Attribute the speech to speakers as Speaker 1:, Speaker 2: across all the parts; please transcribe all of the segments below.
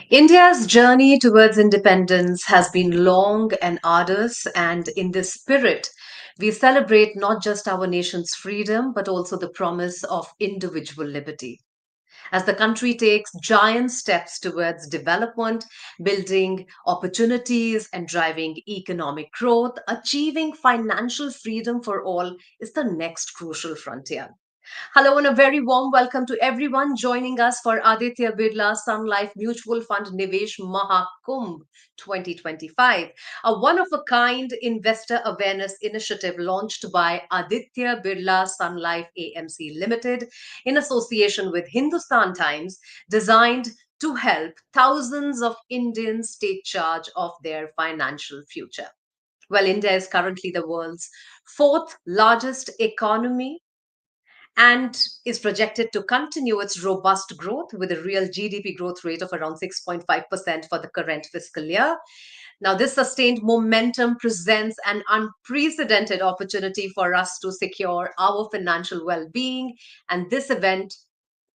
Speaker 1: India's journey towards independence has been long and arduous, and in this spirit, we celebrate not just our nation's freedom, but also the promise of individual liberty. As the country takes giant steps towards development, building opportunities, and driving economic growth, achieving financial freedom for all is the next crucial frontier. Hello and a very warm welcome to everyone joining us for Aditya Birla Sun Life Mutual Fund Nivesh Mahakumbh 2025, a one-of-a-kind investor awareness initiative launched by Aditya Birla Sun Life AMC Limited in association with Hindustan Times, designed to help thousands of Indians take charge of their financial future. Well, India is currently the world's fourth largest economy and is projected to continue its robust growth with a real GDP growth rate of around 6.5% for the current fiscal year. Now, this sustained momentum presents an unprecedented opportunity for us to secure our financial well being, and this event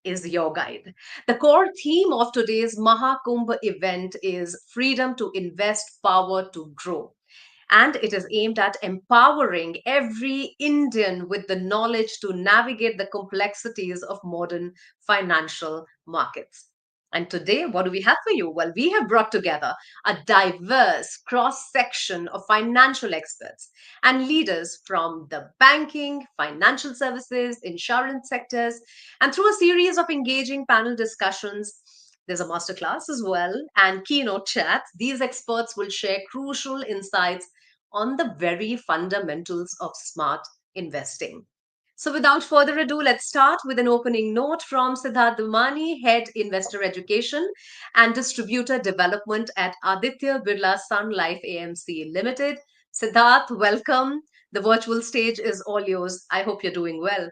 Speaker 1: is your guide. The core theme of today's Mahakumbh event is freedom to invest, power to grow, and it is aimed at empowering every Indian with the knowledge to navigate the complexities of modern financial markets. And today, what do we have for you? Well, we have brought together a diverse cross section of financial experts and leaders from the banking, financial services, insurance sectors. And through a series of engaging panel discussions, there's a masterclass as well and keynote chats. These experts will share crucial insights on the very fundamentals of smart investing. So, without further ado, let's start with an opening note from Siddharth Dumani, Head Investor Education and Distributor Development at Aditya Birla Sun Life AMC Limited. Siddharth, welcome. The virtual stage is all yours. I hope you're doing well.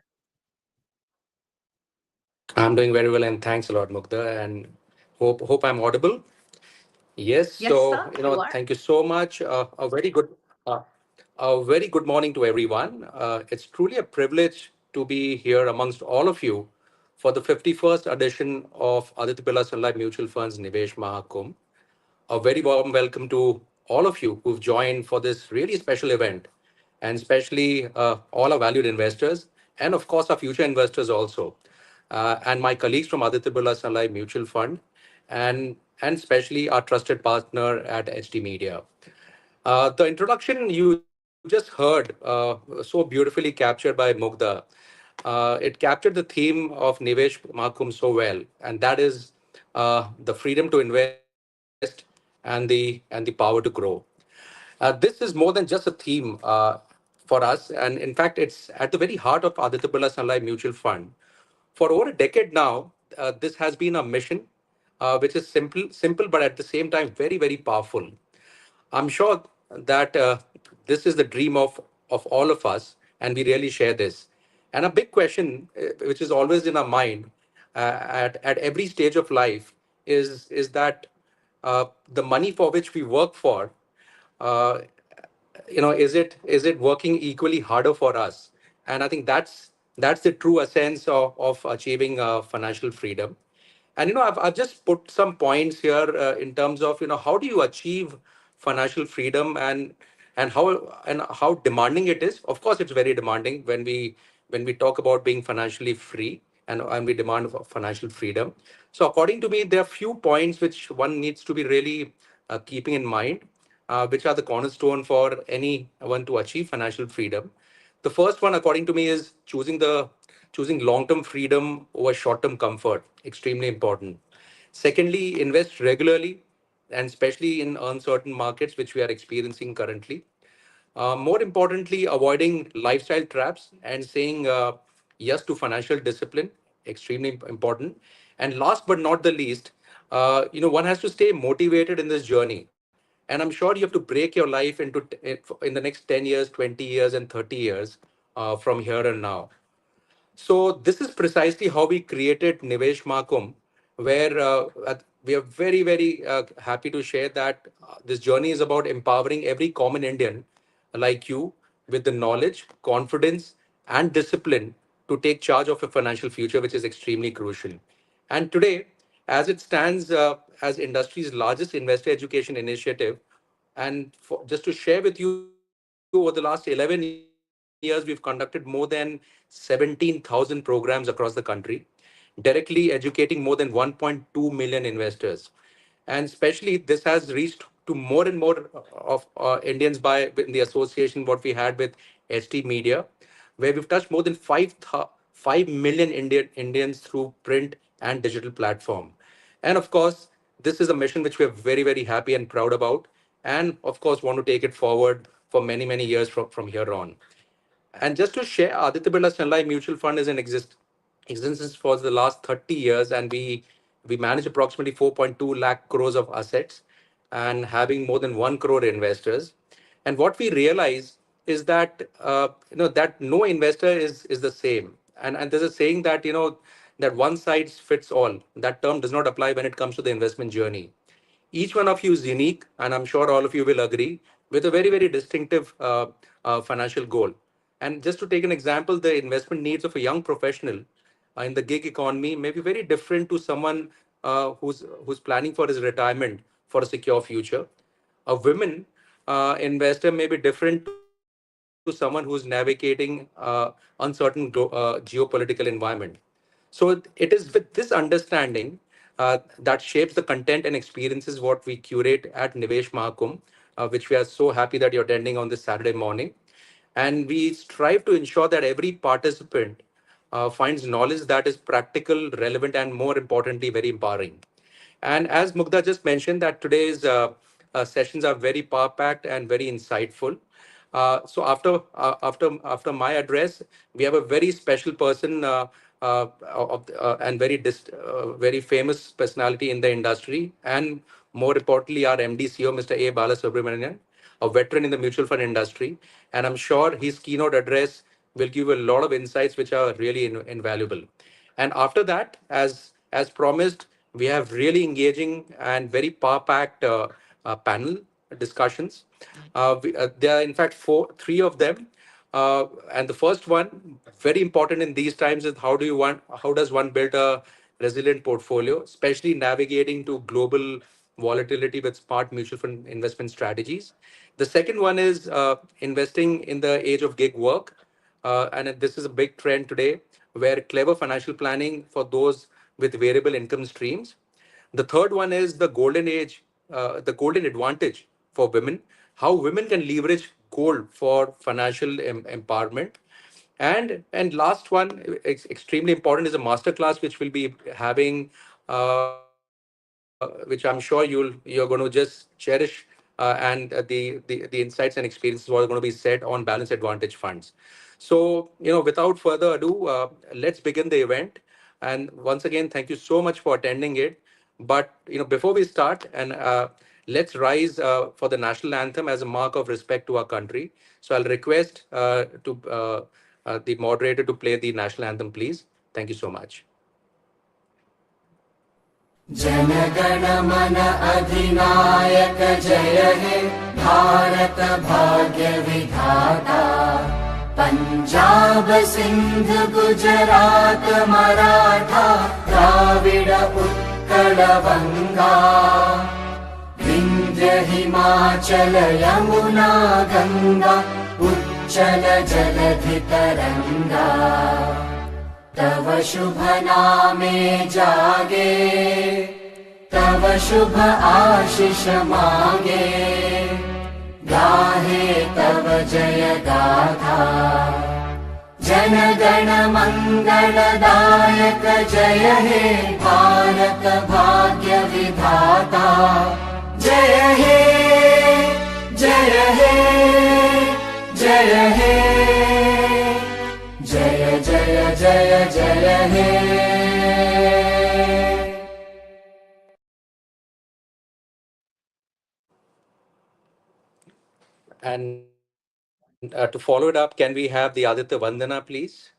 Speaker 2: I'm doing very well, and thanks a lot, Mukta, and hope I'm audible. Yes,
Speaker 1: Yes,
Speaker 2: so
Speaker 1: sir, you are.
Speaker 2: thank you so much. Uh, a very good morning to everyone. It's truly a privilege to be here amongst all of you for the 51st edition of Aditya Birla Sun Life Mutual Fund's Nivesh Mahakumbh. A very warm welcome to all of you who've joined for this really special event, and especially all our valued investors, and of course, our future investors also, and my colleagues from Aditya Birla Sun Life Mutual Fund, and especially our trusted partner at HD Media. The introduction you just heard, so beautifully captured by Mugdha, it captured the theme of Nivesh Mahakum so well, and that is the freedom to invest and the power to grow. This is more than just a theme for us, and in fact, it's at the very heart of Aditya Birla Sun Life Mutual Fund. For over a decade now, this has been a mission, which is simple, but at the same time very powerful. I'm sure that this is the dream of all of us, and we really share this. And a big question, which is always in our mind at every stage of life, is that the money for which we work for, uh, is it working equally harder for us? And I think that's the true essence of achieving financial freedom. And I've just put some points here in terms of how do you achieve financial freedom, and how demanding it is. Of course, it's very demanding when we talk about being financially free, and we demand financial freedom. So according to me, there are few points which one needs to be really keeping in mind, which are the cornerstone for anyone to achieve financial freedom. The first one, according to me, is choosing long-term freedom over short-term comfort. Extremely important. Secondly, invest regularly, and especially in uncertain markets, which we are experiencing currently. More importantly, avoiding lifestyle traps and saying yes to financial discipline, extremely important. And last but not the least, one has to stay motivated in this journey. And I'm sure you have to break your life in the next 10 years, 20 years, and 30 years from here and now. So this is precisely how we created Nivesh Makum, where we are very happy to share that this journey is about empowering every common Indian like you with the knowledge, confidence, and discipline to take charge of a financial future, which is extremely crucial. And today, as it stands, as industry's largest investor education initiative. And just to share with you, over the last 11 years, we've conducted more than 17,000 programs across the country, directly educating more than 1.2 million investors. And especially, this has reached to more and more of Indians by in the association what we had with HT Media, where we've touched more than 5 million Indians through print and digital platform. And of course, this is a mission which we're very, very happy and proud about. And of course, want to take it forward for many, many years from here on. And just to share, Aditya Birla Sun Life Mutual Fund is in existence for the last 30 years, and we manage approximately 4.2 lakh crores of assets and having more than 1 crore investors. And what we realize is that that no investor is the same. And there's a saying that that one size fits all. That term does not apply when it comes to the investment journey. Each one of you is unique, and I'm sure all of you will agree, with a very, very distinctive financial goal. And just to take an example, the investment needs of a young professional in the gig economy may be very different to someone who's planning for his retirement for a secure future. A women investor may be different to someone who's navigating uncertain geopolitical environment. So it is with this understanding that shapes the content and experiences what we curate at Nivesh Mahakumbh, which we are so happy that you're attending on this Saturday morning. And we strive to ensure that every participant finds knowledge that is practical, relevant, and more importantly, very empowering. And as Mugdha just mentioned, that today's sessions are very power packed and very insightful. So after my address, we have a very special person and very famous personality in the industry, and more importantly, our MD CEO, Mr. A. Balasubramanian, a veteran in the mutual fund industry, and I'm sure his keynote address will give you a lot of insights which are really invaluable. And after that, as promised, we have really engaging and very power-packed panel discussions. There are in fact three of them. And the first one, very important in these times, is how does one build a resilient portfolio, especially navigating to global volatility with smart mutual fund investment strategies. The second one is investing in the age of gig work. And this is a big trend today, where clever financial planning for those with variable income streams. The third one is the golden advantage for women, how women can leverage gold for financial empowerment. And last one, extremely important, is a masterclass which we'll be having, which I'm sure you're going to just cherish, and the insights and experiences what are going to be said on balance advantage funds. So without further ado, let's begin the event. And once again, thank you so much for attending it. But before we start, and let's rise for the national anthem as a mark of respect to our country. So I'll request to the moderator to play the national anthem, please. Thank you so much.
Speaker 3: जनगण मन अधिनायक जय हे भारत भाग्य विधाता पंजाब सिंध गुजरात मराठा द्राविड उत्कल बंगा विंध्य हिमाचल यमुना गंगा उच्चल जलधि तरंगा तव शुभ नामे जागे तव शुभ आशीष मांगे गाहे तव जय गाथा जन गण मंगलदायक जय हे भारत भाग्य विधाता जय हे जय हे जय हे जय जय जय जय हे
Speaker 2: And to follow it up, can we have the Aditya Vandana, please?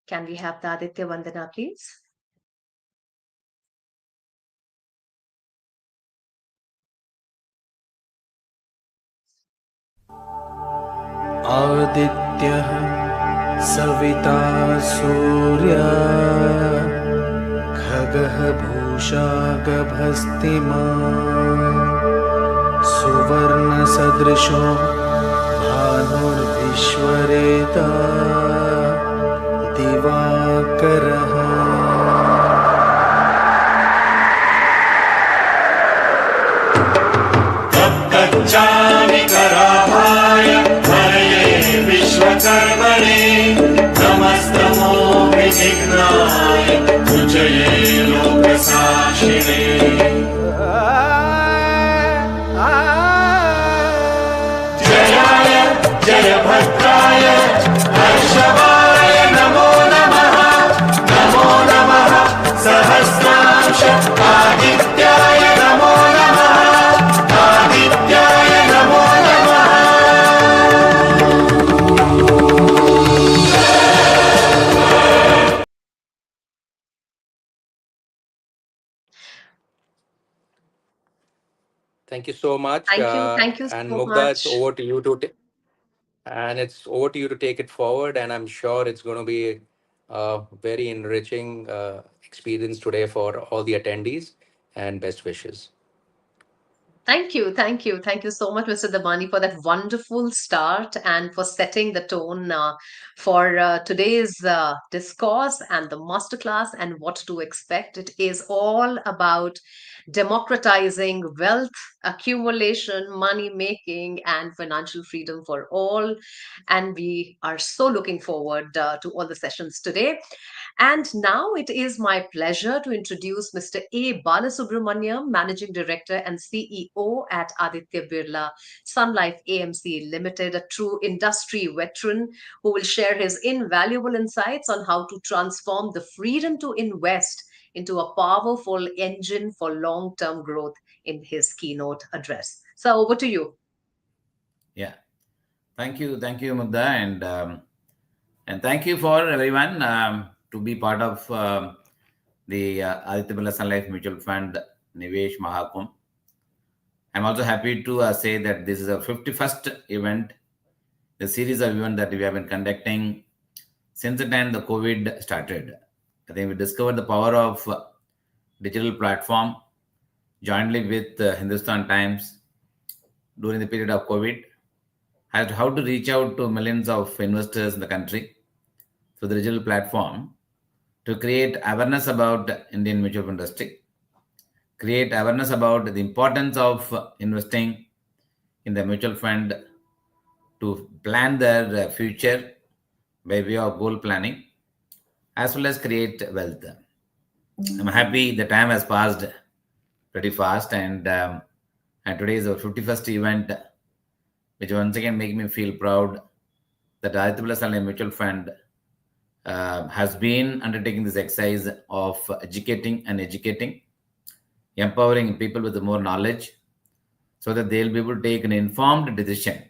Speaker 1: Can we have the Aditya Vandana, please?
Speaker 3: आदित्यः सविता सूर्या खगः भूषागभस्तिमान् सुवर्णसदृशो भानुर्विश्वरेता दिवाकरः
Speaker 4: तप्तच्चामि कराभाय हरये विश्वकर्मणे नमस्तमो विघ्नाय सुजये लोकसाक्षिणे जयाय जय भद्राय हर्षवाय नमो नमः सहस्रांश आदित्याय नमो नमः आदित्याय नमो नमः
Speaker 2: Thank you so much.
Speaker 1: Thank you
Speaker 2: And
Speaker 1: so
Speaker 2: Mugdha, it's
Speaker 1: much.
Speaker 2: over to you to take it forward. And I'm sure it's going to be a very enriching experience today for all the attendees. And best wishes.
Speaker 1: Thank you, thank you, thank you so much, Mr. Dabani, for that wonderful start and for setting the tone for today's discourse and the masterclass and what to expect. It is all about democratizing wealth accumulation, money making, and financial freedom for all. And we are so looking forward to all the sessions today. And now it is my pleasure to introduce Mr. A. Balasubramaniam, Managing Director and CEO at Aditya Birla Sun Life AMC Limited, a true industry veteran who will share his invaluable insights on how to transform the freedom to invest into a powerful engine for long term growth in his keynote address. So, over to you.
Speaker 5: Yeah, thank you, Mugdha, and thank you for everyone to be part of the Aditya Birla Sun Life Mutual Fund Nivesh Mahakumbh. I'm also happy to say that this is our 51st event, the series of events that we have been conducting since the time the COVID started. I think we discovered the power of digital platform jointly with Hindustan Times during the period of COVID, as to how to reach out to millions of investors in the country through the digital platform to create awareness about Indian mutual fund industry, create awareness about the importance of investing in the mutual fund to plan their future by way of goal planning, as well as create wealth. I'm happy the time has passed pretty fast, and today is our 51st event, which once again make me feel proud that Aditya Birla Sun Life Mutual Fund has been undertaking this exercise of educating, empowering people with more knowledge so that they'll be able to take an informed decision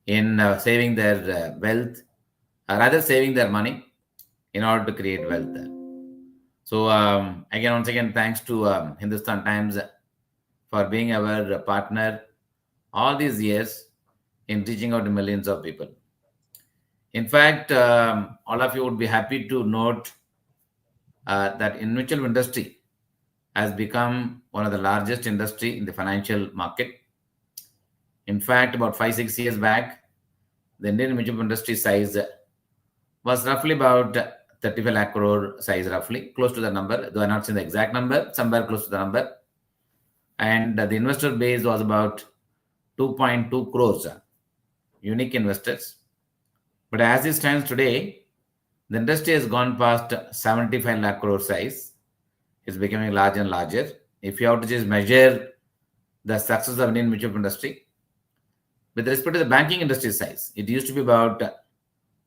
Speaker 5: in saving their wealth, or rather saving their money in order to create wealth. So again, once again, thanks to Hindustan Times for being our partner all these years in reaching out to millions of people. In fact, all of you would be happy to note that in mutual industry has become one of the largest industry in the financial market. In fact, about 5-6 years back, the Indian mutual industry size was roughly about 35 lakh crore size, roughly close to the number, though I'm not saying the exact number, somewhere close to the number. And the investor base was about 2.2 crores unique investors. But as it stands today, the industry has gone past 75 lakh crore size. It's becoming larger and larger. If you have to just measure the success of Indian mutual fund industry with respect to the banking industry size, it used to be about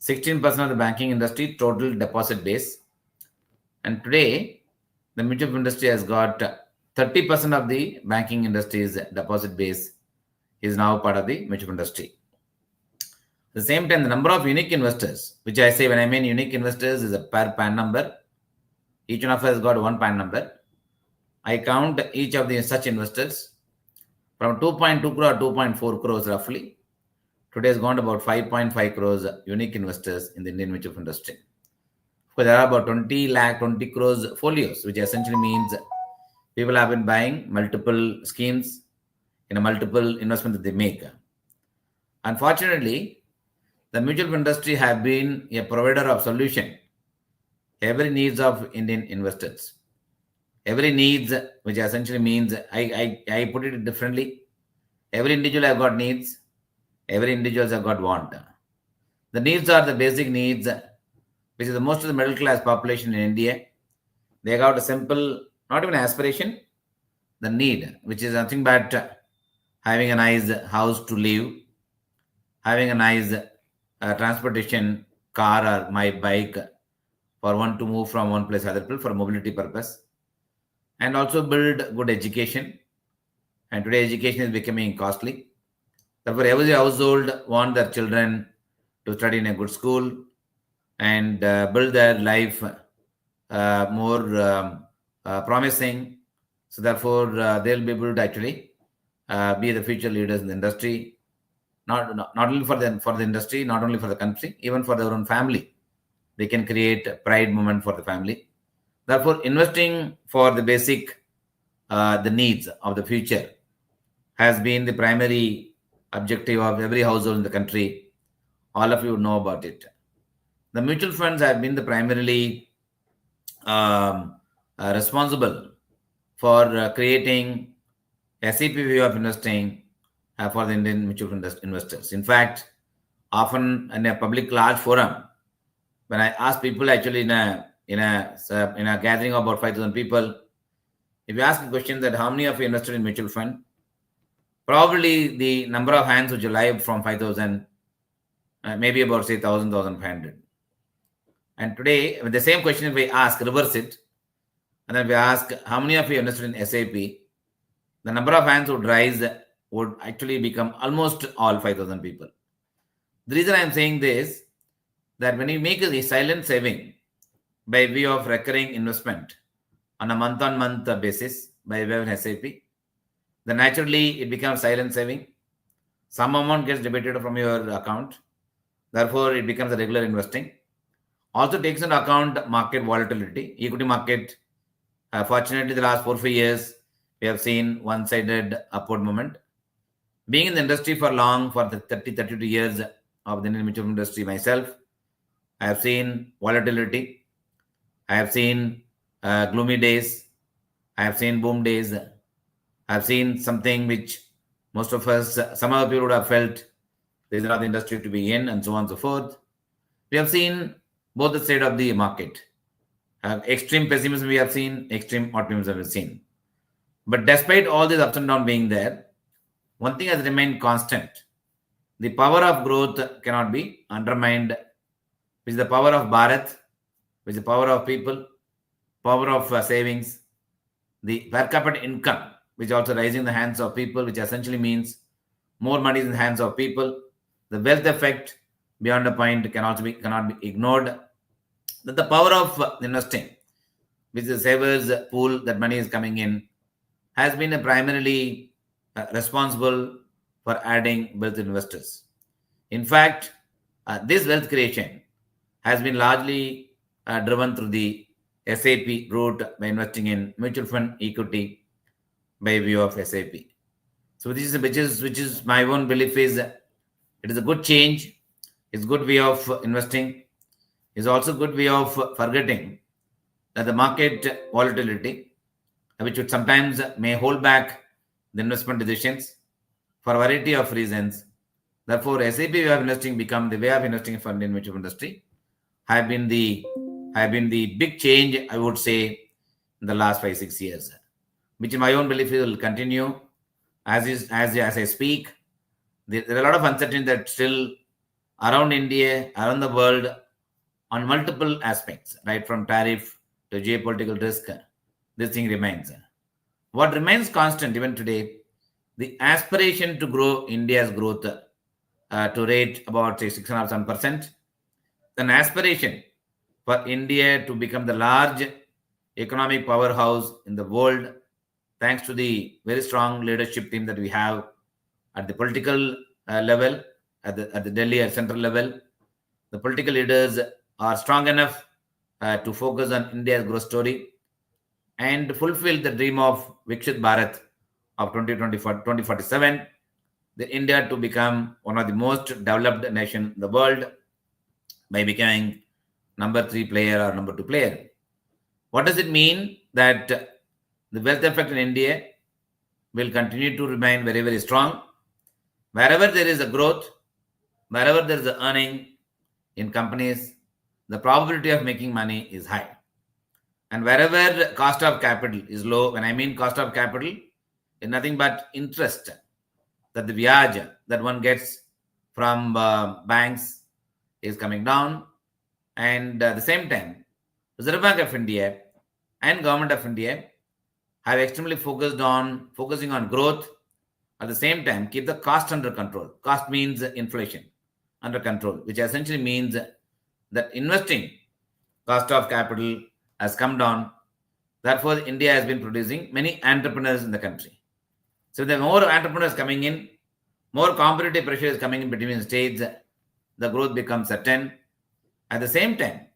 Speaker 5: 16% of the banking industry total deposit base. And today, the mutual fund industry has got 30% of the banking industry's deposit base is now part of the mutual fund industry. At the same time, the number of unique investors, which I say when I mean unique investors is a per PAN number. Each one of us has got one PAN number. I count each of the such investors from 2.2 crore or 2.4 crores roughly. Today has gone to about 5.5 crores unique investors in the Indian mutual fund industry. Because there are about 20 crores folios, which essentially means people have been buying multiple schemes in a multiple investment that they make. Unfortunately, the mutual fund industry have been a provider of solution every needs of Indian investors. Every needs, which essentially means I put it differently. Every individual have got needs. Every individual have got want. The needs are the basic needs, which is the most of the middle class population in India. They got a simple, not even aspiration, the need, which is nothing but having a nice house to live, having a nice transportation, car or my bike for one to move from one place to other place for mobility purpose, and also build good education. And today education is becoming costly. Therefore, every household want their children to study in a good school and build their life more promising. So therefore, they'll be able to actually be the future leaders in the industry, not only for the industry, not only for the country, even for their own family. They can create a pride moment for the family. Therefore, investing for the basic the needs of the future has been the primary objective of every household in the country. All of you know about it. The mutual funds have been the primarily responsible for creating a SAP way of investing for the Indian mutual fund investors. In fact, often in a public large forum, when I ask people actually in a gathering of about 5,000 people, if you ask a question that how many of you invested in mutual fund, probably the number of hands which are live from 5,000, maybe about say 1,000, 1,500. And today, with the same question, if we ask, reverse it, and then we ask how many of you invested in SAP, the number of hands would rise, would actually become almost all 5,000 people. The reason I am saying this, that when you make a silent saving by way of recurring investment on a month-on-month basis by way of SAP, then naturally it becomes silent saving. Some amount gets debited from your account. Therefore, it becomes a regular investing. Also takes into account market volatility. Equity market, fortunately, the last 4-5 years, we have seen one-sided upward movement. Being in the industry for long, for the 32 years of the Indian mutual fund industry myself, I have seen volatility. I have seen gloomy days. I have seen boom days. I have seen something which most of us, some other people would have felt this is not the industry to be in, and so on and so forth. We have seen both the side of the market. Extreme pessimism we have seen, extreme optimism we have seen. But despite all these ups and downs being there, one thing has remained constant. The power of growth cannot be undermined, which is the power of Bharat, which is the power of people, power of savings, the per capita income, which also rising in the hands of people, which essentially means more money in the hands of people. The wealth effect beyond a point cannot be ignored. That the power of investing, which is the savers pool that money is coming in, has been a primarily responsible for adding wealth investors. In fact, this wealth creation has been largely driven through the SAP route by investing in mutual fund equity by way of SAP. So this is which is my own belief is it is a good change. It's a good way of investing. It's also a good way of forgetting that the market volatility, which would sometimes may hold back the investment decisions for a variety of reasons. Therefore, SAP way of investing become the way of investing for Indian mutual fund industry have been the big change, I would say, in the last 5-6 years, which in my own belief will continue as I speak. There are a lot of uncertainty that still around India, around the world, on multiple aspects, right from tariff to geopolitical risk. This thing remains. What remains constant even today, the aspiration to grow India's growth to rate about say 6.5 7%. An aspiration for India to become the large economic powerhouse in the world, thanks to the very strong leadership team that we have at the political level, at the Delhi and central level. The political leaders are strong enough to focus on India's growth story and fulfill the dream of Viksit Bharat of 2047, the India to become one of the most developed nation in the world by becoming number 3 player or number 2 player. What does it mean? That the wealth effect in India will continue to remain very, very strong. Wherever there is a growth, wherever there is a earning in companies, the probability of making money is high. And wherever cost of capital is low, when I mean cost of capital, is nothing but interest that the vyaj that one gets from banks is coming down. And at the same time, Reserve Bank of India and Government of India have extremely focusing on growth. At the same time, keep the cost under control. Cost means inflation under control, which essentially means that investing cost of capital has come down. Therefore, India has been producing many entrepreneurs in the country. So there are more entrepreneurs coming in, more competitive pressure is coming in between states, the growth becomes certain. At the same time,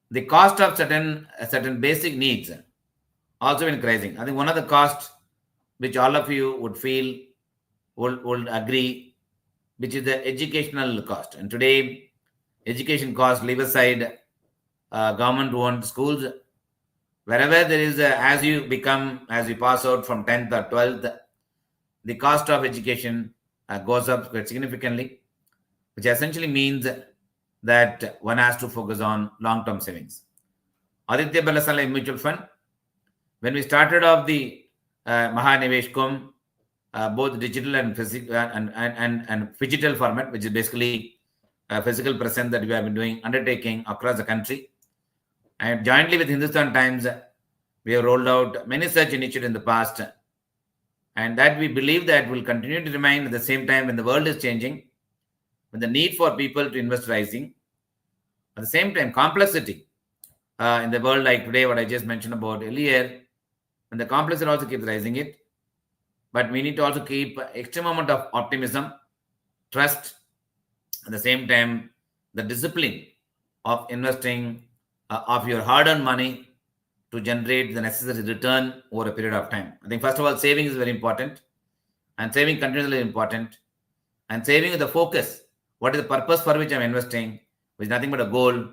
Speaker 5: the cost of certain basic needs also increasing. I think one of the costs which all of you would feel would agree, which is the educational cost. And today, education cost, leave aside government-owned schools, wherever there is as you pass out from 10th or 12th, the cost of education goes up quite significantly, which essentially means that one has to focus on long-term savings. Aditya Birla Mutual Fund, when we started off the Nivesh Mahakumbh, both digital and physical and phygital format, which is basically a physical presence that we have been undertaking across the country. And jointly with Hindustan Times, we have rolled out many such initiatives in the past, and that we believe that will continue to remain at the same time when the world is changing, when the need for people to invest rising. At the same time, complexity in the world like today, what I just mentioned about earlier, when the complexity also keeps rising it, but we need to also keep extreme amount of optimism, trust, at the same time, the discipline of investing of your hard-earned money to generate the necessary return over a period of time. I think first of all, saving is very important, and saving continuously important, and saving with the focus. What is the purpose for which I'm investing? Which is nothing but a goal,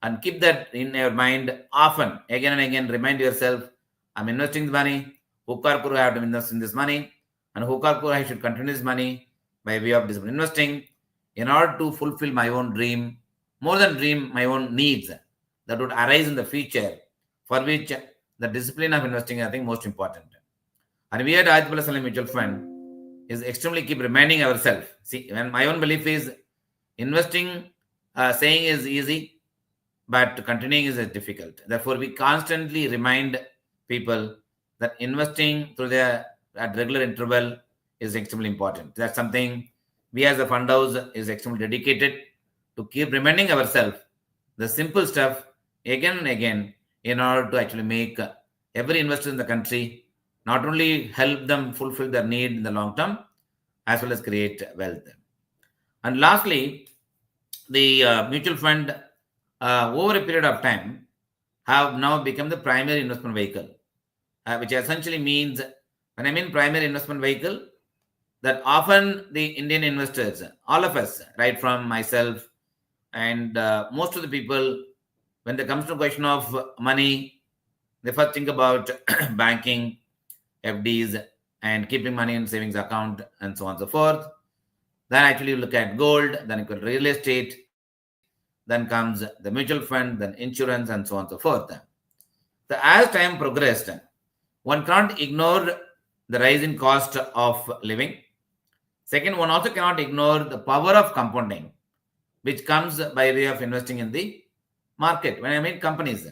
Speaker 5: and keep that in your mind often, again and again. Remind yourself, I'm investing the money. Hukarpur, I have to invest in this money, and Hukarpur, I should continue this money by way of discipline investing in order to fulfill my own dream, more than dream, my own needs that would arise in the future, for which the discipline of investing is, I think, most important. And we at Aditya Birla Mutual Fund is extremely keep reminding ourselves. See, when my own belief is investing, saying is easy, but continuing is difficult. Therefore, we constantly remind people that investing at regular interval is extremely important. That's something we as a fund house is extremely dedicated to keep reminding ourselves the simple stuff again and again in order to actually make every investor in the country not only help them fulfill their need in the long term, as well as create wealth. And lastly, the mutual fund over a period of time have now become the primary investment vehicle, which essentially means, when I mean primary investment vehicle, that often the Indian investors, all of us, right from myself and most of the people, when it comes to the question of money, they first think about banking, FDs, and keeping money in savings account, and so on and so forth. Then actually you look at gold, then you could real estate, then comes the mutual fund, then insurance, and so on and so forth. So as time progressed, one can't ignore the rising cost of living. Second, one also cannot ignore the power of compounding, which comes by way of investing in the market. When I mean companies,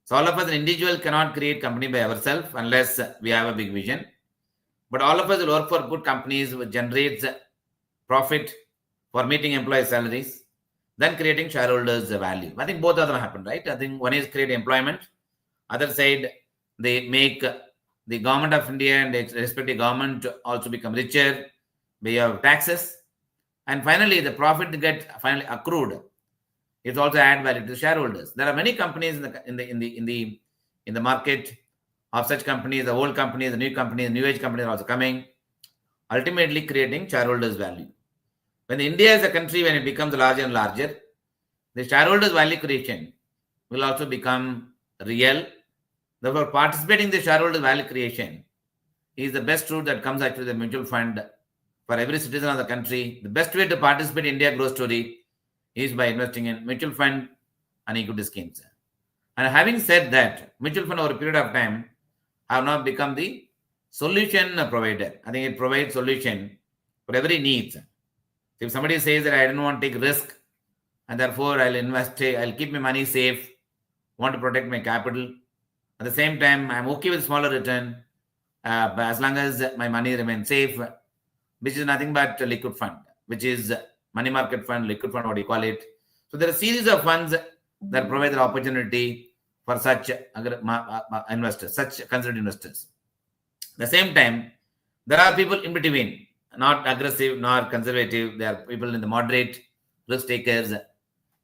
Speaker 5: so all of us, an individual, cannot create company by ourselves unless we have a big vision. But all of us will work for good companies which generates profit for meeting employee salaries, then creating shareholders value. I think both of them happen, right? I think one is create employment, other side they make the government of India and its respective government also become richer by of taxes, and finally the profit get finally accrued. It also add value to shareholders. There are many companies in the market of such companies, the old companies, the new age companies are also coming, ultimately creating shareholders value. When India as a country, when it becomes larger and larger, the shareholders value creation will also become real. Therefore, participating in the shareholders value creation is the best route that comes actually the mutual fund for every citizen of the country. The best way to participate in India growth story is by investing in mutual fund and equity schemes. And having said that, mutual fund over a period of time have now become the solution provider. I think it provides solution for every needs. If somebody says that I don't want to take risk and therefore I'll invest, I'll keep my money safe, want to protect my capital. At the same time, I'm okay with smaller return, but as long as my money remains safe, which is nothing but a liquid fund, which is money market fund, liquid fund, what do you call it. So there are a series of funds that provide the opportunity for such investors, such considered investors. At the same time, there are people in between, not aggressive nor conservative. There are people in the moderate risk takers.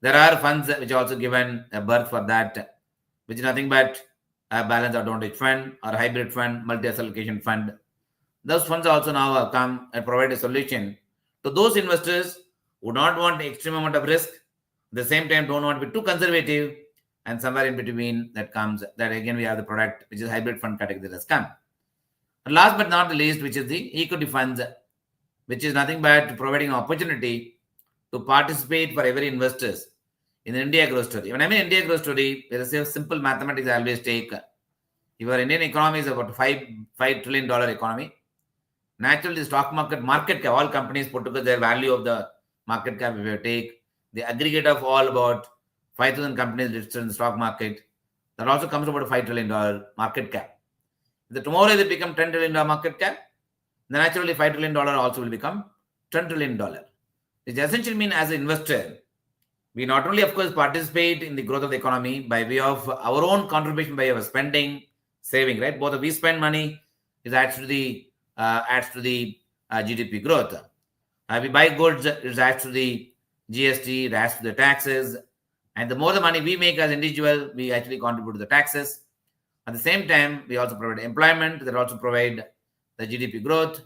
Speaker 5: There are funds which are also given a birth for that, which is nothing but a balance advantage fund or hybrid fund, multi-asset allocation fund. Those funds also now come and provide a solution to those investors who don't want extreme amount of risk, at the same time don't want to be too conservative, and somewhere in between that comes, that again we have the product which is hybrid fund category that has come. And last but not the least, which is the equity funds, which is nothing but providing an opportunity to participate for every investors in the India growth story. When I mean India growth story, there is a simple mathematics I always take. If our Indian economy is about $5 trillion economy, naturally the stock market cap, all companies put together their value of the market cap, if you take the aggregate of all about 5,000 companies listed in the stock market, that also comes about a $5 trillion market cap. If tomorrow they become $10 trillion market cap, then naturally $5 trillion also will become $10 trillion. It essentially means as an investor, we not only of course participate in the growth of the economy by way of our own contribution by way of spending, saving, right? Both we spend money, it adds to the GDP growth. We buy goods, it adds to the GST, it adds to the taxes. And the more the money we make as individual, we actually contribute to the taxes. At the same time, we also provide employment, that also provide the GDP growth.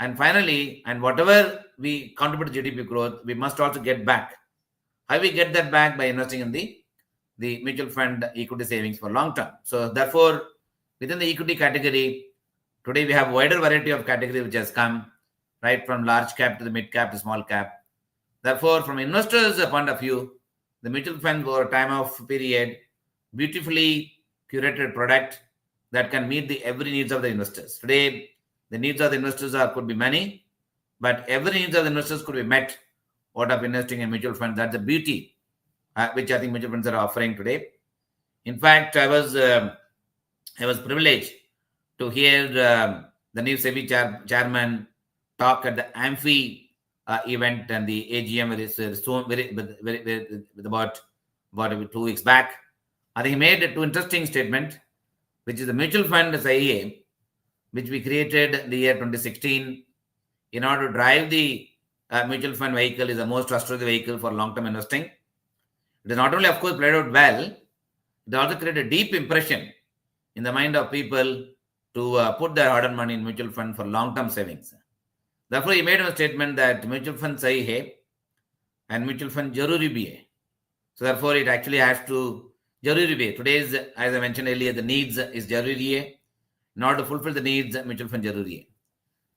Speaker 5: And finally, and whatever we contribute to GDP growth, we must also get back. How we get that back? By investing in the mutual fund equity savings for long term. So therefore, within the equity category, today we have a wider variety of categories which has come, right from large cap to the mid cap to small cap. Therefore, from investors' point of view, the mutual fund over a time of period, beautifully curated product that can meet the every needs of the investors. Today, the needs of the investors could be many, but every needs of the investors could be met out of investing in mutual funds. That's the beauty which I think mutual funds are offering today. In fact, I was privileged to hear the new SEBI chairman talk at the Amphi event and the AGM with about 2 weeks back. I think he made two interesting statements, which is the mutual fund SIA, which we created in the year 2016 in order to drive the mutual fund vehicle, is the most trustworthy vehicle for long-term investing. It has not only, of course, played out well, it also created a deep impression in the mind of people to put their hard-earned money in mutual fund for long-term savings. Therefore, he made a statement that mutual fund sahi hai and mutual fund jaruri bhi hai. So therefore, it actually has to jaruri bhi hai. Today's, as I mentioned earlier, the needs is jaruri hai. In order to fulfill the needs, mutual fund jaruri hai.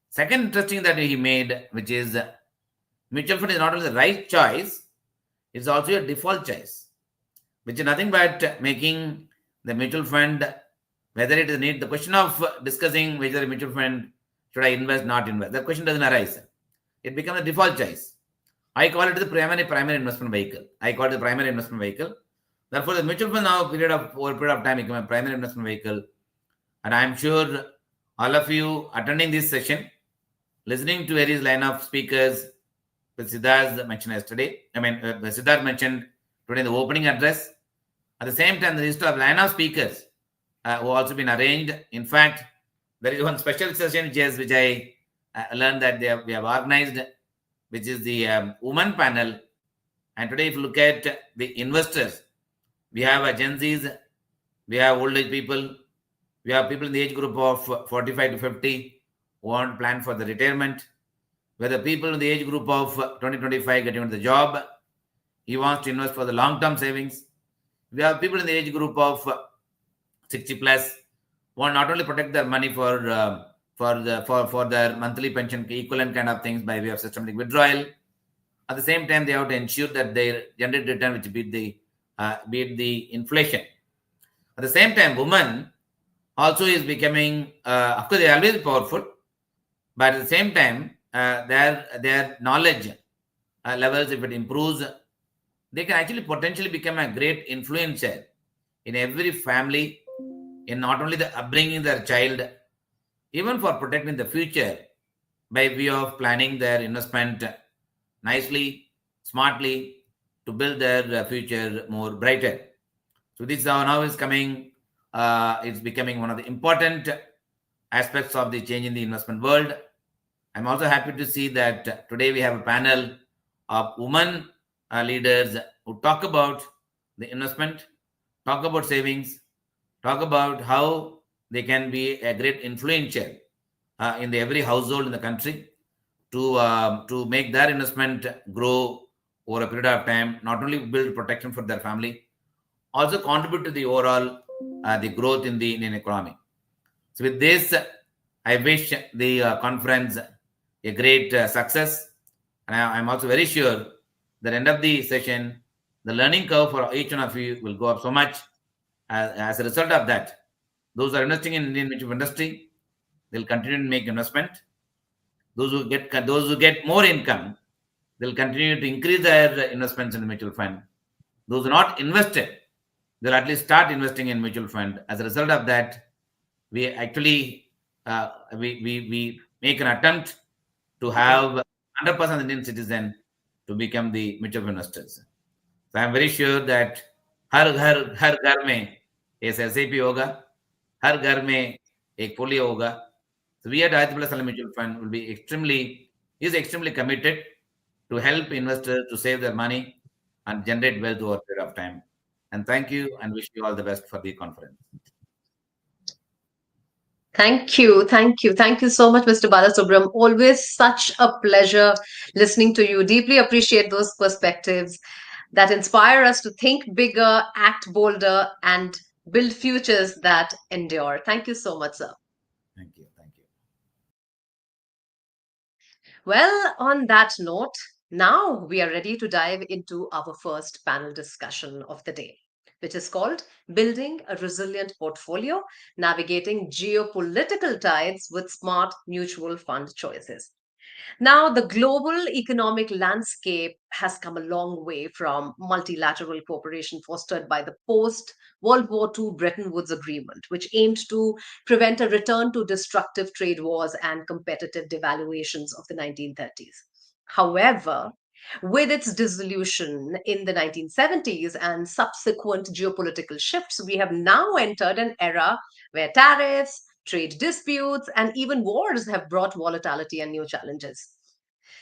Speaker 5: Second interesting that he made, which is mutual fund is not only the right choice, it's also a default choice, which is nothing but making the mutual fund, whether it is need, the question of discussing whether a mutual fund should I invest, not invest, that question doesn't arise. It becomes a default choice. I call it the primary investment vehicle. I call it the primary investment vehicle. Therefore, the mutual fund now over a period of time become a primary investment vehicle. And I'm sure all of you attending this session, listening to various line of speakers, which Siddharth mentioned yesterday. Siddharth mentioned today in the opening address. At the same time, there is a line of speakers who also been arranged. In fact, there is one special session which I learned that we have organized, which is the woman panel. And today, if you look at the investors, we have Gen Zs, we have old age people, we have people in the age group of 45 to 50 who want to plan for the retirement. We have the people in the age group of 2025 getting into the job. He wants to invest for the long-term savings. We have people in the age group of 60 plus want not only protect their money for their monthly pension equivalent kind of things by way of systematic withdrawal. At the same time, they have to ensure that they generate return which beat the inflation. At the same time, women also is becoming, of course, they are always powerful, but at the same time, their knowledge levels, if it improves, they can actually potentially become a great influencer in every family, in not only the upbringing of their child, even for protecting the future by way of planning their investment nicely, smartly, to build their future more brighter. So this now is coming, it's becoming one of the important aspects of the change in the investment world. I'm also happy to see that today we have a panel of women leaders who talk about the investment, talk about savings, talk about how they can be a great influencer in every household in the country to make their investment grow over a period of time, not only build protection for their family, also contribute to the overall the growth in the Indian economy. So with this, I wish the conference a great success. And I'm also very sure that at the end of the session, the learning curve for each one of you will go up so much. As a result of that, those who are investing in Indian mutual industry, they'll continue to make investment. Those who get more income, they'll continue to increase their investments in the mutual fund. Those who are not invested, they'll at least start investing in mutual fund. As a result of that, we actually we make an attempt to have 100% Indian citizen to become the mutual investors. So I'm very sure that हर घर में एक SIP होगा, हर घर में एक folio होगा. So we at Aditya Birla Mutual Fund will be extremely committed to help investors to save their money and generate wealth over a period of time. And thank you and wish you all the best for the conference.
Speaker 1: Thank you. Thank you. Thank you so much, Mr. Balasubram. Always such a pleasure listening to you. Deeply appreciate those perspectives that inspire us to think bigger, act bolder, and build futures that endure. Thank you so much, sir.
Speaker 5: Thank you. Thank you.
Speaker 1: Well, on that note, now we are ready to dive into our first panel discussion of the day, which is called Building a Resilient Portfolio, Navigating Geopolitical Tides with Smart Mutual Fund Choices. Now, the global economic landscape has come a long way from multilateral cooperation fostered by the post World War II Bretton Woods Agreement, which aimed to prevent a return to destructive trade wars and competitive devaluations of the 1930s. However, with its dissolution in the 1970s and subsequent geopolitical shifts, we have now entered an era where tariffs, trade disputes, and even wars have brought volatility and new challenges.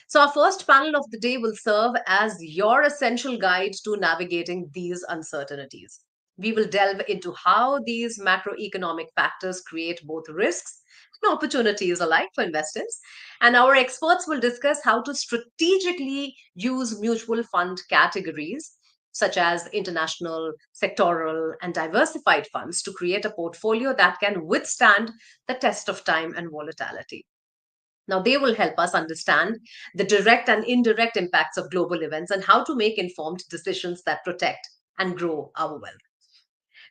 Speaker 1: So, our first panel of the day will serve as your essential guide to navigating these uncertainties. We will delve into how these macroeconomic factors create both risks and opportunities alike for investors. And our experts will discuss how to strategically use mutual fund categories such as international, sectoral, and diversified funds to create a portfolio that can withstand the test of time and volatility. Now, they will help us understand the direct and indirect impacts of global events and how to make informed decisions that protect and grow our wealth.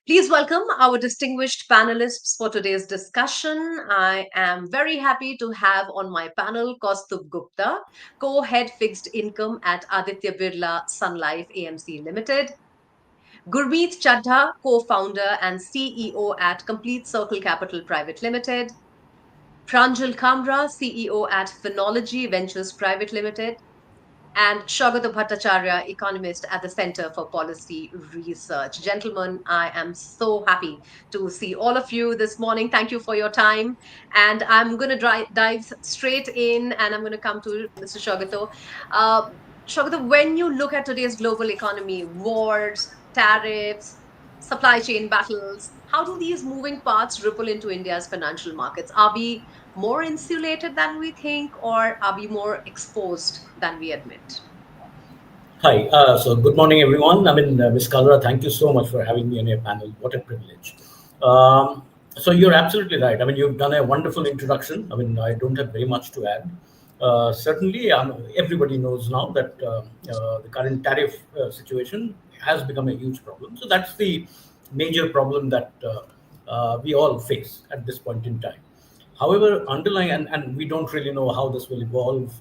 Speaker 1: Please welcome our distinguished panelists for today's discussion. I am very happy to have on my panel Kaustubh Gupta, co-head fixed income at Aditya Birla Sun Life AMC Limited, Gurmeet Chadha, co-founder and CEO at Complete Circle Capital Private Limited, Pranjal Kamra, CEO at Phenology Ventures Private Limited, and Shogata Bhattacharya, economist at the Center for Policy Research. Gentlemen, I am so happy to see all of you this morning. Thank you for your time. And I'm going to dive straight in and I'm going to come to Mr. Shogata. Uh, Shogata, when you look at today's global economy, wars, tariffs, supply chain battles, how do these moving parts ripple into India's financial markets? Are we more insulated than we think, or are we more exposed than we admit?
Speaker 6: Hi. So good morning, everyone. Ms. Kalra, thank you so much for having me on your panel. What a privilege. So you're absolutely right. You've done a wonderful introduction. I don't have very much to add. Certainly, everybody knows now that the current tariff situation has become a huge problem. So that's the major problem that we all face at this point in time. However, underlying, and we don't really know how this will evolve,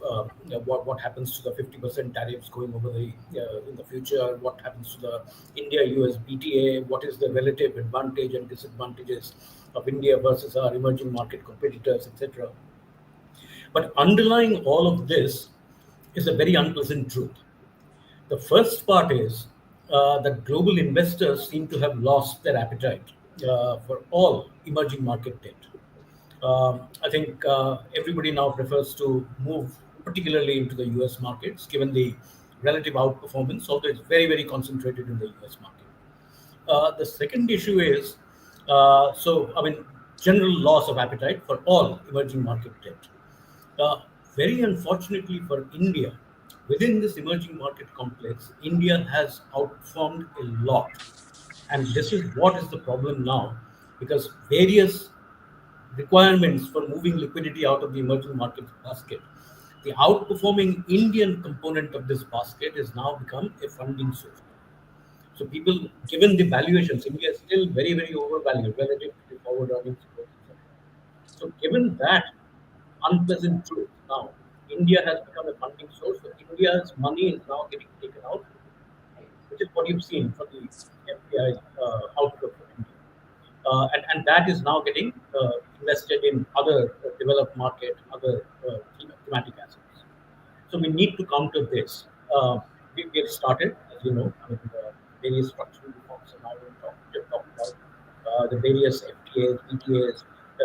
Speaker 6: what happens to the 50% tariffs going over in the future, what happens to the India-US BTA, what is the relative advantage and disadvantages of India versus our emerging market competitors, etc. But underlying all of this is a very unpleasant truth. The first part is that global investors seem to have lost their appetite for all emerging market debt. I think everybody now prefers to move particularly into the US markets, given the relative outperformance, although it's very, very concentrated in the US market. The second issue is general loss of appetite for all emerging market debt. Uh, Very unfortunately for India, within this emerging market complex, India has outperformed a lot. And this is what is the problem now, because various requirements for moving liquidity out of the emerging markets basket. The outperforming Indian component of this basket has now become a funding source. So people, given the valuations, India is still very, very overvalued relative to the forward earnings growth, etc. So given that unpleasant truth now, India has become a funding source. So India's money is now getting taken out, which is what you've seen from the FPI outlook for India. And that is now getting invested in other developed market, other thematic assets. So we need to counter this. We have started, as you know, various structural reforms are now being talked about. The various FTAs, BTAs,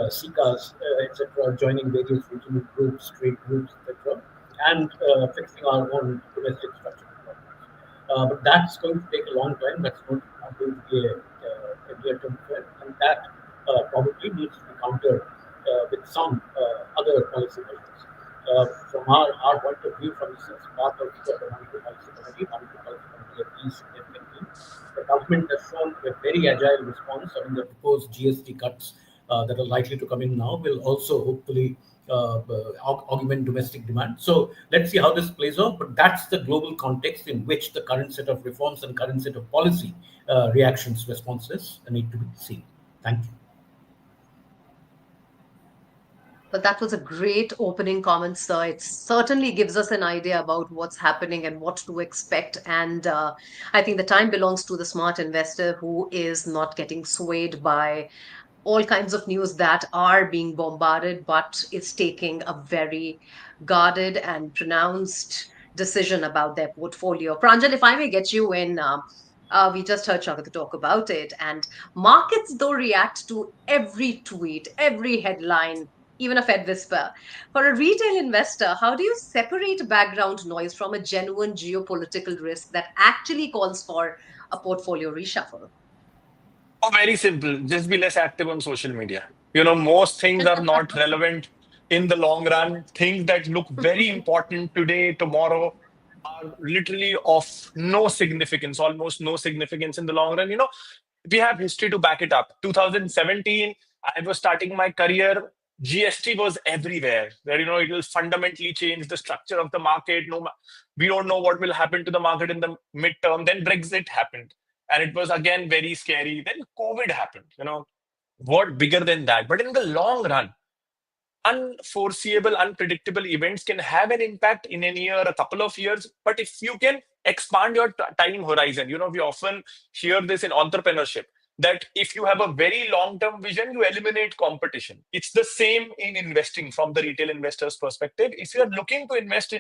Speaker 6: SICAs, etc., joining various regional groups, trade groups, etc., and fixing our own domestic structural reforms. But that's going to take a long time. That's not going to be a near-term threat, and that probably needs to be countered with some other policy measures. From our point of view, for instance, part of the Monetary Policy Committee at least significantly, the government has shown a very agile response. The proposed GST cuts that are likely to come in now will also hopefully augment domestic demand. So let's see how this plays out. But that's the global context in which the current set of reforms and current set of policy reactions, responses need to be seen. Thank you.
Speaker 1: But that was a great opening comment, sir. It certainly gives us an idea about what's happening and what to expect. And I think the time belongs to the smart investor who is not getting swayed by all kinds of news that are being bombarded, but is taking a very guarded and pronounced decision about their portfolio. Pranjal, if I may get you in, we just heard Shagata talk about it, and markets though react to every tweet, every headline, even a Fed whisper. For a retail investor, how do you separate background noise from a genuine geopolitical risk that actually calls for a portfolio reshuffle?
Speaker 7: Oh, very simple. Just be less active on social media. Most things are not relevant in the long run. Things that look very important today, tomorrow, are literally of no significance, almost no significance in the long run. We have history to back it up. 2017, I was starting my career. GST was everywhere. Where it will fundamentally change the structure of the market. No, we don't know what will happen to the market in the midterm. Then Brexit happened, and it was again very scary. Then COVID happened. What bigger than that? But in the long run, unforeseeable, unpredictable events can have an impact in a year, a couple of years. But if you can expand your time horizon, we often hear this in entrepreneurship. that if you have a very long term vision, you eliminate competition. It's the same in investing from the retail investor's perspective. If you're looking to invest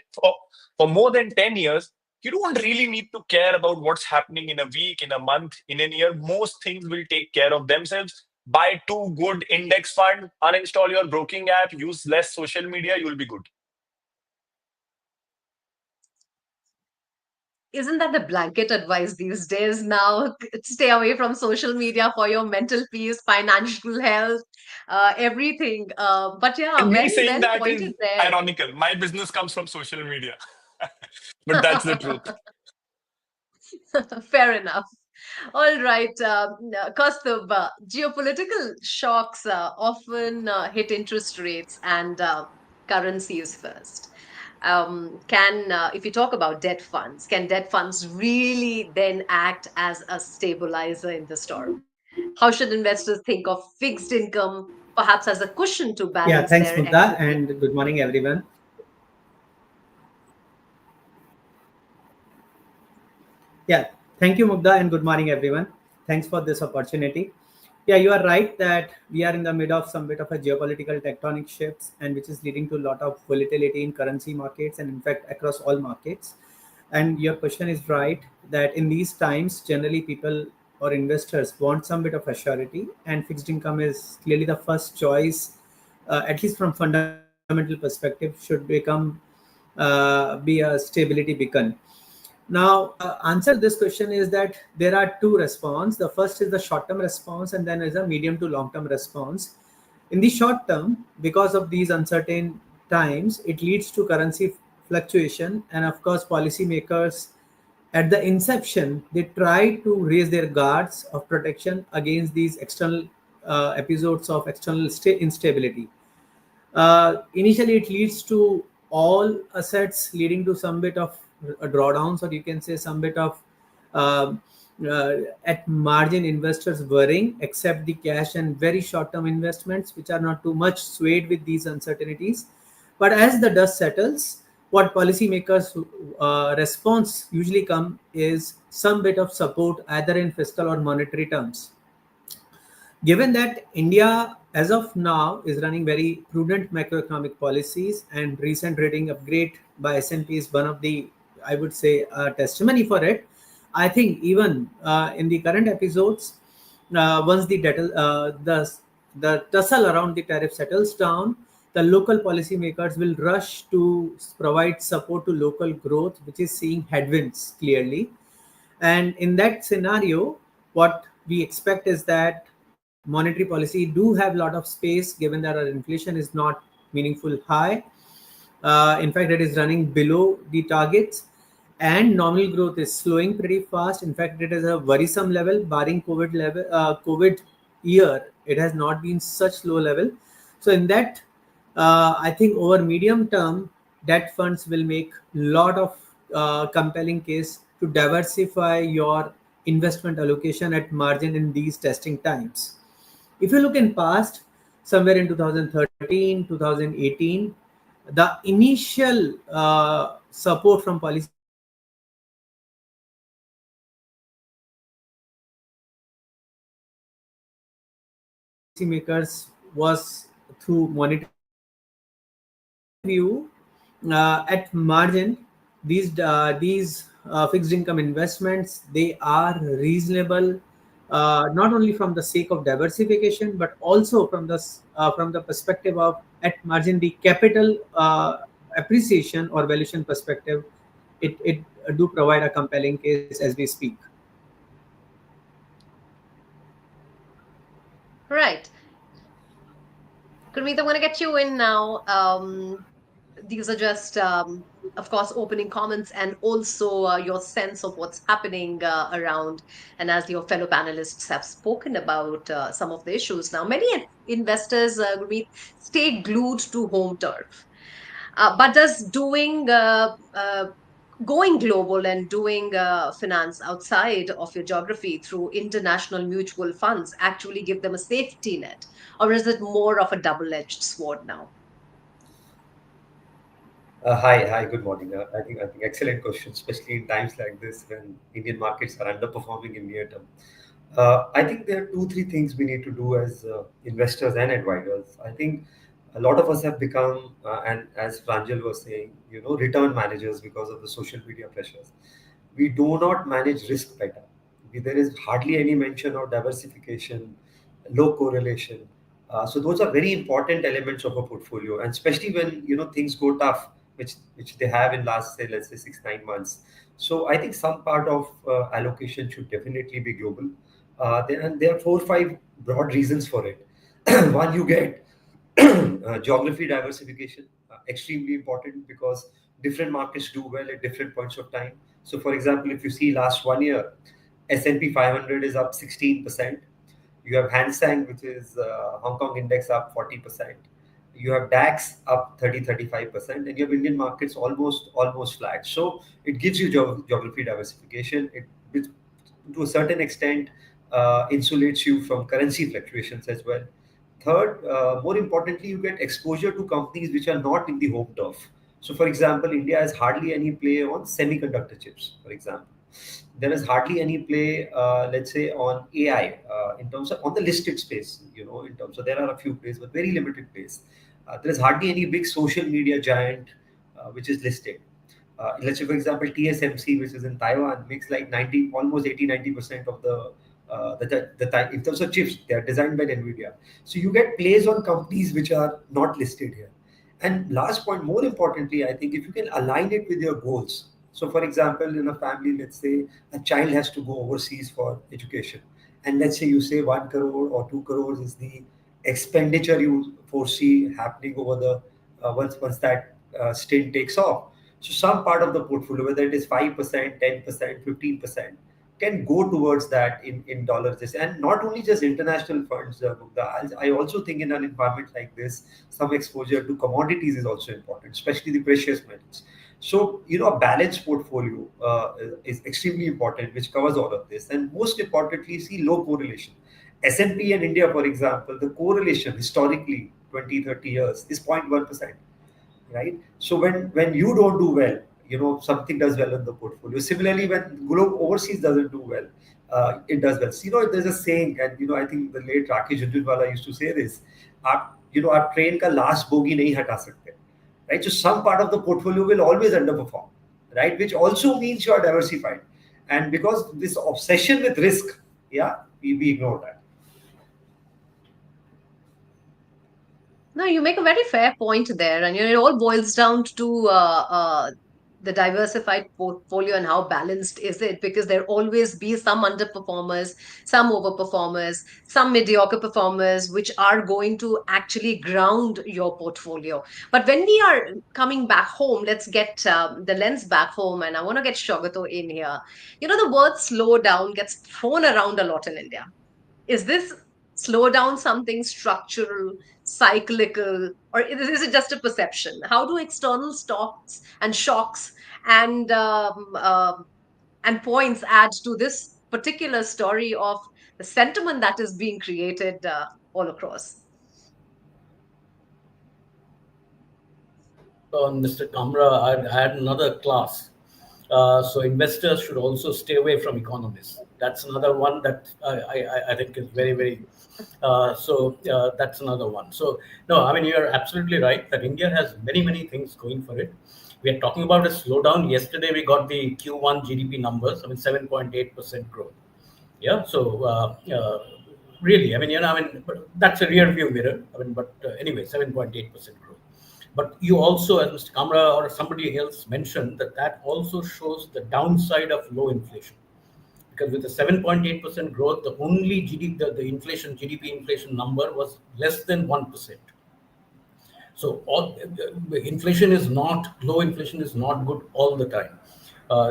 Speaker 7: for more than 10 years, you don't really need to care about what's happening in a week, in a month, in a year. Most things will take care of themselves. Buy two good index fund, uninstall your broking app, use less social media, you'll be good.
Speaker 1: Isn't that the blanket advice these days now? Stay away from social media for your mental peace, financial health, everything. But yeah,
Speaker 7: And me
Speaker 1: very
Speaker 7: saying
Speaker 1: well
Speaker 7: that is
Speaker 1: pointed there.
Speaker 7: ironical. My business comes from social media, but that's the truth.
Speaker 1: Fair enough. All right, Kaustubh, geopolitical shocks often hit interest rates and currencies first. If you talk about debt funds, can debt funds really then act as a stabilizer in the storm? How should investors think of fixed income, perhaps as a cushion to
Speaker 8: Yeah,
Speaker 1: balance
Speaker 8: thanks,
Speaker 1: their
Speaker 8: Mudda,
Speaker 1: equity?
Speaker 8: and good morning, everyone. Yeah, thank you, Mugda, and good morning, everyone. Thanks for this opportunity. Yeah, you are right that we are in the mid of some bit of a geopolitical tectonic shifts, and which is leading to a lot of volatility in currency markets and, in fact, across all markets. And your question is right that in these times, generally people or investors want some bit of assurity, and fixed income is clearly the first choice, at least from fundamental perspective, should become be a stability beacon. Now, answer to this question is that there are two response. The first is the short-term response, and then is a medium to long-term response. In the short term, because of these uncertain times, it leads to currency fluctuation, and of course, policymakers at the inception they try to raise their guards of protection against these external episodes of external instability. Initially, it leads to all assets leading to some bit of drawdowns, or you can say some bit of um, at margin investors worrying, except the cash and very short term investments, which are not too much swayed with these uncertainties. But as the dust settles, what policymakers' response usually come is some bit of support either in fiscal or monetary terms. Given that India, as of now, is running very prudent macroeconomic policies, and recent rating upgrade by S&P is one of the, I would say, testimony for it. I think even in the current episodes, once the tussle around the tariff settles down, the local policymakers will rush to provide support to local growth, which is seeing headwinds clearly. And in that scenario, what we expect is that monetary policy do have a lot of space given that our inflation is not meaningful high. In fact, it is running below the targets, and nominal growth is slowing pretty fast. In fact, it is a worrisome level, barring COVID year. It has not been such low level. So in that, I think over medium term, debt funds will make lot of compelling case to diversify your investment allocation at margin in these testing times. If you look in past, somewhere in 2013, 2018, the initial support from policymakers was through monetary policy. View, at margin, these fixed income investments, they are reasonable, not only from the sake of diversification, but also from the perspective of at margin the capital appreciation or valuation perspective. It do provide a compelling case as we speak.
Speaker 1: Right. Gurmeet, I want to get you in now. These are just, of course, opening comments and also your sense of what's happening around. And as your fellow panelists have spoken about some of the issues now, many investors, Gurmeet, stay glued to home turf. But does going global and doing finance outside of your geography through international mutual funds actually give them a safety net, or is it more of a double-edged sword now?
Speaker 9: Hi, good morning. I think excellent question, especially in times like this when Indian markets are underperforming in near term. I think there are two, three things we need to do as investors and advisors. I think a lot of us have become, and as Pranjal was saying, return managers because of the social media pressures. We do not manage risk better. There is hardly any mention of diversification, low correlation. So those are very important elements of a portfolio, and especially when things go tough, which they have in last, say, let's say 6 9 months. So I think some part of allocation should definitely be global. And there are 4 5 broad reasons for it. One, you get geography diversification, extremely important because different markets do well at different points of time. So, for example, if you see last 1 year, S&P 500 is up 16%. You have Hang Seng, which is Hong Kong index, up 40%. You have DAX up 30 35%, and you have Indian markets almost flat. So it gives you geography diversification. It to a certain extent insulates you from currency fluctuations as well. Third, more importantly, you get exposure to companies which are not in the home turf. So, for example, India has hardly any play on semiconductor chips, for example. There is hardly any play, let's say, on AI in terms of on the listed space. In terms of there are a few plays, but very limited plays. There is hardly any big social media giant which is listed. Let's say, for example, TSMC, which is in Taiwan, makes like 90, almost 80 90% of in terms of chips, they are designed by NVIDIA. So you get plays on companies which are not listed here. And last point, more importantly, I think if you can align it with your goals. So, for example, in a family, let's say a child has to go overseas for education, and let's say you say 1 crore or 2 crores is the expenditure you foresee happening over the once that stint takes off. So, some part of the portfolio, whether it is 5%, 10%, 15%, can go towards that in dollars. And not only just international funds, Mugdha, I also think in an environment like this, some exposure to commodities is also important, especially the precious metals. So, a balanced portfolio is extremely important, which covers all of this. And most importantly, see low correlation. S&P and India, for example, the correlation historically 20 30 years is 0.1%, right? So when you don't do well, something does well in the portfolio. Similarly, when globe overseas doesn't do well, it does well. So, there's a saying, and I think the late Rakesh Jhunjhunwala used to say this: आप train का last bogie नहीं हटा सकते, right? So some part of the portfolio will always underperform, right? Which also means you are diversified, and because this obsession with risk, yeah, we ignore that.
Speaker 1: No, you make a very fair point there, and it all boils down to the diversified portfolio and how balanced is it, because there always be some underperformers, some overperformers, some mediocre performers, which are going to actually ground your portfolio. But when we are coming back home, let's get the lens back home, and I want to get Shogato in here. The word slow down gets thrown around a lot in India. Is this slowdown something structural, cyclical, or is it just a perception? How do external stocks and shocks and and points add to this particular story of the sentiment that is being created all across?
Speaker 6: Mr. Kamra, I had another class. So investors should also stay away from economists. That's another one that I think is very, very. That's another one. So no, I mean, you're absolutely right that India has many, many things going for it. We are talking about a slowdown. Yesterday we got the Q1 GDP numbers. I mean, 7.8% growth. Yeah. So really, I mean, but that's a rear view mirror. I mean, but anyway, 7.8% growth. But you also, as Mr. Kamra or somebody else mentioned, that also shows the downside of low inflation. Because with the 7.8% growth, the only GDP inflation number was less than 1%. So inflation is low inflation is not good all the time.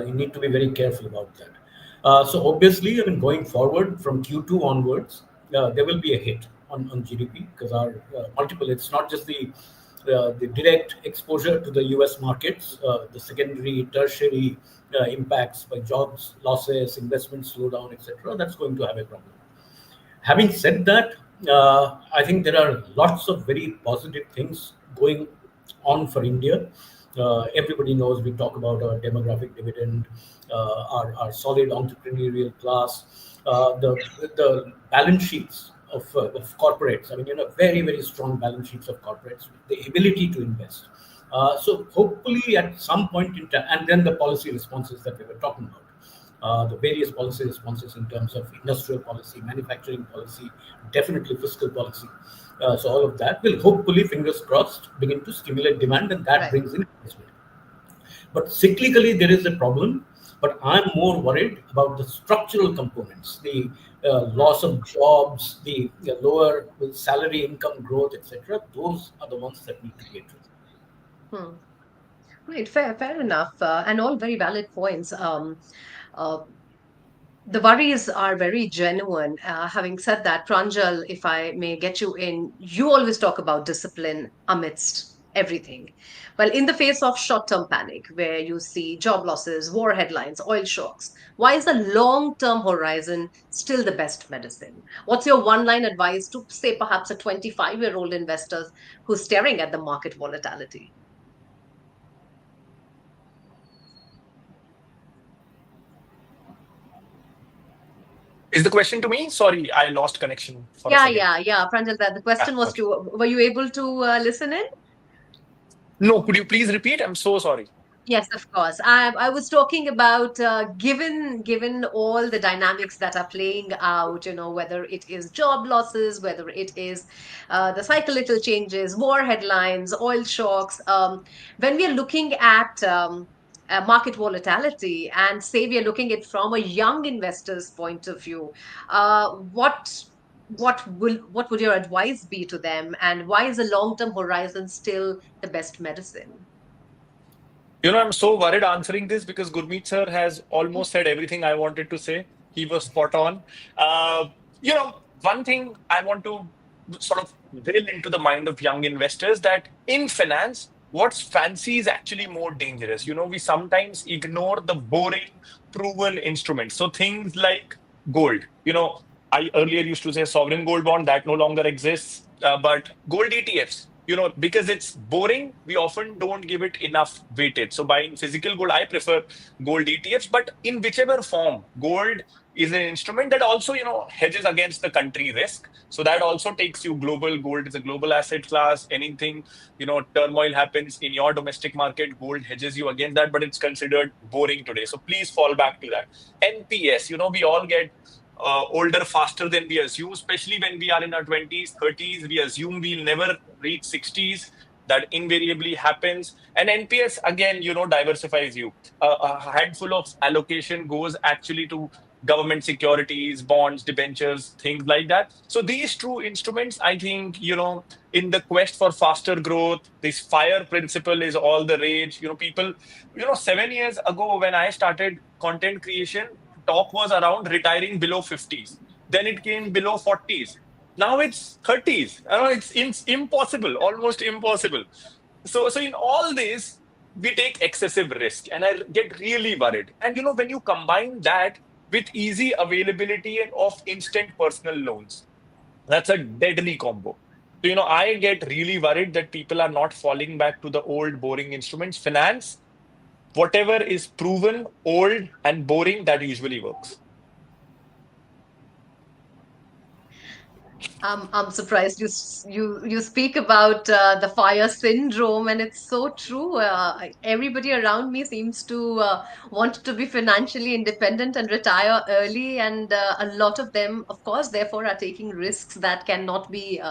Speaker 6: You need to be very careful about that. So obviously, I mean, going forward from Q2 onwards, there will be a hit on GDP because our multiple, it's not just the direct exposure to the US markets, the secondary, tertiary impacts by jobs losses, investment slowdown, etc. That's going to have a problem. Having said that, I think there are lots of very positive things going on for India. Everybody knows we talk about our demographic dividend, our solid entrepreneurial class. The balance sheets of corporates. I mean, very very strong balance sheets of corporates, the ability to invest. So hopefully at some point in time, and then the policy responses that we were talking about, the various policy responses in terms of industrial policy, manufacturing policy, definitely fiscal policy. So all of that will hopefully, fingers crossed, begin to stimulate demand, and that
Speaker 1: Right.
Speaker 6: brings in investment. But cyclically, there is a problem. But I'm more worried about the structural components, the loss of jobs, the lower salary income growth, etc. Those are the ones that need to be addressed.
Speaker 1: Hmm. Right, fair enough, and all very valid points. Uh, the worries are very genuine. Having said that, Pranjal, if I may get you in, you always talk about discipline amidst everything. Well, in the face of short term panic, where you see job losses, war headlines, oil shocks, why is the long term horizon still the best medicine? What's your one line advice to, say, perhaps a 25-year-old investor who's staring at the market volatility?
Speaker 7: Is the question to me? Sorry, I lost connection for a second.
Speaker 1: Yeah. Pranjal, the question was
Speaker 7: Okay.
Speaker 1: to, were you able to listen in?
Speaker 7: No, could you please repeat? I'm so sorry.
Speaker 1: Yes, of course. I was talking about given all the dynamics that are playing out, whether it is job losses, whether it is the cyclical changes, war headlines, oil shocks. When we are looking at market volatility, and say we are looking at from a young investor's point of view, what would your advice be to them, and why is the long term horizon still the best medicine?
Speaker 7: I'm so worried answering this because Gurmeet sir has almost said everything I wanted to say. He was spot on. Uh, One thing I want to sort of drill into the mind of young investors that in finance, what's fancy is actually more dangerous. We sometimes ignore the boring, proven instruments. So things like gold. I earlier used to say sovereign gold bond that no longer exists, but gold ETFs because it's boring, we often don't give it enough weightage. So buying physical gold, I prefer gold ETFs, but in whichever form, gold is an instrument that also, hedges against the country risk. So that also takes you global. Gold is a global asset class. Anything, turmoil happens in your domestic market, gold hedges you against that, but it's considered boring today. So please fall back to that. NPS, we all get older faster than we assume, especially when we are in our 20s, 30s. We assume we'll never reach 60s. That invariably happens. And NPS, again, diversifies you. A handful of allocation goes actually to government securities, bonds, debentures, things like that. So these true instruments, I think, in the quest for faster growth, this fire principle is all the rage. People, 7 years ago when I started content creation, talk was around retiring below 50s. Then it came below 40s. Now it's 30s. I know it's impossible, almost impossible. So in all this, we take excessive risk, and I get really worried. And when you combine that with easy availability and of instant personal loans, that's a deadly combo. So I get really worried that people are not falling back to the old boring instruments. Finance, whatever is proven old and boring, that usually works.
Speaker 1: I'm surprised you speak about the fire syndrome, and it's so true. Everybody around me seems to want to be financially independent and retire early, and a lot of them, of course, therefore, are taking risks that cannot be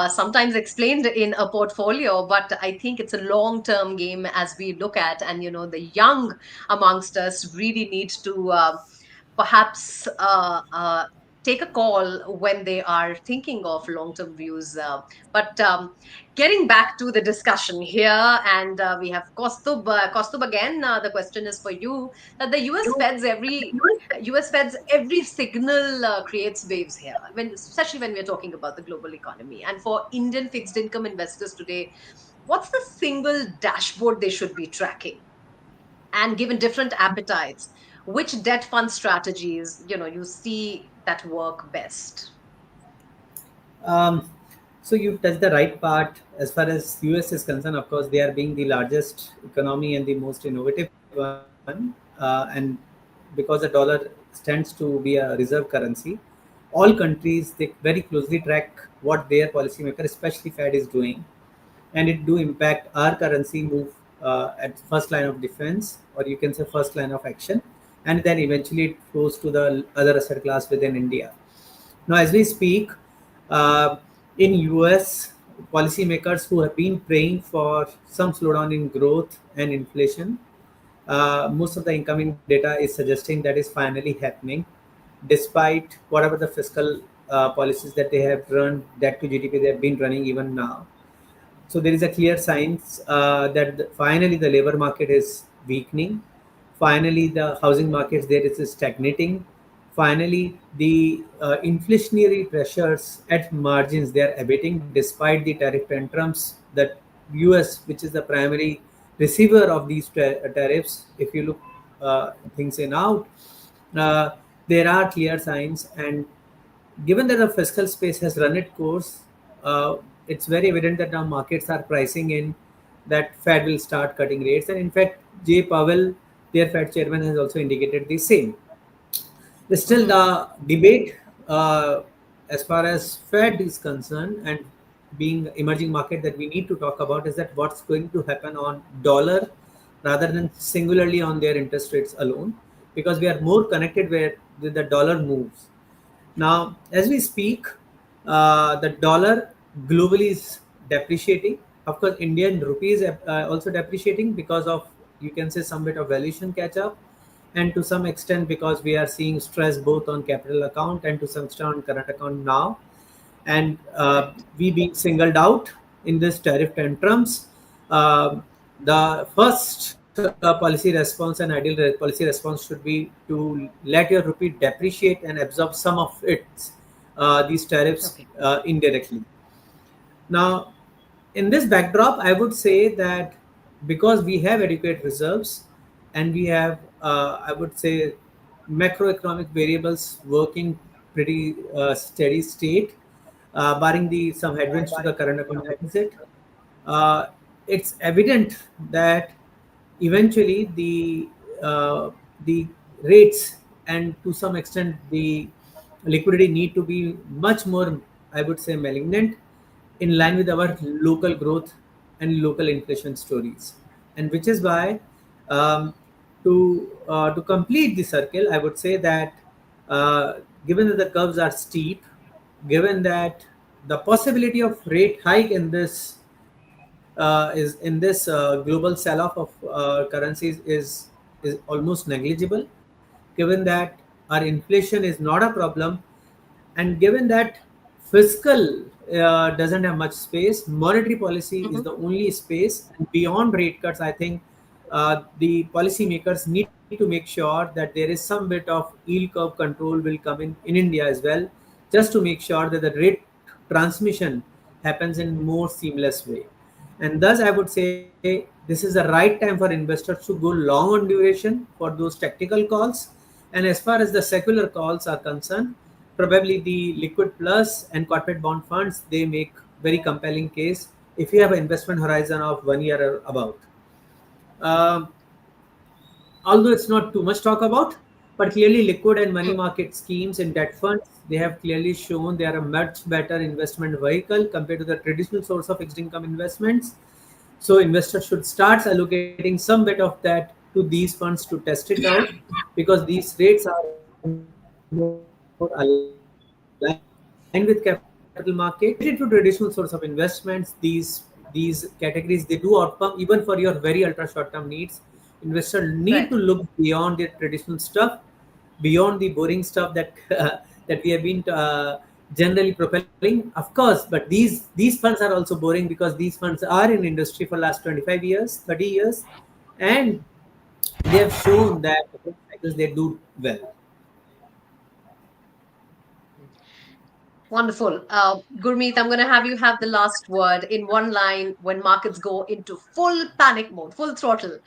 Speaker 1: sometimes explained in a portfolio. But I think it's a long-term game as we look at, and the young amongst us really need to. Perhaps take a call when they are thinking of long-term views. But getting back to the discussion here, and we have Kostub. Kostub, again, the question is for you. That the US Fed's every signal creates waves here, especially when we're talking about the global economy. And for Indian fixed income investors today, what's the single dashboard they should be tracking? And given different appetites, which debt fund strategies you see that work best?
Speaker 8: Um, so you touched the right part as far as US is concerned. Of course, they are being the largest economy and the most innovative one, and because the dollar stands to be a reserve currency, all countries they very closely track what their policymaker, especially Fed, is doing, and it do impact our currency move at first line of defense, or you can say first line of action, and then eventually it flows to the other asset class within India. Now, as we speak, uh, in US, policymakers who have been praying for some slowdown in growth and inflation, most of the incoming data is suggesting that is finally happening, despite whatever the fiscal policies that they have run, debt to GDP they have been running even now. So there is a clear signs that finally the labor market is weakening. Finally, the housing markets there is stagnating. Finally, the inflationary pressures at margins they are abating despite the tariff tantrums that US, which is the primary receiver of these tariffs. If you look things in out, uh, there are clear signs, and given that the fiscal space has run its course, it's very evident that now markets are pricing in that Fed will start cutting rates. And in fact, Jay Powell, their Fed chairman, has also indicated the same. But still,
Speaker 1: Mhm.
Speaker 8: the debate as far as Fed is concerned and being emerging market that we need to talk about is that what's going to happen on dollar rather than singularly on their interest rates alone, because we are more connected where the dollar moves. Now, as we speak, the dollar globally is depreciating. Of course, Indian rupee is also depreciating because of, you can say, some bit of valuation catch up, and to some extent because we are seeing stress both on capital account and to some extent on current account now, and
Speaker 1: Right.
Speaker 8: we being singled out in this tariff tantrums. Uh, the first policy response and ideal policy response should be to let your rupee depreciate and absorb some of its these tariffs
Speaker 1: Okay.
Speaker 8: indirectly. Now, in this backdrop, I would say that because we have adequate reserves and we have, I would say, macroeconomic variables working pretty steady state, barring the some headwinds to the current account deficit, uh, it's evident that eventually the rates and to some extent the liquidity need to be much more, I would say, malignant, in line with our local growth and local inflation stories. And which is why, um, to complete the circle, I would say that given that the curves are steep, given that the possibility of rate hike in this is in this global sell-off of currencies is almost negligible, given that our inflation is not a problem, and given that fiscal doesn't have much space, monetary policy is
Speaker 1: Mhm.
Speaker 8: the only space. And beyond rate cuts, I think the policymakers need to make sure that there is some bit of yield curve control will come in India as well, just to make sure that the rate transmission happens in more seamless way. And thus, I would say this is the right time for investors to go long on duration for those tactical calls. And as far as the secular calls are concerned, probably the liquid plus and corporate bond funds they make very compelling case if you have an investment horizon of 1 year or about. Um, Although it's not too much talk about, but clearly liquid and money market schemes and debt funds, they have clearly shown they are a much better investment vehicle compared to the traditional source of fixed income investments. So investors should start allocating some bit of that to these funds to test it out, because these rates are more aligned with capital market. Related to traditional source of investments, these categories they do outcome even for your very ultra short term needs. Investors need to look beyond their
Speaker 1: Right.
Speaker 8: traditional stuff, beyond the boring stuff that that we have been generally propelling, of course. But these funds are also boring because these funds are in industry for last 25 years, 30 years, and they have shown that across cycles they do well.
Speaker 1: Wonderful. Gurmeet, I'm going to have you have the last word in one line when markets go into full panic mode, full throttle.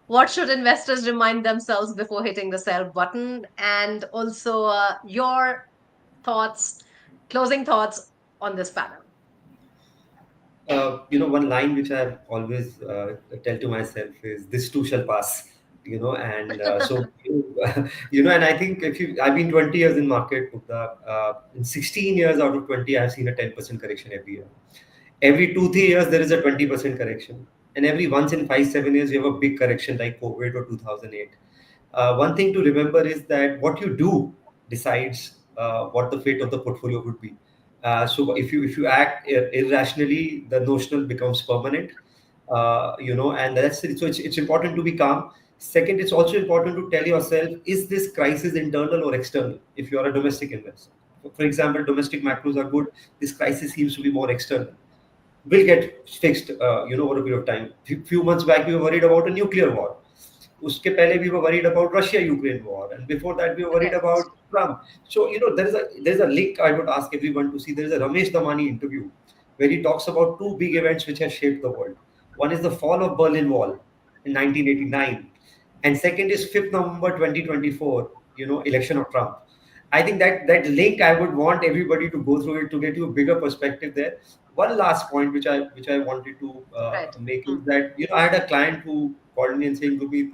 Speaker 1: What should investors remind themselves before hitting the sell button? And also your thoughts, closing thoughts on this panel.
Speaker 9: One line which I always tell to myself is, "This too shall pass." And so and I think if you I've been 20 years in market, in 16 years out of 20 I've seen a 10% correction every year. Every 2 3 years there is a 20% correction, and every once in 5 7 years you have a big correction like COVID or 2008. One thing to remember is that what you do decides what the fate of the portfolio would be. So if you act irrationally, the notional becomes permanent. And that's it. So it's important to be calm. Second, it's also important to tell yourself: is this crisis internal or external? If you are a domestic investor, for example, domestic macros are good. This crisis seems to be more external, will get fixed, over a period of time. Few months back, we were worried about a nuclear war. Uske pehle we were worried about Russia-Ukraine war, and before that we were worried about
Speaker 1: Correct.
Speaker 9: Trump. So there's a link I would ask everyone to see. There is a Ramesh Damani interview where he talks about two big events which have shaped the world. One is the fall of Berlin Wall in 1989, and second is 5th November 2024. Election of Trump. I think that link I would want everybody to go through it to get you a bigger perspective there. One last point which I wanted to
Speaker 1: Right.
Speaker 9: make
Speaker 1: Hmm.
Speaker 9: is that I had a client who called me and saying, Gurmeet,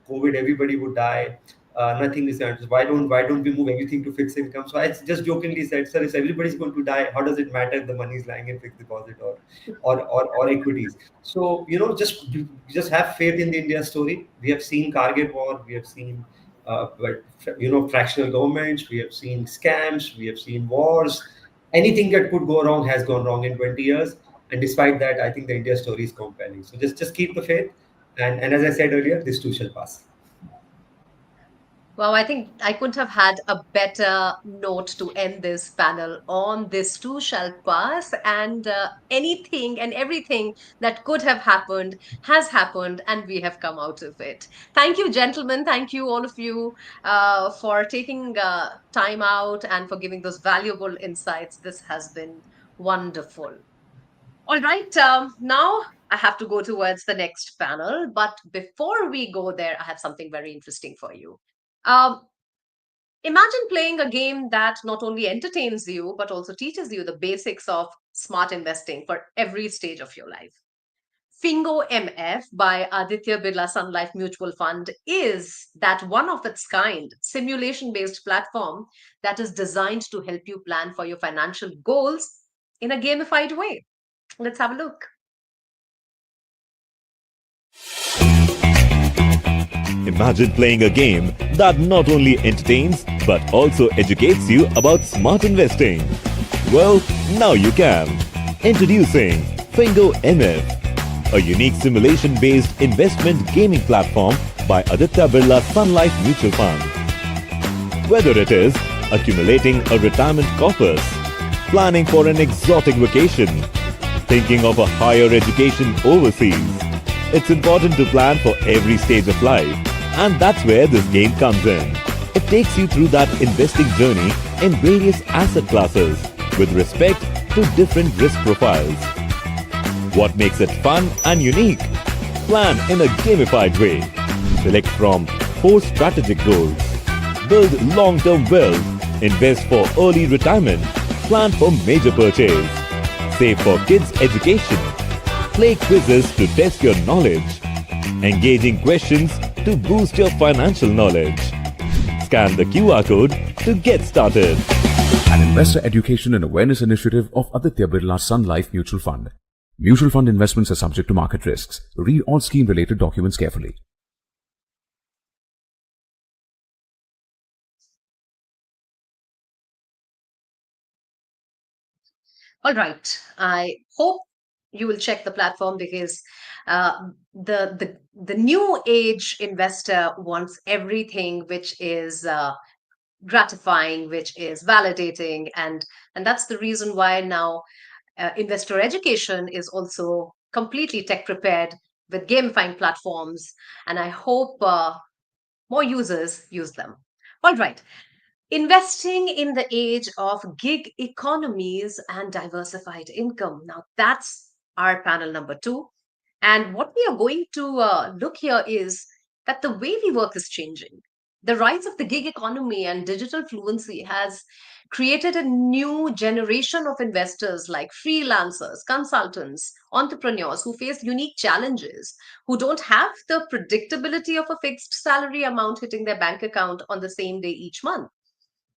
Speaker 9: COVID, everybody would die. Nothing is done. Why don't we move everything to fixed income? So I just jokingly said, sir, if everybody's going to die, how does it matter if the money is lying in fixed deposit or equities? So just have faith in the India story. We have seen Kargil war, we have seen fractional governments, we have seen scams, we have seen wars. Anything that could go wrong has gone wrong in 20 years. And despite that, I think the India story is compelling. So just keep the faith. And as I said earlier, this too shall pass.
Speaker 1: Wow, I think I couldn't have had a better note to end this panel on. This too shall pass, and anything and everything that could have happened has happened, and we have come out of it. Thank you, gentlemen. Thank you, all of you, for taking time out and for giving those valuable insights. This has been wonderful. All right, now I have to go towards the next panel, but before we go there, I have something very interesting for you. Um, Imagine playing a game that not only entertains you, but also teaches you the basics of smart investing for every stage of your life. Fingo MF by Aditya Birla Sun Life Mutual Fund is that one of its kind simulation based platform that is designed to help you plan for your financial goals in a gamified way. Let's have a look.
Speaker 10: Imagine playing a game that not only entertains but also educates you about smart investing. Well, now you can. Introducing Fingo MF, a unique simulation-based investment gaming platform by Aditya Birla Sun Life Mutual Fund. Whether it is accumulating a retirement corpus, planning for an exotic vacation, thinking of a higher education overseas, it's important to plan for every stage of life. And that's where this game comes in. It takes you through that investing journey in various asset classes with respect to different risk profiles. What makes it fun and unique? Plan in a gamified way. Select from 4 strategic goals. Build long-term wealth. Invest for early retirement. Plan for major purchase. Save for kids' education. Play quizzes to test your knowledge. Engaging questions to boost your financial knowledge. Scan the QR code to get started.
Speaker 11: An investor education and awareness initiative of Aditya Birla Sun Life Mutual Fund. Mutual fund investments are subject to market risks. Read all scheme-related documents carefully.
Speaker 1: All right. I hope you will check the platform because the new age investor wants everything which is gratifying, which is validating, and that's the reason why now investor education is also completely tech prepared with gamifying platforms, and I hope more users use them. All right. Investing in the age of gig economies and diversified income. Now, that's our panel number two. And what we are going to look here is that the way we work is changing. The rise of the gig economy and digital fluency has created a new generation of investors like freelancers, consultants, entrepreneurs who face unique challenges, who don't have the predictability of a fixed salary amount hitting their bank account on the same day each month.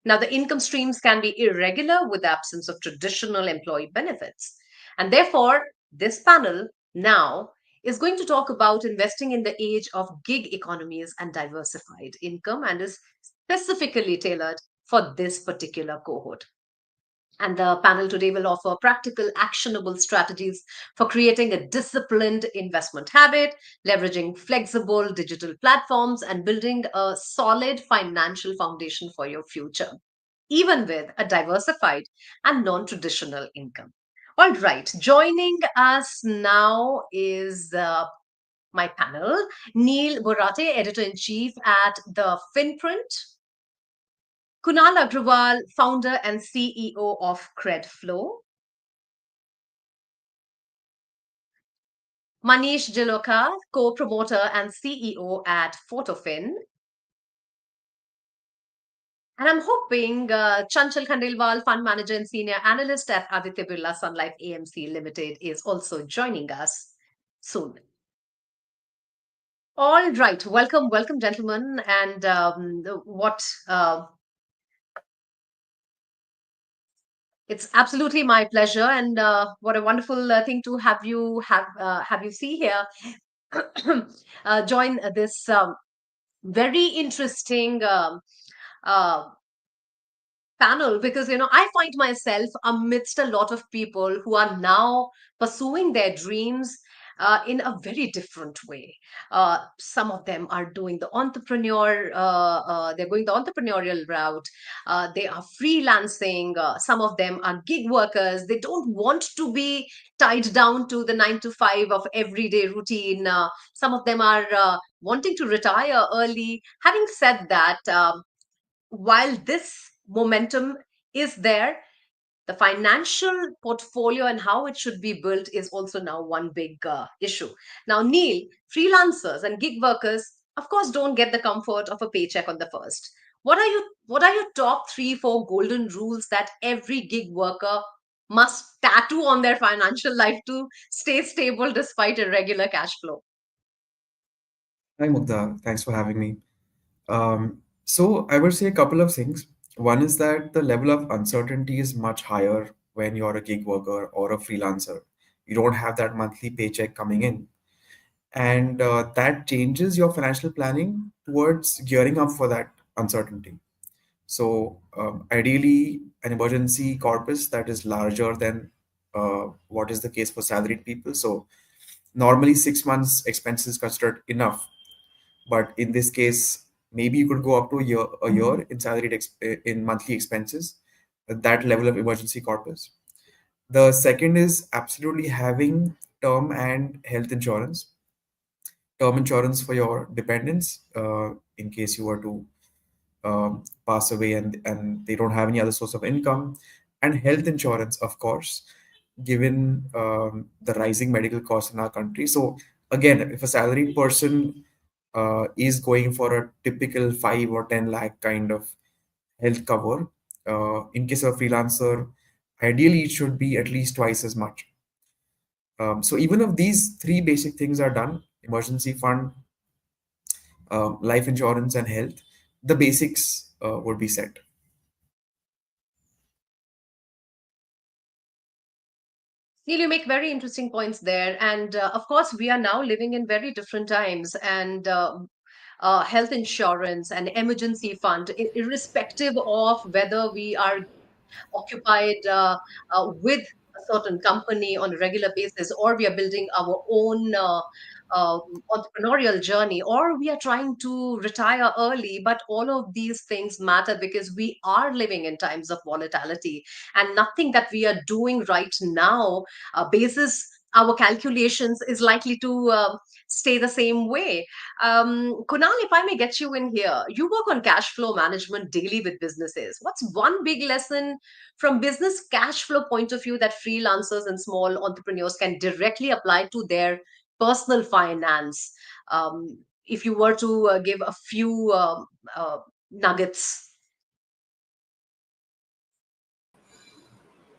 Speaker 1: Now, the income streams can be irregular with the absence of traditional employee benefits. And therefore, this panel now is going to talk about investing in the age of gig economies and diversified income, and is specifically tailored for this particular cohort. And the panel today will offer practical, actionable strategies for creating a disciplined investment habit, leveraging flexible digital platforms, and building a solid financial foundation for your future, even with a diversified and non traditional income. All right, joining us now is my panel, Neil Borate, editor in chief at the FinPrint, Kunal Agrawal, founder and CEO of Credflow, Manish Jaloka, co-promoter and CEO at Photofin, and I'm hoping Chanchal Khandelwal, fund manager and senior analyst at Aditya Birla Sun Life AMC Limited, is also joining us soon. All right, welcome, gentlemen. And what it's absolutely my pleasure, and what a wonderful thing to have you see here. Join this very interesting uh, panel, because I find myself amidst a lot of people who are now pursuing their dreams in a very different way. Some of them are doing the they're going the entrepreneurial route. They are freelancing. Some of them are gig workers. They don't want to be tied down to the 9 to 5 of everyday routine. Some of them are wanting to retire early. Having said that, while this momentum is there, the financial portfolio and how it should be built is also now one big issue. Now, Neil, freelancers and gig workers, of course, don't get the comfort of a paycheck on the first. What are your top 3, 4 golden rules that every gig worker must tattoo on their financial life to stay stable despite irregular cash flow?
Speaker 12: Hi, Mugdha. Thanks for having me. So I would say a couple of things. One is that the level of uncertainty is much higher when you're a gig worker or a freelancer. You don't have that monthly paycheck coming in, and that changes your financial planning towards gearing up for that uncertainty. So ideally, an emergency corpus that is larger than what is the case for salaried people. So normally 6 months expenses considered enough, but in this case maybe you could go up to a year in in monthly expenses, that level of emergency corpus. The second is absolutely having term and health insurance. Term insurance for your dependents, in case you were to pass away and they don't have any other source of income, and health insurance, of course, given the rising medical costs in our country. So again, if a salaried person is going for a typical 5 or 10 lakh kind of health cover, in case of a freelancer, ideally it should be at least twice as much. So even if these three basic things are done, emergency fund, life insurance, and health, the basics would be set.
Speaker 1: Neil, you make very interesting points there. And of course, we are now living in very different times. And health insurance and emergency fund, irrespective of whether we are occupied with a certain company on a regular basis, or we are building our own entrepreneurial journey, or we are trying to retire early. But all of these things matter because we are living in times of volatility, and nothing that we are doing right now basis our calculations is likely to stay the same way. Kunal, if I may get you in here, you work on cash flow management daily with businesses. What's one big lesson from business cash flow point of view that freelancers and small entrepreneurs can directly apply to their personal finance? if you were to give a few nuggets.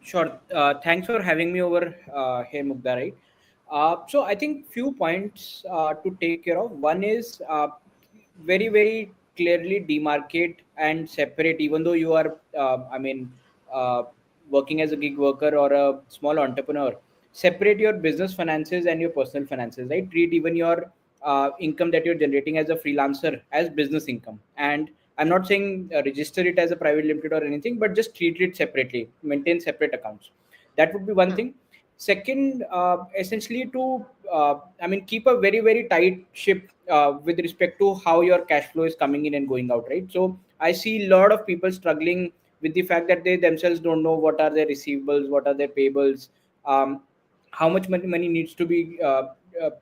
Speaker 8: Sure. Thanks for having me over here, Mugda, right? So I think few points to take care of. One is very, very clearly demarcate and separate, even though you are, uh, working as a gig worker or a small entrepreneur, separate your business finances and your personal finances, right? Treat even your income that you're generating as a freelancer as business income. And I'm not saying register it as a private limited or anything, but just treat it separately, maintain separate accounts. That would be one
Speaker 1: Hmm.
Speaker 8: thing. Second, essentially to, keep a very, very tight ship with respect to how your cash flow is coming in and going out, right? So I see a lot of people struggling with the fact that they themselves don't know what are their receivables, what are their payables, um, how much money needs to be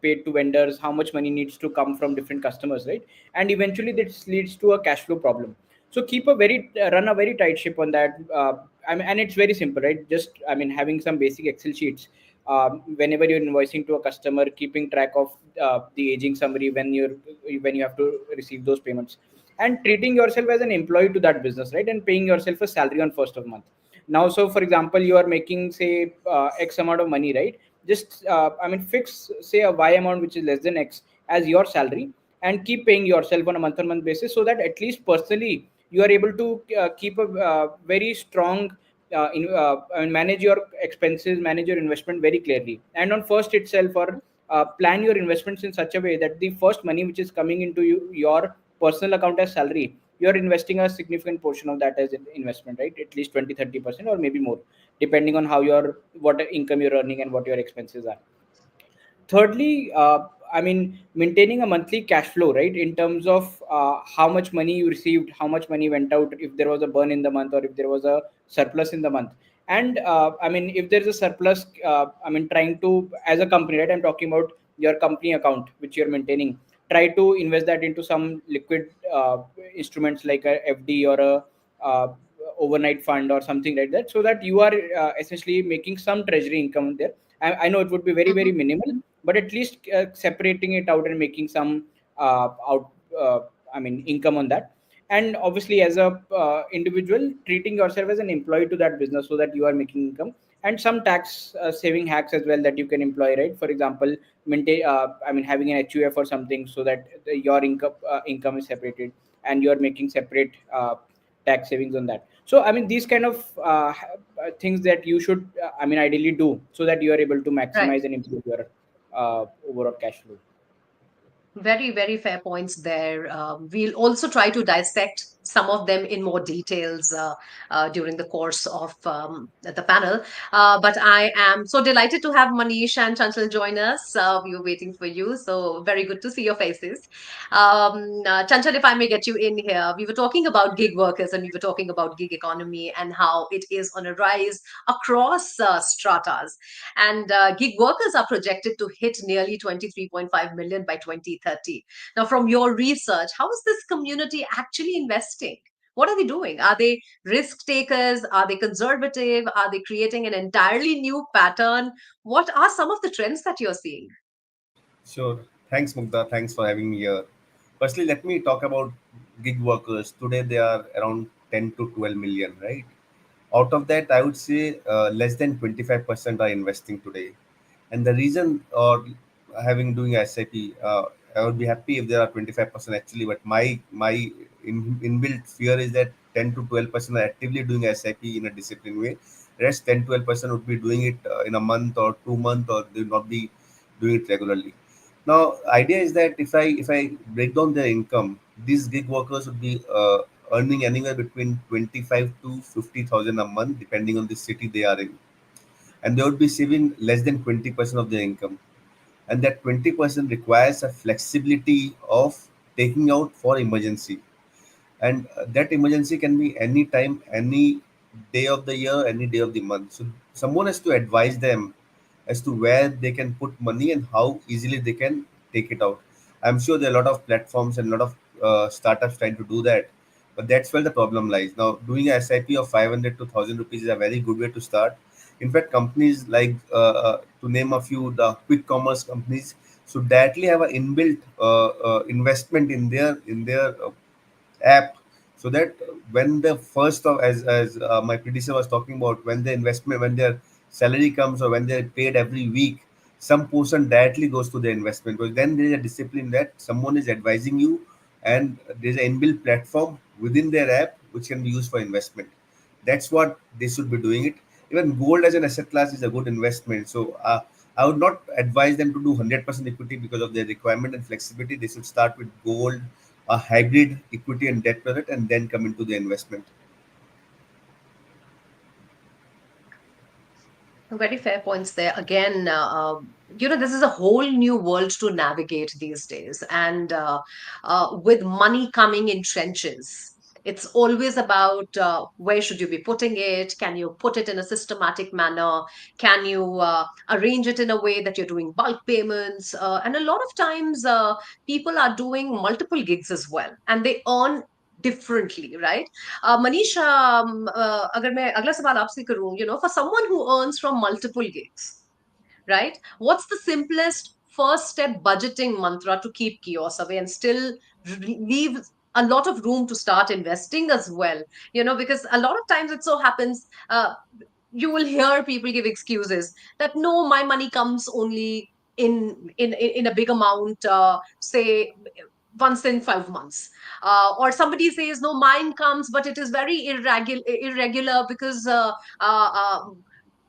Speaker 8: paid to vendors, how much money needs to come from different customers, right? And eventually this leads to a cash flow problem. So keep a very run a very tight ship on that. And it's very simple, right? Just having some basic Excel sheets. Whenever you're invoicing to a customer, keeping track of the aging summary when you have to receive those payments, and treating yourself as an employee to that business, right? And paying yourself a salary on first of month. Now, so for example, you are making say X amount of money, right? Just fix say a Y amount which is less than X as your salary, and keep paying yourself on a month on month basis, so that at least personally you are able to keep a very strong manage your expenses, manage your investment very clearly, and on first itself, or plan your investments in such a way that the first money which is coming into your personal account as salary, you're investing a significant portion of that as an investment, right? At least 20-30%, or maybe more, depending on how your what income you're earning and what your expenses are. Thirdly, maintaining a monthly cash flow, right? In terms of how much money you received, how much money went out, if there was a burn in the month or if there was a surplus in the month. And if there's a surplus, trying to, as a company, right? I'm talking about your company account which you're maintaining. Try to invest that into some liquid instruments like a FD or a uh, overnight fund or something like that, so that you are essentially making some treasury income there. I know it would be very, very
Speaker 1: Mhm.
Speaker 8: minimal, but at least separating it out and making some out income on that. And obviously, as a individual, treating yourself as an employee to that business, so that you are making income. And some tax saving hacks as well that you can employ, right? For example, maintain having an HUF or something, so that your income is separated and you are making separate tax savings on that. So these kind of things that you should ideally do, so that you are able to
Speaker 1: Right.
Speaker 8: maximize and improve your overall cash flow.
Speaker 1: Very, very fair points there. We'll also try to dissect some of them in more details during the course of the panel. But I am so delighted to have Manish and Chanchal join us. We were waiting for you, so very good to see your faces. Chanchal, if I may get you in here, we were talking about gig workers and we were talking about gig economy and how it is on a rise across stratas. And gig workers are projected to hit nearly 23.5 million by 2030. Now, from your research, how is this community actually investing? What are they doing? Are they risk takers? Are they conservative? Are they creating an entirely new pattern? What are some of the trends that you're seeing?
Speaker 13: Sure. Thanks, Mugdha. Thanks for having me here. Firstly, let me talk about gig workers. Today, they are around 10 to 12 million, right? Out of that, I would say less than 25% are investing today. And the reason, or having doing SIP, I would be happy if there are 25% actually, but my inbuilt fear is that 10 to 12% are actively doing SIP in a disciplined way. Rest 10-12% would be doing it in a month or 2 months, or they will not be doing it regularly. Now, idea is that if I break down their income, these gig workers would be earning anywhere between 25 to 50,000 a month, depending on the city they are in, and they would be saving less than 20% of their income, and that 20% requires a flexibility of taking out for emergency, and that emergency can be any time, any day of the year, any day of the month. So someone has to advise them as to where they can put money and how easily they can take it out. I'm sure there are a lot of platforms and a lot of startups trying to do that, but that's where the problem lies. Now, doing a SIP of 500 to 1000 rupees is a very good way to start. In fact, companies like, to name a few, the quick commerce companies, should directly have an inbuilt investment in their app, so that when the first of, as my predecessor was talking about, when the investment, when their salary comes or when they're paid every week, some portion directly goes to the investment, because then there is a discipline that someone is advising you, and there's an inbuilt platform within their app which can be used for investment. That's what they should be doing it. Even gold as an asset class is a good investment. So I would not advise them to do 100% equity because of their requirement and flexibility. They should start with gold, a hybrid equity and debt product, and then come into the investment.
Speaker 1: Very fair points there. Again, this is a whole new world to navigate these days. And with money coming in trenches, it's always about where should you be putting it? Can you put it in a systematic manner? Can you arrange it in a way that you're doing bulk payments? And a lot of times, people are doing multiple gigs as well, and they earn differently, right? Manish, अगर मैं अगला सवाल आपसे करूं, for someone who earns from multiple gigs, right? What's the simplest first step budgeting mantra to keep chaos away and still leave a lot of room to start investing as well? Because a lot of times it so happens, you will hear people give excuses that no, my money comes only in a big amount, say once in 5 months, or somebody says no, mine comes but it is very irregular because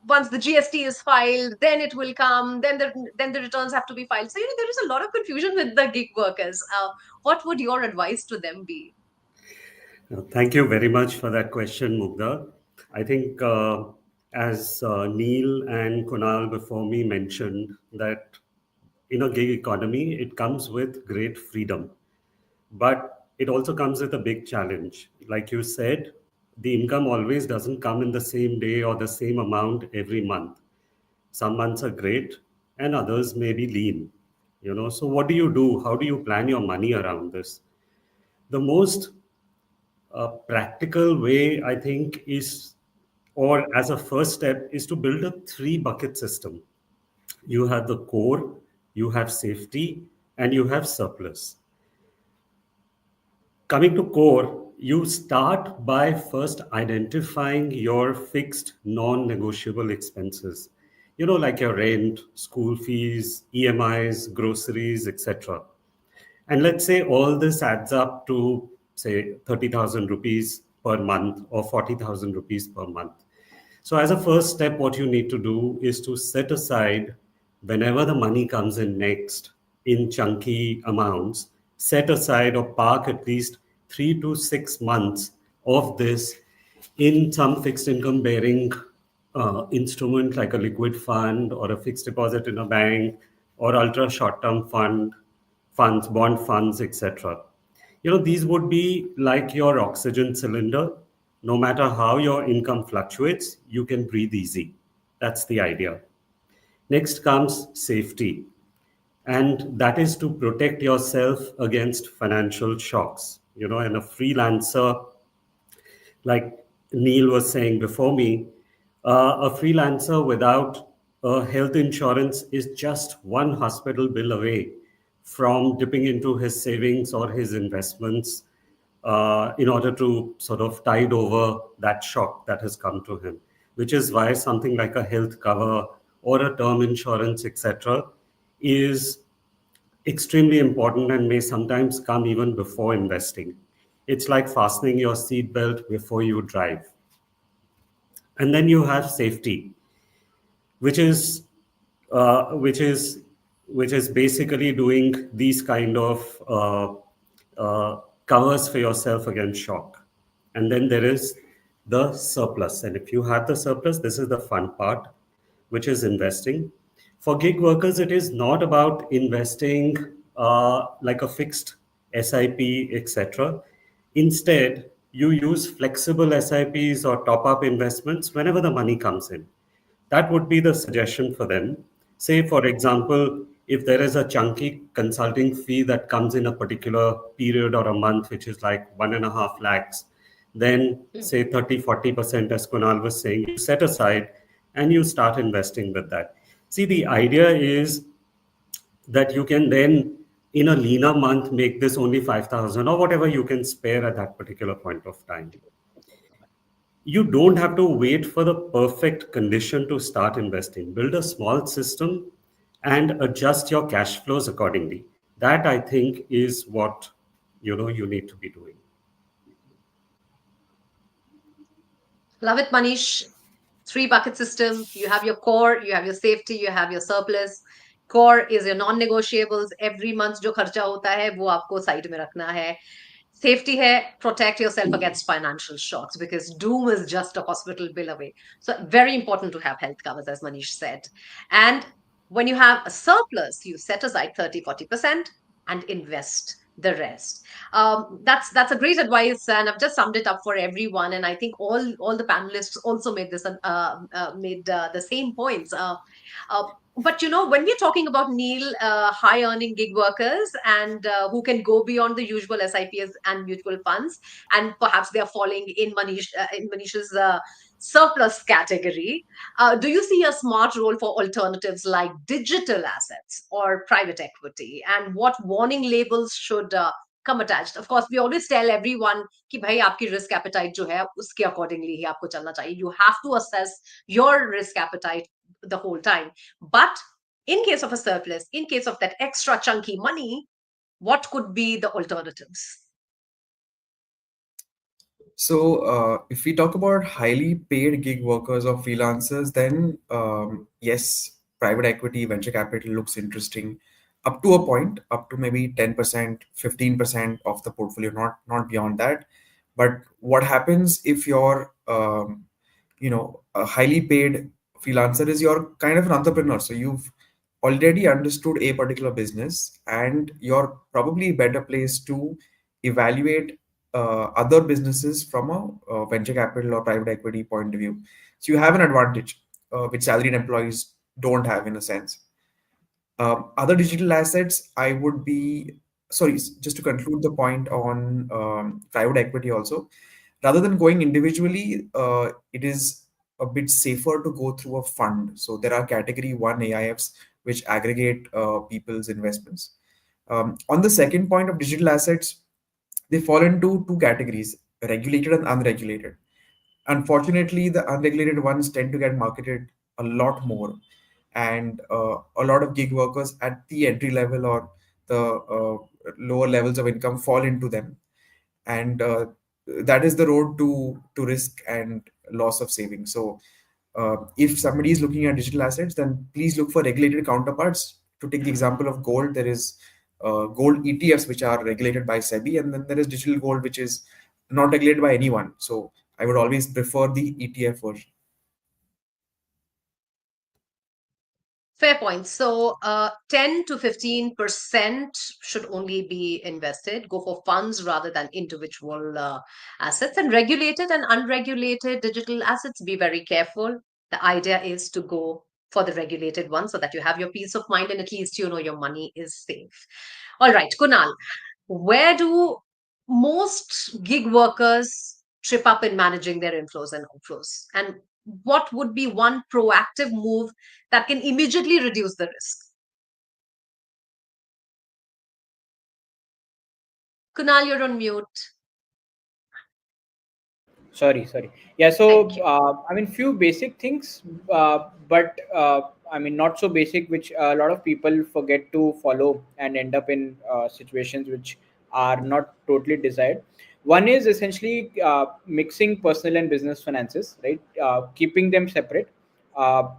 Speaker 1: once the GST is filed, then it will come, then the returns have to be filed. So there is a lot of confusion with the gig workers. What would your advice to them be?
Speaker 14: Thank you very much for that question, Mugdha. I think as Neil and Kunal before me mentioned, that in a gig economy, it comes with great freedom, but it also comes with a big challenge. Like you said, the income always doesn't come in the same day or the same amount every month. Some months are great and others may be lean. So what do you do? How do you plan your money around this? The most practical way, I think, is, or as a first step, is to build a three bucket system. You have the core, you have safety, and you have surplus. Coming to core, you start by first identifying your fixed non-negotiable expenses, like your rent, school fees, EMIs, groceries, etc. And let's say all this adds up to, say, 30,000 rupees per month or 40,000 rupees per month. So as a first step, what you need to do is to set aside, whenever the money comes in next in chunky amounts, set aside or park at least 3 to 6 months of this in some fixed income bearing instrument like a liquid fund or a fixed deposit in a bank or ultra short term funds, bond funds, etc. These would be like your oxygen cylinder. No matter how your income fluctuates, you can breathe easy. That's the idea. Next comes safety, and that is to protect yourself against financial shocks. And a freelancer, like Neil was saying before me, a freelancer without a health insurance is just one hospital bill away from dipping into his savings or his investments in order to sort of tide over that shock that has come to him, which is why something like a health cover or a term insurance, etc., is extremely important and may sometimes come even before investing. It's like fastening your seatbelt before you drive. And then you have safety, which is uh, which is which is basically doing these kind of covers for yourself against shock. And then there is the surplus. And if you have the surplus, this is the fun part, which is investing. For gig workers, it is not about investing like a fixed SIP, etc. Instead, you use flexible SIPs or top up investments whenever the money comes in. That would be the suggestion for them. Say, for example, if there is a chunky consulting fee that comes in a particular period or a month, which is like 1.5 lakhs, then say 30-40%, as Kunal was saying, you set aside and you start investing with that. See, the idea is that you can then, in a leaner month, make this only 5,000 or whatever you can spare at that particular point of time. You don't have to wait for the perfect condition to start investing. Build a small system and adjust your cash flows accordingly. That, I think, is what you need to be doing.
Speaker 1: Love it, Manish. Three bucket system. You have your core, you have your safety, you have your surplus. Core is your non-negotiables. Every month जो खर्चा होता है वो आपको side में रखना है. Safety है, protect yourself against financial shocks because doom is just a hospital bill away. So very important to have health covers, as Manish said. And when you have a surplus, you set aside 30-40% and invest the rest. That's a great advice, and I've just summed it up for everyone. And I think all the panelists also made this made the same points. Uh, but when we're talking about Neil, high earning gig workers and who can go beyond the usual SIPs and mutual funds, and perhaps they are falling in Manish's surplus category. Do you see a smart role for alternatives like digital assets or private equity? And what warning labels should come attached? Of course, we always tell everyone कि भाई आपकी risk appetite जो है उसके accordingly ही आपको चलना चाहिए. You have to assess your risk appetite the whole time. But in case of a surplus, in case of that extra chunky money, what could be the alternatives?
Speaker 12: So, if we talk about highly paid gig workers or freelancers, then yes, private equity, venture capital looks interesting up to a point, up to maybe 10%, 15% of the portfolio, not beyond that. But what happens if you're, a highly paid freelancer is you're kind of an entrepreneur. So you've already understood a particular business, and you're probably better placed to evaluate other businesses from a venture capital or private equity point of view. So you have an advantage which salaried employees don't have in a sense. Other digital assets, I would be sorry, just to conclude the point on private equity also, rather than going individually, it is a bit safer to go through a fund. So there are category one AIFs which aggregate people's investments. On the second point of digital assets, they fall into two categories: regulated and unregulated. Unfortunately, the unregulated ones tend to get marketed a lot more, and a lot of gig workers at the entry level or the lower levels of income fall into them, and that is the road to risk and loss of savings. So if somebody is looking at digital assets, then please look for regulated counterparts. To take the example of gold, there is gold ETFs which are regulated by SEBI, and then there is digital gold which is not regulated by anyone. So I would always prefer the ETF version.
Speaker 1: Fair point. So 10 to 15% should only be invested. Go for funds rather than individual assets. And regulated and unregulated digital assets, be very careful. The idea is to go for the regulated one so that you have your peace of mind and at least you know your money is safe. All right, Kunal, where do most gig workers trip up in managing their inflows and outflows? And what would be one proactive move that can immediately reduce the risk? Kunal, you're on mute.
Speaker 15: Sorry. Yeah, so
Speaker 1: Thank you.
Speaker 15: I mean, few basic things, but I mean, not so basic, which a lot of people forget to follow and end up in situations which are not totally desired. One is essentially mixing personal and business finances, right? Keeping them separate.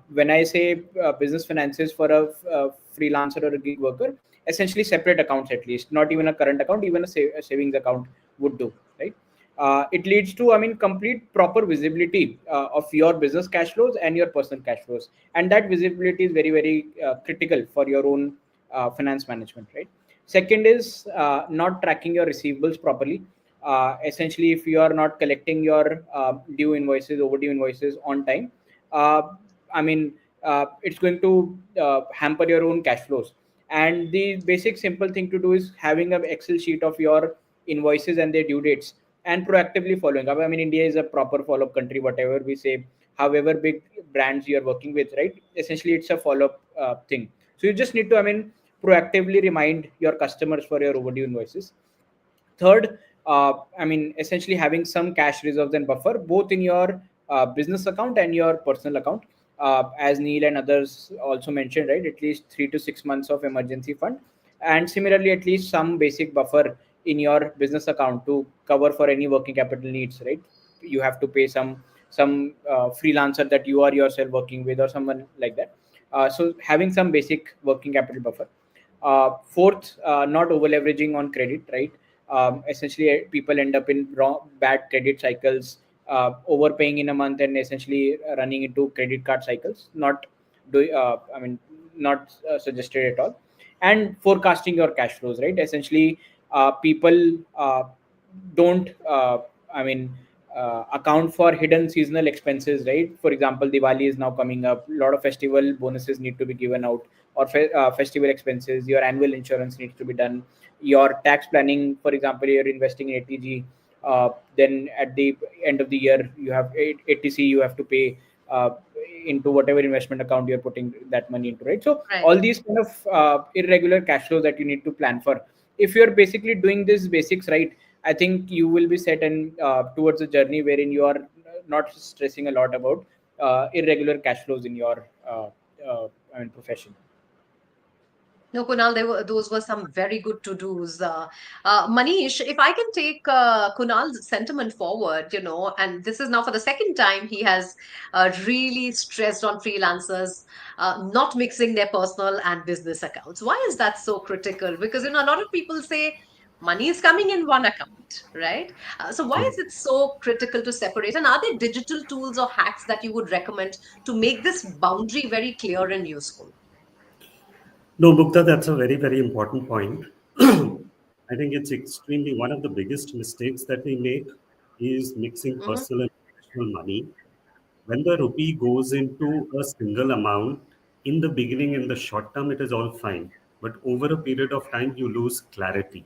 Speaker 15: When I say business finances for a freelancer or a gig worker, essentially separate accounts, at least not even a current account, even a savings account would do, right? It leads to, I mean, complete proper visibility of your business cash flows and your personal cash flows, and that visibility is very critical for your own finance management, right? Second is not tracking your receivables properly. Essentially, if you are not collecting your due invoices, overdue invoices on time, uh, I mean, it's going to hamper your own cash flows. And the basic simple thing to do is having an Excel sheet of your invoices and their due dates, and proactively following up. I mean, India is a proper follow-up country, whatever we say, however big brands you're working with, right? Essentially, it's a follow-up thing. So you just need to, I mean, proactively remind your customers for your overdue invoices. Third, essentially having some cash reserves and buffer both in your business account and your personal account. As Neil and others also mentioned, right, at least 3 to 6 months of emergency fund, and similarly at least some basic buffer in your business account to cover for any working capital needs, right? You have to pay some freelancer that you are yourself working with or someone like that. So having some basic working capital buffer. Fourth, not over leveraging on credit, right? Essentially people end up in wrong bad credit cycles, overpaying in a month and essentially running into credit card cycles. Not do not suggested at all. And forecasting your cash flows, right? Essentially people don't account for hidden seasonal expenses, right? For example, Diwali is now coming up, a lot of festival bonuses need to be given out, or festival expenses, your annual insurance needs to be done, your tax planning. For example, you're investing in ATG, then at the end of the year you have ATC you have to pay uh, into whatever investment account you're putting that money into, right? So
Speaker 1: Right.
Speaker 15: all these kind of irregular cash flows that you need to plan for, if you're basically doing these basics right, I think you will be set and towards a journey wherein you are not stressing a lot about irregular cash flows in your profession.
Speaker 1: No, Kunal, those were some very good to-dos. Manish, if I can take Kunal's sentiment forward, and this is now for the second time he has really stressed on freelancers not mixing their personal and business accounts. Why is that so critical? Because, a lot of people say money is coming in one account, right? So why is it so critical to separate? And are there digital tools or hacks that you would recommend to make this boundary very clear and useful?
Speaker 14: No, Mukta, that's a very, very important point. I think it's extremely one of the biggest mistakes that we make is mixing
Speaker 1: Mhm.
Speaker 14: personal and professional money. When the rupee goes into a single amount, in the beginning, in the short term, it is all fine. But over a period of time, you lose clarity.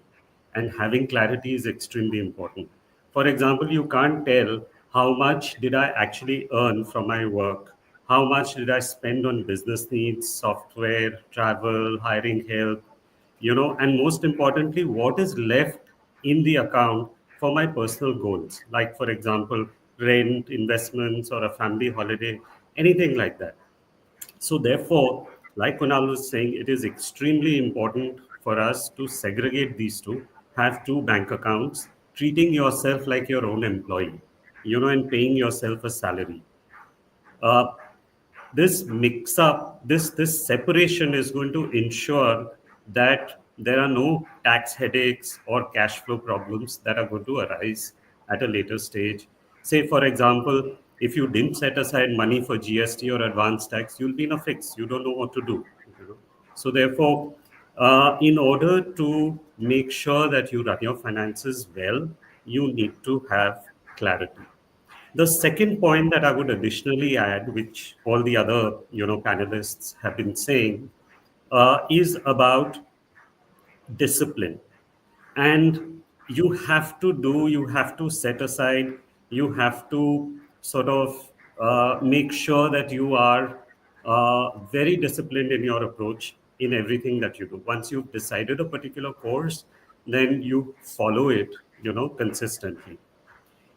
Speaker 14: And having clarity is extremely important. For example, you can't tell how much did I actually earn from my work? How much did I spend on business needs, software, travel, hiring help? And most importantly, what is left in the account for my personal goals, like, for example, rent, investments, or a family holiday, anything like that. So, therefore, like Kunal was saying, it is extremely important for us to segregate these two, have two bank accounts, treating yourself like your own employee, and paying yourself a salary. Uh, this mix up, this separation is going to ensure that there are no tax headaches or cash flow problems that are going to arise at a later stage. Say, for example, if you didn't set aside money for GST or advance tax, you'll be in a fix. You don't know what to do. So therefore, in order to make sure that you run your finances well, you need to have clarity. The second point that I would additionally add, which all the other panelists have been saying, is about discipline. And you have to set aside, you have to sort of make sure that you are very disciplined in your approach in everything that you do. Once you've decided a particular course, then you follow it, consistently.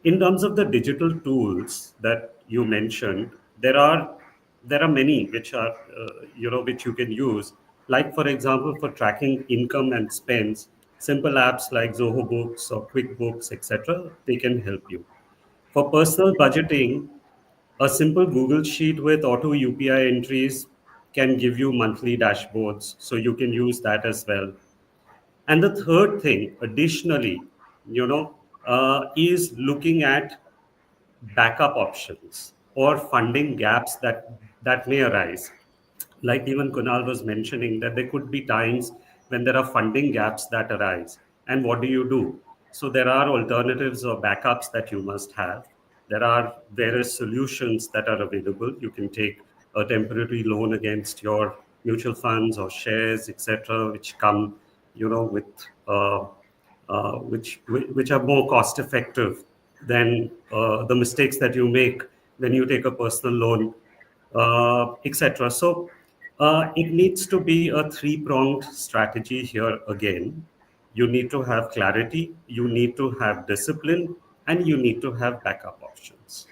Speaker 14: In terms of the digital tools that you mentioned, there are many which are which you can use. Like, for example, for tracking income and spends, simple apps like Zoho Books or QuickBooks, etc., they can help you. For personal budgeting, a simple Google Sheet with auto UPI entries can give you monthly dashboards, so you can use that as well. And the third thing, additionally, is looking at backup options or funding gaps that may arise. Like even Kunal was mentioning, that there could be times when there are funding gaps that arise. And what do you do? So there are alternatives or backups that you must have. There are various solutions that are available. You can take a temporary loan against your mutual funds or shares, etc., which come, with which are more cost effective than the mistakes that you make when you take a personal loan, etc. So It needs to be a three-pronged strategy here again. You need to have clarity, you need to have discipline, and you need to have backup options.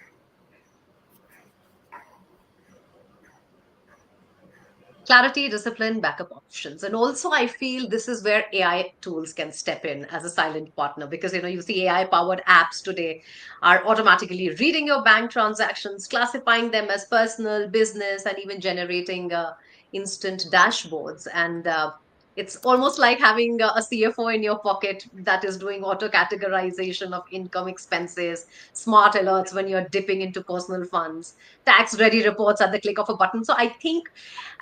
Speaker 1: Clarity, discipline, backup options. And also, I feel this is where AI tools can step in as a silent partner, because you see AI powered apps today are automatically reading your bank transactions, classifying them as personal, business, and even generating instant dashboards. And it's almost like having a CFO in your pocket that is doing auto categorization of income, expenses, smart alerts when you're dipping into personal funds, tax ready reports at the click of a button. So I think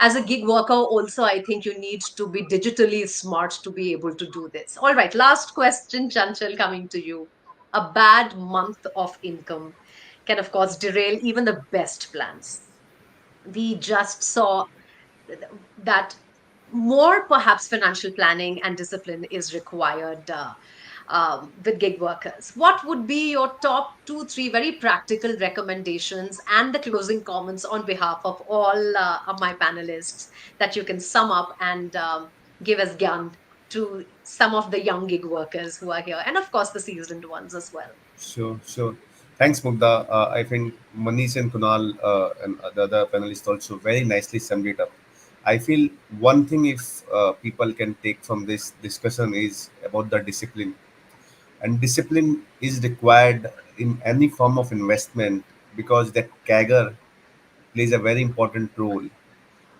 Speaker 1: as a gig worker also, I think you need to be digitally smart to be able to do this. All right, last question, Chanchal, coming to you. A bad month of income can of course derail even the best plans. We just saw that more perhaps financial planning and discipline is required with gig workers. What would be your top two, three very practical recommendations and the closing comments on behalf of all of my panelists that you can sum up and give as gyan to some of the young gig workers who are here, and of course the seasoned ones as well?
Speaker 13: Sure, sure. Thanks, Mugda. I think Manish and Kunal and the other panelists also very nicely summed it up. I feel one thing if people can take from this discussion is about the discipline. And discipline is required in any form of investment because that CAGR plays a very important role.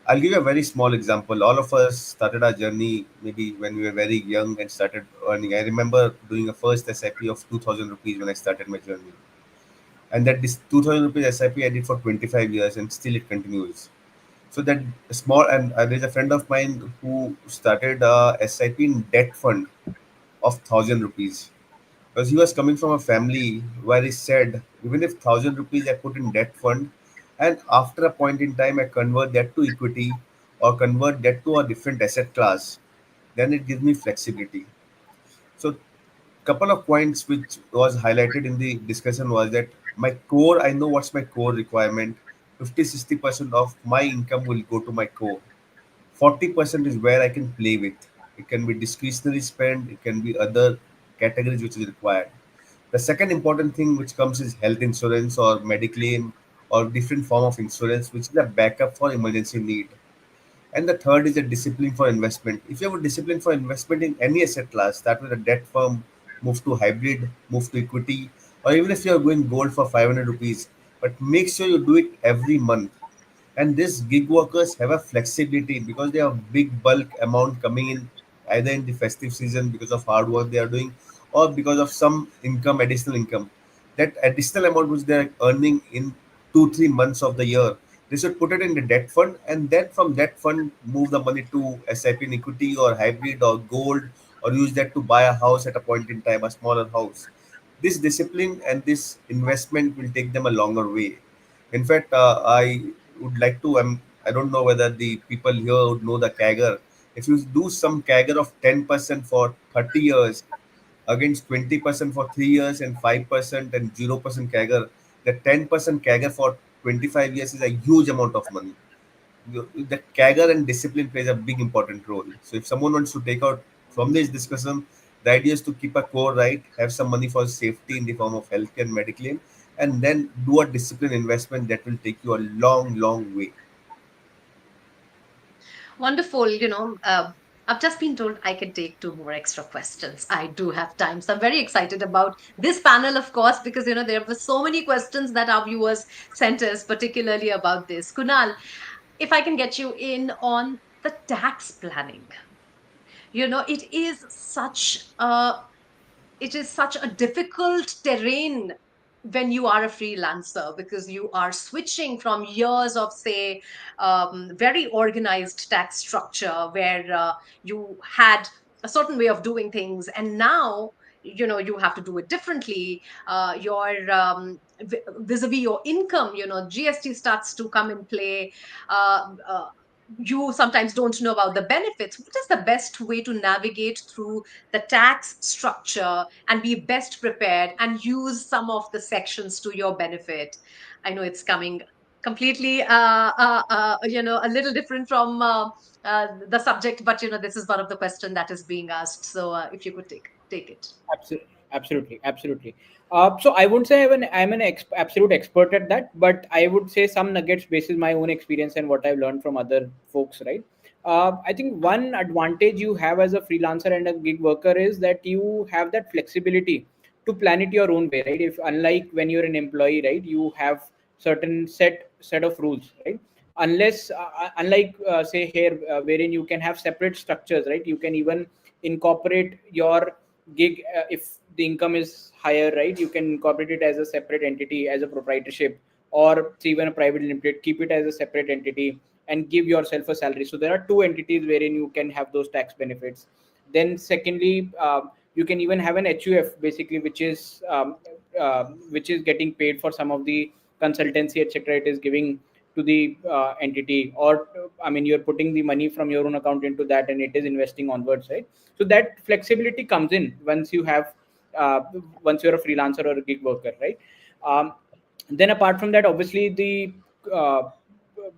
Speaker 13: I'll give you a very small example. All of us started our journey maybe when we were very young and started earning. I remember doing a first SIP of 2000 rupees when I started my journey. And that this 2000 rupees SIP I did for 25 years and still it continues. So that small, and there's a friend of mine who started a SIP in debt fund of 1000 rupees because he was coming from a family where he said, even if 1000 rupees I put in debt fund, and after a point in time I convert that to equity or convert that to a different asset class, then it gives me flexibility. So couple of points which was highlighted in the discussion was that my core, I know what's my core requirement. 50-60% of my income will go to my core. 40% is where I can play with. It can be discretionary spend, it can be other categories which is required. The second important thing which comes is health insurance or mediclaim or different form of insurance, which is a backup for emergency need. And the third is a discipline for investment. If you have a discipline for investment in any asset class, that with a debt firm, move to hybrid, move to equity, or even if you are going gold for 500 rupees, but make sure you do it every month. And these gig workers have a flexibility because they have big bulk amount coming in either in the festive season because of hard work they are doing or because of some income, additional income. That additional amount which they are earning in 2-3 months of the year, they should put it in the debt fund and then from that fund move the money to SIP in equity or hybrid or gold or use that to buy a house at a point in time, a smaller house. This discipline and this investment will take them a longer way. In fact, I would like to. I don't know whether the people here would know the CAGR. If you do some CAGR of 10% for 30 years against 20% for 3 years and 5% and 0% CAGR, the 10% CAGR for 25 years is a huge amount of money. The CAGR and discipline plays a big important role. So if someone wants to take out from this discussion, the idea is to keep a core right, have some money for safety in the form of healthcare and medical, and then do a discipline investment that will take you a long, long way.
Speaker 1: Wonderful. I've just been told I can take two more extra questions. I do have time. So I'm very excited about this panel, of course, because, there were so many questions that our viewers sent us, particularly about this. Kunal, if I can get you in on the tax planning. It is such a difficult terrain when you are a freelancer, because you are switching from years of, say, very organized tax structure where you had a certain way of doing things, and now you have to do it differently. Your vis-a-vis your income, GST starts to come in play. You sometimes don't know about the benefits. What is the best way to navigate through the tax structure and be best prepared and use some of the sections to your benefit? I know it's coming. completely a little different from the subject, but this is one of the question that is being asked, so if you could take it.
Speaker 15: Absolutely, absolutely, absolutely. So I wouldn't say I'm an absolute expert at that, but I would say some nuggets basis my own experience and what I've learned from other folks. Right. I think one advantage you have as a freelancer and a gig worker is that you have that flexibility to plan it your own way. Right. If unlike when you're an employee, right, you have certain set of rules. Right. Unlike say here, wherein you can have separate structures. Right. You can even incorporate your gig if the income is higher, right, you can incorporate it as a separate entity as a proprietorship, or say even a private limited, keep it as a separate entity and give yourself a salary. So there are two entities wherein you can have those tax benefits. Then secondly, you can even have an HUF basically, which is getting paid for some of the consultancy etc it is giving to the entity, or I mean you're putting the money from your own account into that and it is investing onwards, right? So that flexibility comes in uh, once you're a freelancer or a gig worker, right? um, then apart from that, obviously the uh,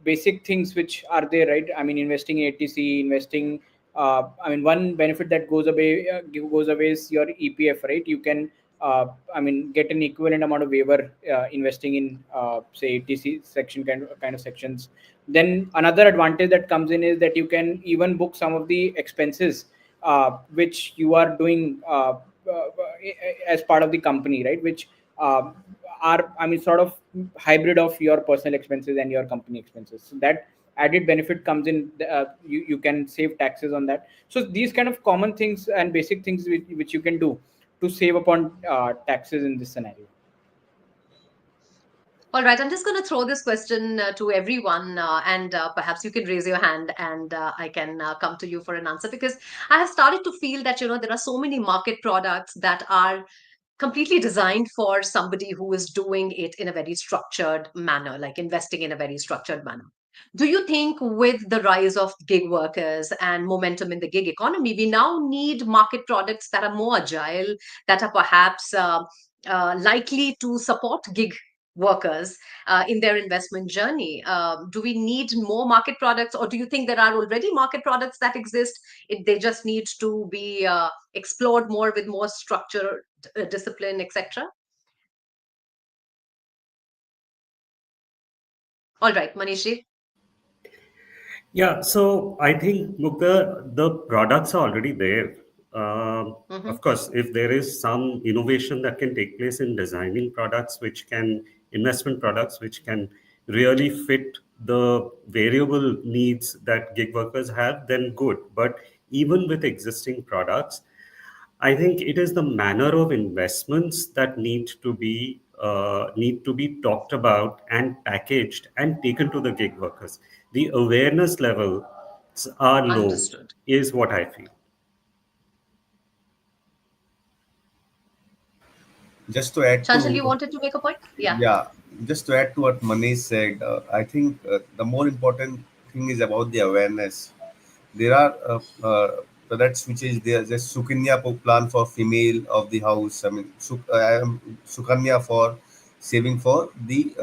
Speaker 15: basic things which are there, right? I mean investing in ATC, investing I mean one benefit that goes away is your EPF, right? You can I mean get an equivalent amount of waiver investing in say ATC section kind of sections. Then another advantage that comes in is that you can even book some of the expenses which you are doing as part of the company, right? Which uh, are, I mean, sort of hybrid of your personal expenses and your company expenses. So that added benefit comes in. You can save taxes on that. So these kind of common things and basic things which you can do to save upon taxes in this scenario.
Speaker 1: All right, I'm just going to throw this question to everyone, and perhaps you can raise your hand, and I can come to you for an answer, because I have started to feel that there are so many market products that are completely designed for somebody who is doing it in a very structured manner, like investing in a very structured manner. Do you think with the rise of gig workers and momentum in the gig economy, we now need market products that are more agile, that are perhaps likely to support gig workers in their investment journey? Do we need more market products, or do you think there are already market products that exist? They just need to be explored more with more structure, discipline, etc. All right, Manishi.
Speaker 14: Yeah, so I think Mukta, the products are already there.
Speaker 1: Mm-hmm.
Speaker 14: Of course, if there is some innovation that can take place in designing products, investment products, which can really fit the variable needs that gig workers have, then good. But even with existing products, I think it is the manner of investments that need to be talked about and packaged and taken to the gig workers. The awareness levels are low,
Speaker 1: Understood.
Speaker 14: is what I feel.
Speaker 13: Just to add
Speaker 1: Chanchal, you
Speaker 13: to,
Speaker 1: wanted to make a point? Yeah.
Speaker 13: yeah, just to add to what Manish said, I think the more important thing is about the awareness. There are products which is there. There's plan for female of the house. I mean, Sukanya for saving for the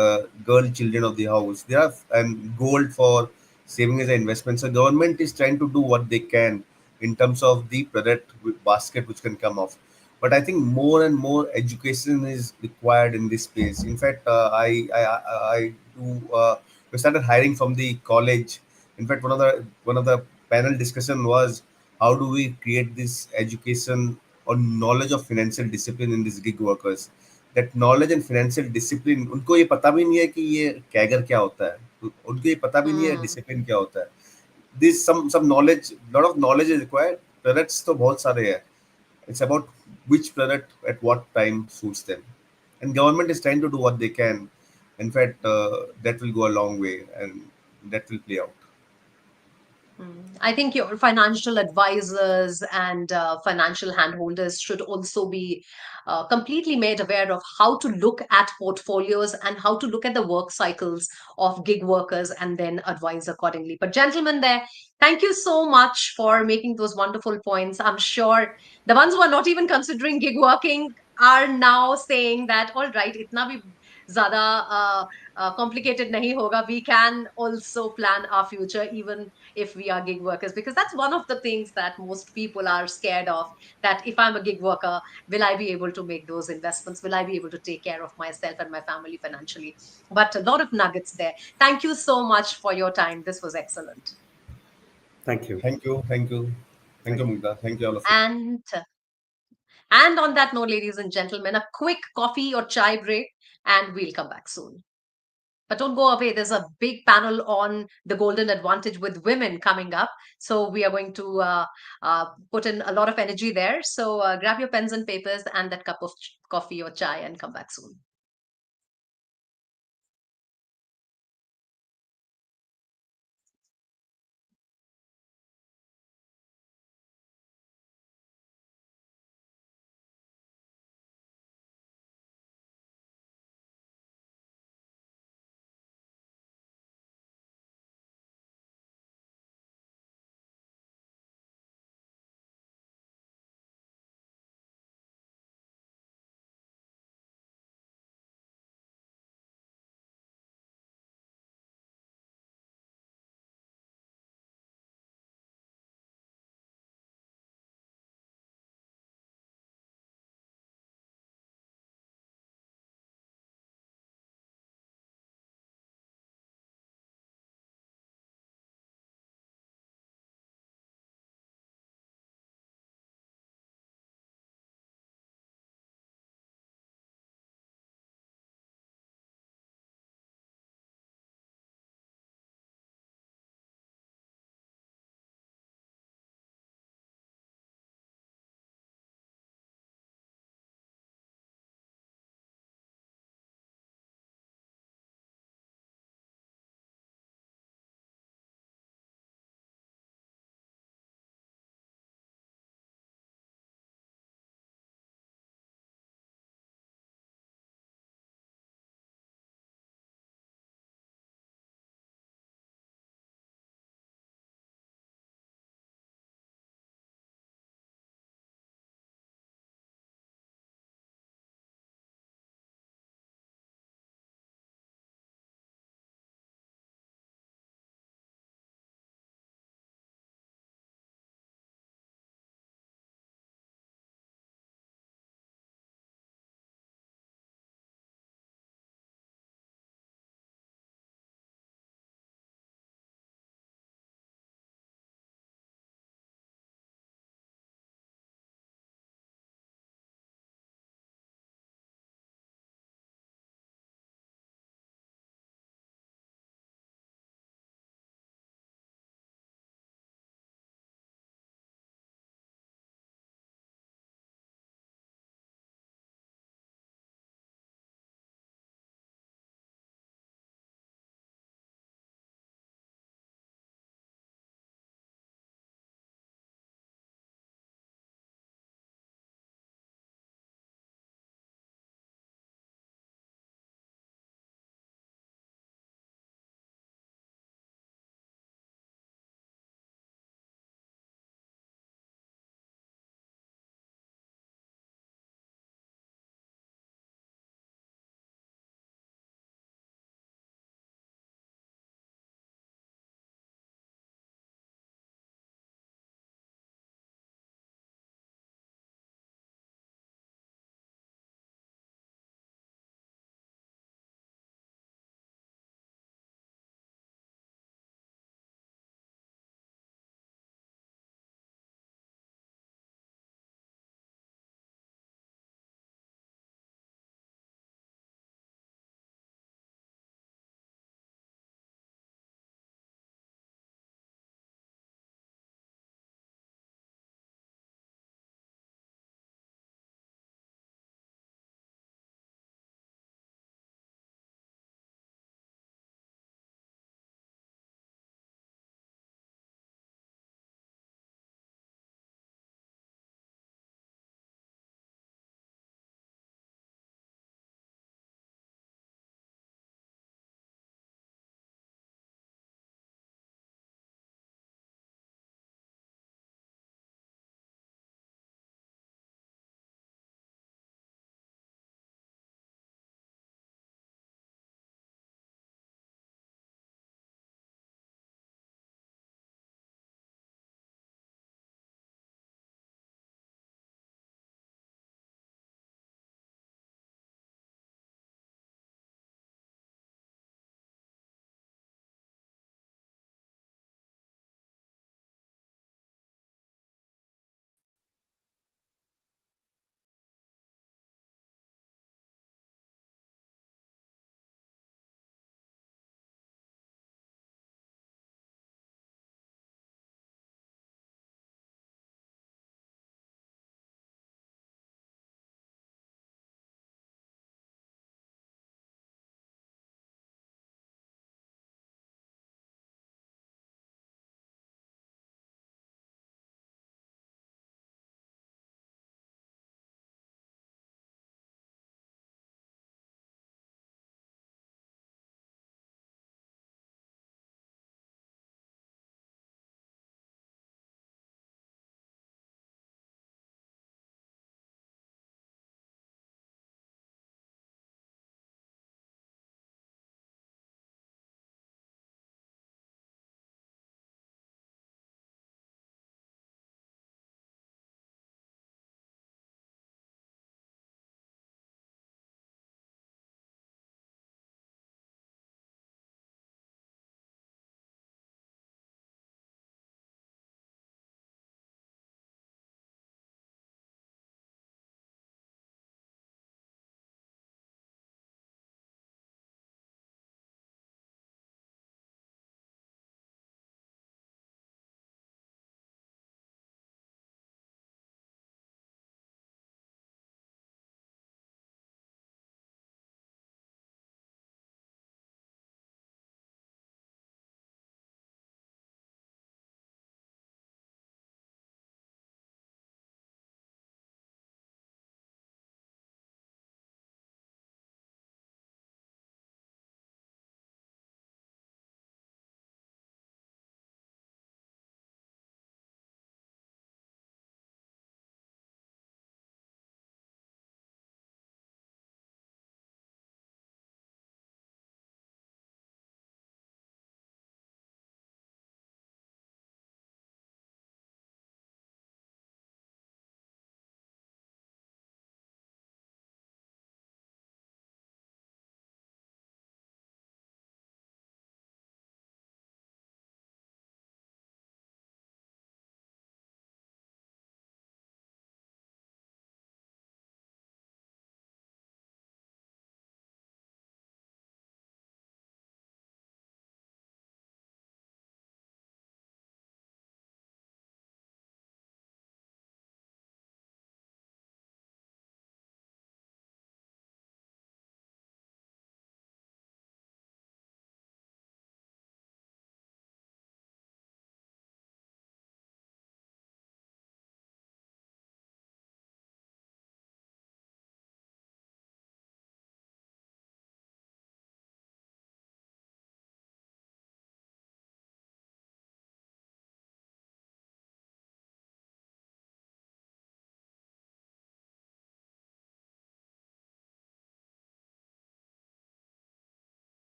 Speaker 13: girl children of the house. There are, and gold for saving as an investment. So government is trying to do what they can in terms of the product basket which can come off. But I think more and more education is required in this space. In fact, I do. We started hiring from the college. In fact, one of the panel discussion was how do we create this education on knowledge of financial discipline in these gig workers. That knowledge and financial discipline, उनको ये पता भी नहीं है कि ये CAGR क्या होता है, उनको ये पता भी नहीं है
Speaker 1: Hmm.
Speaker 13: डिसिप्लिन क्या होता है. This some knowledge, lot of knowledge is required. Products तो बहुत सारे हैं. It's about which product at what time suits them, and government is trying to do what they can. In fact, that will go a long way, and that will play out.
Speaker 1: I think your financial advisors and financial handholders should also be completely made aware of how to look at portfolios and how to look at the work cycles of gig workers and then advise accordingly. But, gentlemen, there, thank you so much for making those wonderful points. I'm sure the ones who are not even considering gig working are now saying that, all right, itna bhi ज़्यादा complicated nahi hoga. We can also plan our future even if we are gig workers, because that's one of the things that most people are scared of, that if I'm a gig worker, will I be able to make those investments? Will I be able to take care of myself and my family financially? But a lot of nuggets there. Thank you so much for your time. This was excellent.
Speaker 14: Thank you.
Speaker 13: Thank you. Thank you. Thank you, Mugdha. Thank you, all of you.
Speaker 1: And on that note, ladies and gentlemen, a quick coffee or chai break, and we'll come back soon. But don't go away. There's a big panel on the golden advantage with women coming up. So we are going to put in a lot of energy there. So grab your pens and papers and that cup of coffee or chai and come back soon.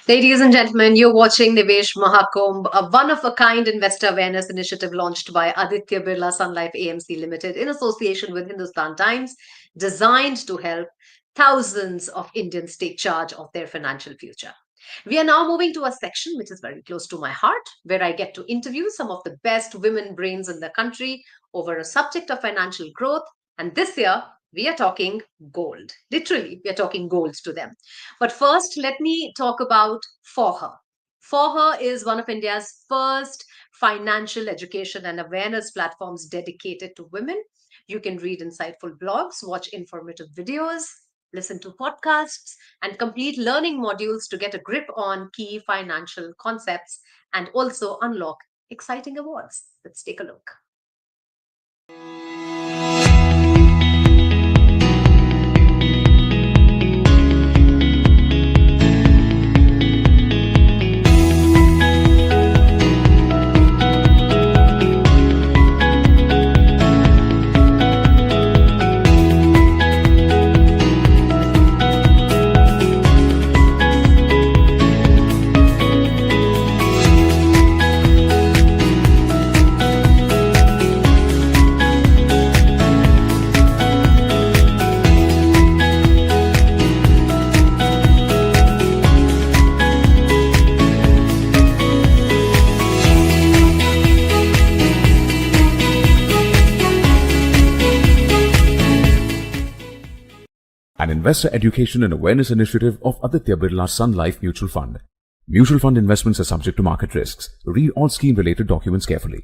Speaker 1: Ladies and gentlemen, you're watching Nivesh Mahakumbh, a one of a kind investor awareness initiative launched by Aditya Birla Sun Life AMC Limited in association with Hindustan Times, designed to help thousands of Indians take charge of their financial future. We are now moving to a section which is very close to my heart, where I get to interview some of the best women brains in the country over a subject of financial growth. And this year, we are talking gold. Literally, we are talking gold to them. But first, let me talk about For Her. For Her is one of India's first financial education and awareness platforms dedicated to women. You can read insightful blogs, watch informative videos, listen to podcasts, and complete learning modules to get a grip on key financial concepts and also unlock exciting awards. Let's take a look.
Speaker 11: An investor education and awareness initiative of Aditya Birla Sun Life Mutual Fund. Mutual fund investments are subject to market risks. Read all scheme related documents carefully.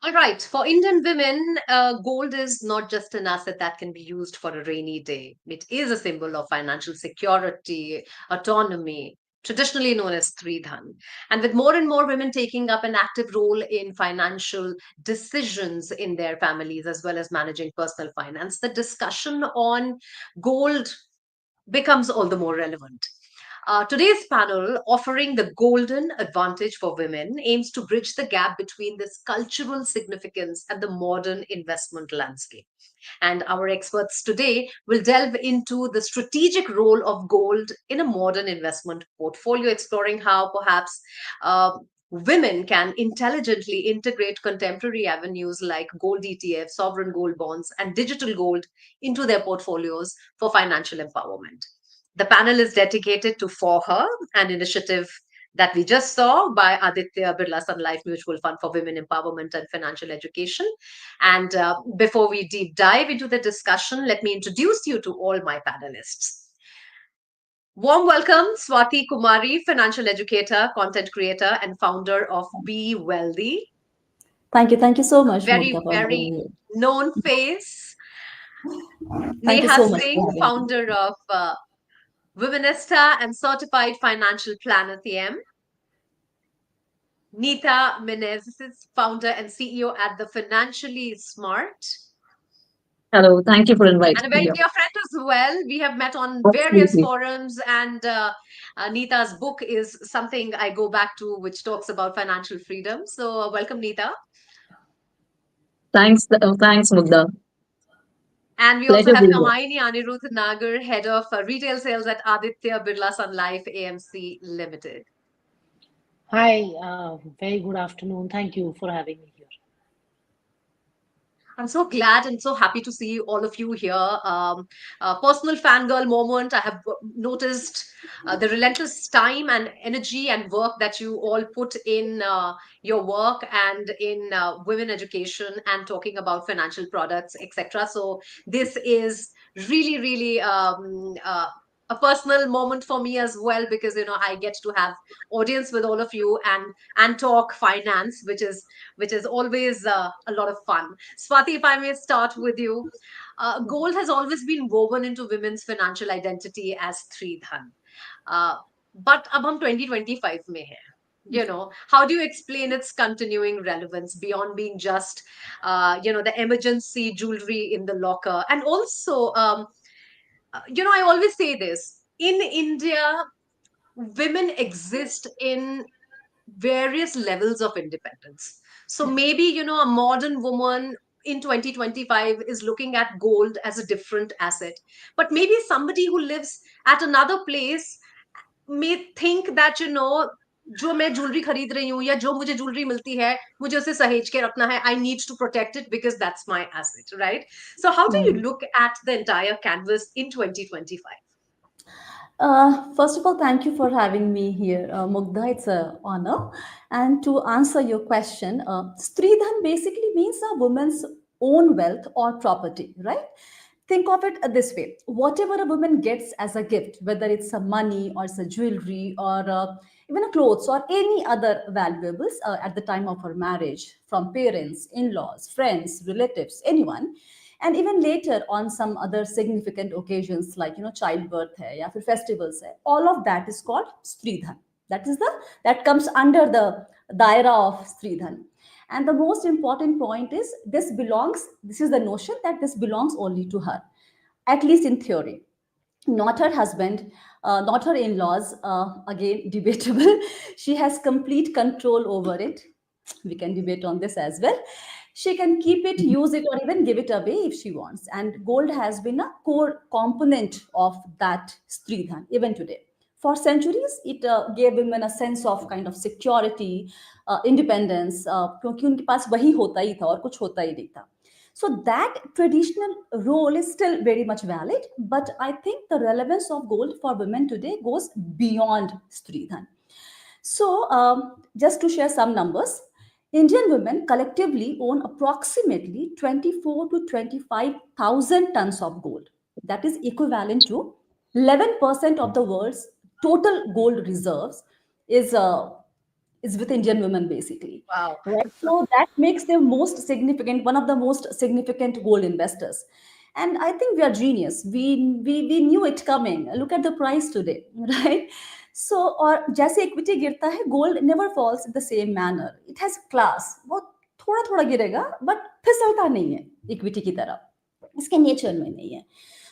Speaker 1: All right, for Indian women, gold is not just an asset that can be used for a rainy day. It is a symbol of financial security, autonomy, traditionally known as Tridhan. And with more and more women taking up an active role in financial decisions in their families, as well as managing personal finance, the discussion on gold becomes all the more relevant. Today's panel, offering the golden advantage for women, aims to bridge the gap between this cultural significance and the modern investment landscape. And our experts today will delve into the strategic role of gold in a modern investment portfolio, exploring how perhaps women can intelligently integrate contemporary avenues like gold ETFs, sovereign gold bonds, and digital gold into their portfolios for financial empowerment. The panel is dedicated to For Her, an initiative that we just saw by Aditya Birla Sun Life Mutual Fund for Women Empowerment and Financial Education. And before we deep dive into the discussion, let me introduce you to all my panelists. Warm welcome, Swati Kumari, financial educator, content creator, and founder of Be Wealthy.
Speaker 16: Thank you. Thank you so
Speaker 1: A
Speaker 16: much,
Speaker 1: very,
Speaker 16: Mugdha, for having
Speaker 1: very
Speaker 16: me.
Speaker 1: known face.
Speaker 16: Thank you
Speaker 1: Neha
Speaker 16: so much for
Speaker 1: Singh,
Speaker 16: having me.
Speaker 1: founder of Womenista and certified financial planner TM. Neeta Menezes, founder and CEO at the Financially Smart.
Speaker 16: Hello. Thank you for
Speaker 1: And
Speaker 16: inviting
Speaker 1: a
Speaker 16: me
Speaker 1: very
Speaker 16: here.
Speaker 1: dear friend as well. We have met on various
Speaker 16: Absolutely.
Speaker 1: forums, and Neeta's book is something I go back to, which talks about financial freedom. So, welcome, Neeta.
Speaker 16: Thanks, Mugdha.
Speaker 1: And we also
Speaker 16: Pleasure
Speaker 1: have
Speaker 16: being here.
Speaker 1: Kamaini Anirudh Nagar, head of retail sales at Aditya Birla Sun Life AMC Limited.
Speaker 17: Hi, very good afternoon. Thank you for having me here.
Speaker 1: I'm so glad and so happy to see all of you here. A personal fangirl moment. I have noticed the relentless time and energy and work that you all put in your work and in women education and talking about financial products, etc. So this is really, really a personal moment for me as well, because I get to have audience with all of you and talk finance, which is always a lot of fun. Swati, if I may start with you, gold has always been woven into women's financial identity as Tridhan. Uh, but अब हम 2025 में हैं. How do you explain its continuing relevance beyond being just, the emergency jewelry in the locker? And also, I always say this, in India, women exist in various levels of independence. So maybe, a modern woman in 2025 is looking at gold as a different asset. But maybe somebody who lives at another place may think that, जो मैं jewellery खरीद रही हूँ या जो मुझे jewellery मिलती है, मुझे उसे सहेज के रखना है. I need to protect it because that's my asset, right? So how do you look at the entire canvas in 2025?
Speaker 16: First of all, thank you for having me here, Mugdha. It's an honor. And to answer your question, Stridhan basically means a woman's own wealth or property, right? Think of it this way: whatever a woman gets as a gift, whether it's a money or it's a jewelry or even a clothes or any other valuables at the time of her marriage from parents, in-laws, friends, relatives, anyone, and even later on some other significant occasions like childbirth hai ya fir festivals hai, all of that is called stridhan. That comes under the daira of stridhan. And the most important point is this is the notion that this belongs only to her, at least in theory, not her husband, not her in-laws, again debatable. She has complete control over it. We can debate on this as well. She can keep it, use it, or even give it away if she wants. And gold has been a core component of that stridhan even today. For centuries, it gave women a sense of kind of security, independence, क्योंकि उनके पास वही होता ही था और कुछ होता ही नहीं था. So that traditional role is still very much valid, but I think the relevance of gold for women today goes beyond Stridhan. So just to share some numbers, Indian women collectively own approximately 24 to 25,000 tons of gold. That is equivalent to 11% of the world's total gold reserves is with Indian women basically.
Speaker 1: Wow.
Speaker 16: Right. So that makes them one of the most significant gold investors. And I think we are genius. We knew it coming. Look at the price today, right? So, or जैसे equity गिरता है, gold never falls in the same manner. It has class. वो थोड़ा थोड़ा गिरेगा, but फिसलता नहीं है equity की तरह. इसके nature में नहीं है.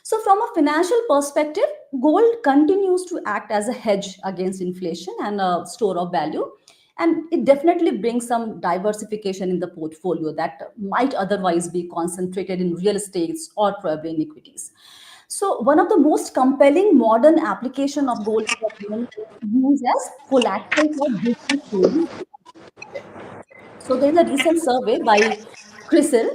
Speaker 16: So, from a financial perspective, gold continues to act as a hedge against inflation and a store of value. And it definitely brings some diversification in the portfolio that might otherwise be concentrated in real estates or probably in equities. So, one of the most compelling modern application of gold is used as collateral for business loans. So there's a recent survey by CRISIL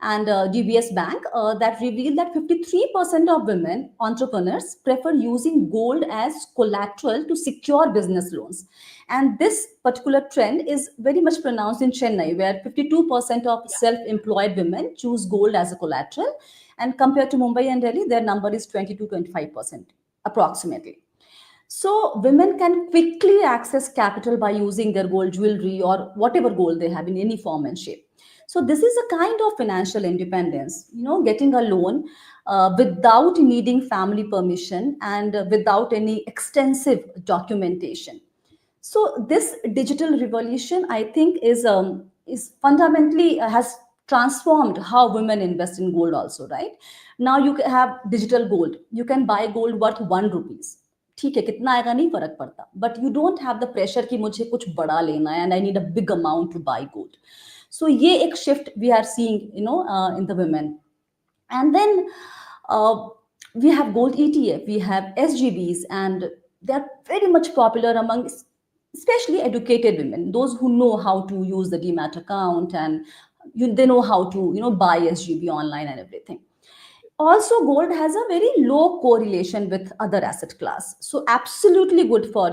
Speaker 16: and DBS Bank that revealed that 53% of women entrepreneurs prefer using gold as collateral to secure business loans. And this particular trend is very much pronounced in Chennai, where 52% of self-employed women choose gold as a collateral. And compared to Mumbai and Delhi, their number is 20 to 25% approximately. So women can quickly access capital by using their gold jewelry or whatever gold they have in any form and shape. So this is a kind of financial independence, getting a loan without needing family permission and without any extensive documentation. So this digital revolution, I think, is fundamentally has transformed how women invest in gold also, right? Now you have digital gold. You can buy gold worth 1 rupees. ठीक है, कितना आएगा नहीं फर्क पड़ता, but you don't have the pressure कि मुझे कुछ बड़ा लेना है and I need a big amount to buy gold. So ये एक shift we are seeing, in the women. And then we have gold ETF, we have SGBs, and they are very much popular among especially educated women, those who know how to use the demat account and they know how to buy SGB online and everything. Also, gold has a very low correlation with other asset class, so absolutely good for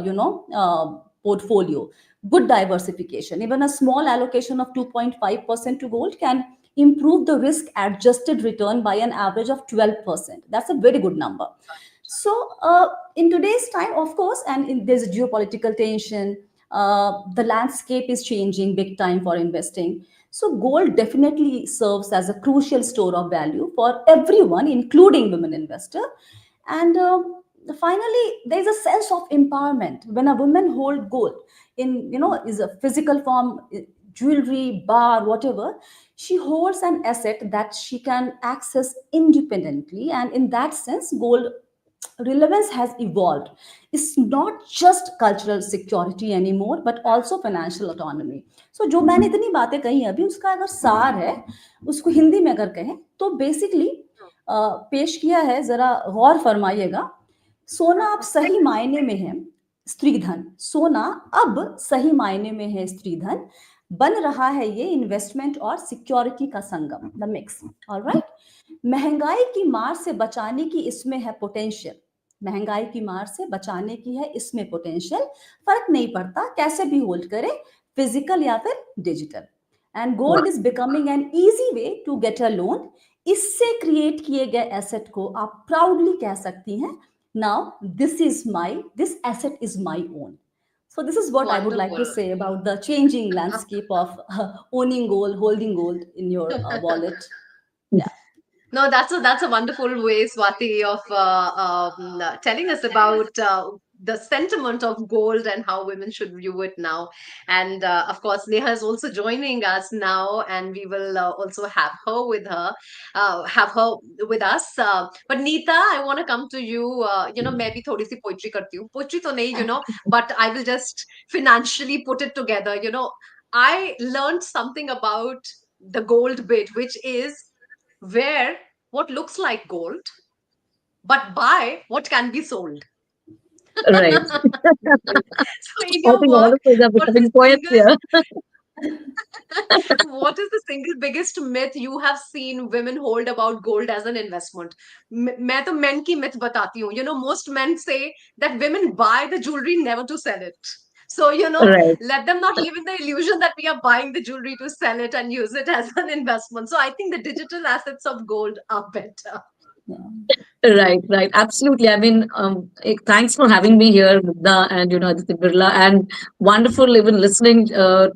Speaker 16: portfolio, good diversification. Even a small allocation of 2.5% to gold can improve the risk adjusted return by an average of 12%. That's a very good number. So in today's time, of course, and there's geopolitical tension, the landscape is changing big time for investing. So gold definitely serves as a crucial store of value for everyone, including women investor. And finally, there's a sense of empowerment when a woman hold gold in, is a physical form, jewelry, bar, whatever. She holds an asset that she can access independently. And in that sense, gold relevance has evolved. It's not just cultural security anymore, but also financial autonomy. So जो मैंने इतनी बातें कही अभी, उसका अगर सार है, उसको हिंदी में अगर कहें तो बेसिकली पेश किया है, जरा गौर फरमाइएगा। सोना अब सही मायने में है स्त्रीधन, सोना अब सही मायने में है स्त्रीधन, बन रहा है ये इन्वेस्टमेंट और सिक्योरिटी का संगम, द मिक्स। ऑलराइट, महंगाई की मार से बचाने की इसमें है पोटेंशियल, महंगाई की मार से बचाने की है इसमें पोटेंशियल, फर्क नहीं पड़ता कैसे भी होल्ड करें, फिजिकल या फिर digital. And gold is becoming an easy way to get a loan. इससे क्रिएट किए गए एसेट को आप प्राउडली कह सकती हैं, now this asset is my own. So this is what I would like to say about the changing landscape of owning gold, holding gold in your wallet. Yeah.
Speaker 1: No, that's a wonderful way, Swati, of telling us about the sentiment of gold and how women should view it now. And of course, Neha is also joining us now, and we will also have her with us. But Neeta, I want to come to you. मैं भी थोड़ी सी poetry करती हूँ. Poetry तो नहीं, but I will just financially put it together. I learned something about the gold bit, which is wear what looks like gold, but buy what can be sold.
Speaker 18: Right.
Speaker 1: So in
Speaker 18: I
Speaker 1: your
Speaker 18: think all
Speaker 1: work,
Speaker 18: of us are
Speaker 1: what is
Speaker 18: becoming
Speaker 1: the
Speaker 18: poets here.
Speaker 1: what is the single biggest myth you have seen women hold about gold as an investment? मैं तो men की myth बताती हूँ. Most men say that women buy the jewelry never to sell it. So,
Speaker 18: Right.
Speaker 1: let them not live in the illusion that we are buying the jewelry to sell it and use it as an investment. So I think the digital assets of gold are better.
Speaker 18: Right, right. Absolutely. I mean, thanks for having me here, Mugdha, and Aditya Birla, and wonderful even listening to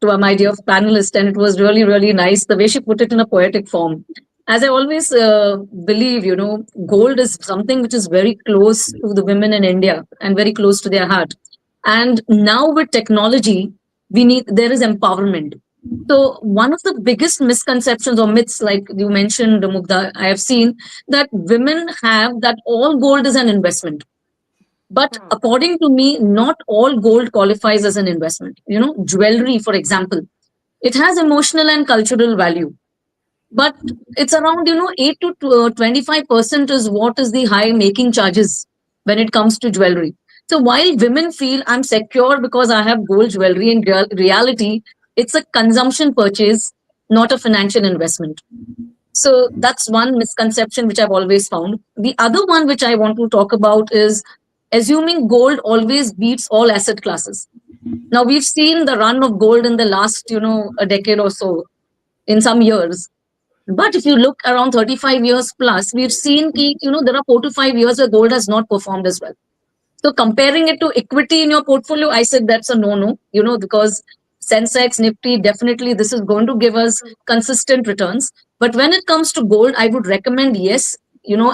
Speaker 18: my dear panelist, and it was really, really nice the way she put it in a poetic form. As I always believe, gold is something which is very close to the women in India and very close to their heart. And now with technology, there is empowerment. So one of the biggest misconceptions or myths, like you mentioned, Mugdha, I have seen that women have that all gold is an investment. But according to me, not all gold qualifies as an investment. Jewelry, for example, it has emotional and cultural value. But it's around, 8 to 25% is what is the high making charges when it comes to jewelry. So while women feel I'm secure because I have gold jewelry, in reality, it's a consumption purchase, not a financial investment. So that's one misconception which I've always found. The other one which I want to talk about is assuming gold always beats all asset classes. Now we've seen the run of gold in the last, a decade or so, in some years. But if you look around 35 years plus, we've seen there are 4 to 5 years where gold has not performed as well. So comparing it to equity in your portfolio, I said that's a no-no, because Sensex, Nifty, definitely this is going to give us consistent returns. But when it comes to gold, I would recommend, yes,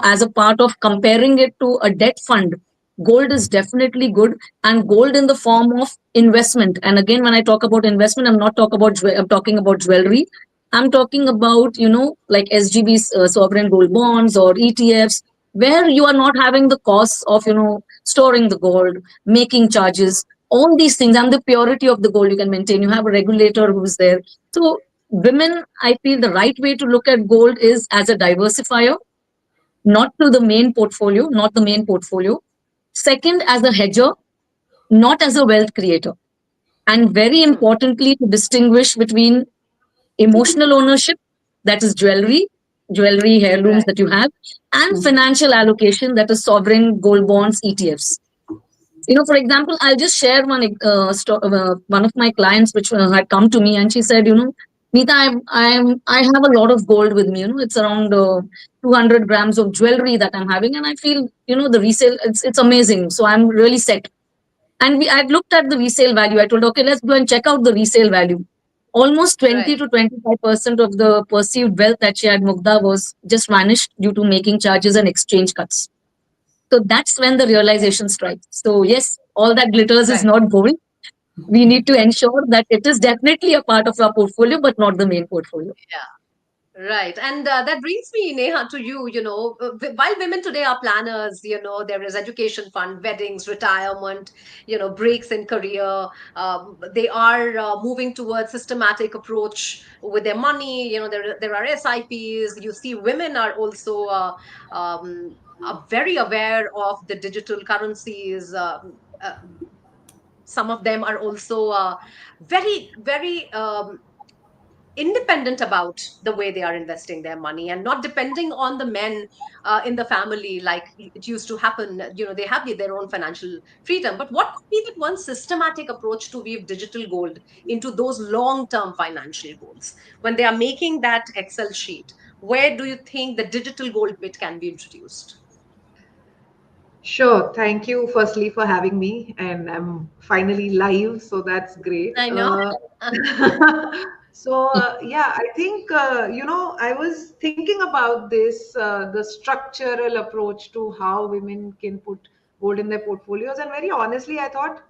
Speaker 18: as a part of comparing it to a debt fund, gold is definitely good, and gold in the form of investment. And again, when I talk about investment, I'm talking about jewelry. I'm talking about, like SGB's sovereign gold bonds or ETFs, where you are not having the costs of, storing the gold, making charges, all these things, and the purity of the gold you can maintain. You have a regulator who's there. So women, I feel the right way to look at gold is as a diversifier, not to the main portfolio, not the main portfolio. Second, as a hedger, not as a wealth creator. And very importantly, to distinguish between emotional ownership, that is jewelry, heirlooms that you have, and financial allocation, that is sovereign gold bonds, ETFs. For example, I'll just share one of my clients which had come to me, and she said, Neeta, I have a lot of gold with me. It's around 200 grams of jewelry that I'm having, and I feel the resale it's amazing. So I'm really set. And I've looked at the resale value. I told, okay, let's go and check out the resale value. Almost 20 to 25% of the perceived wealth that she had, Mugdha, was just vanished due to making charges and exchange cuts. So that's when the realization strikes. So yes, all that glitters is not gold. We need to ensure that it is definitely a part of our portfolio, but not the main portfolio.
Speaker 1: Yeah. Right. And that brings me, Neha, to you. While women today are planners, there is education fund, weddings, retirement, breaks in career. They are moving towards systematic approach with their money. There are SIPs. You see, women are also are very aware of the digital currencies. Some of them are also very, very independent about the way they are investing their money and not depending on the men in the family like it used to happen. They have their own financial freedom. But what could be that one systematic approach to weave digital gold into those long term financial goals when they are making that Excel sheet? Where do you think the digital gold bit can be introduced?
Speaker 19: Sure. Thank you, firstly, for having me. And I'm finally live, so that's great.
Speaker 1: I know.
Speaker 19: Yeah, I think, I was thinking about this, the structural approach to how women can put gold in their portfolios. And very honestly, I thought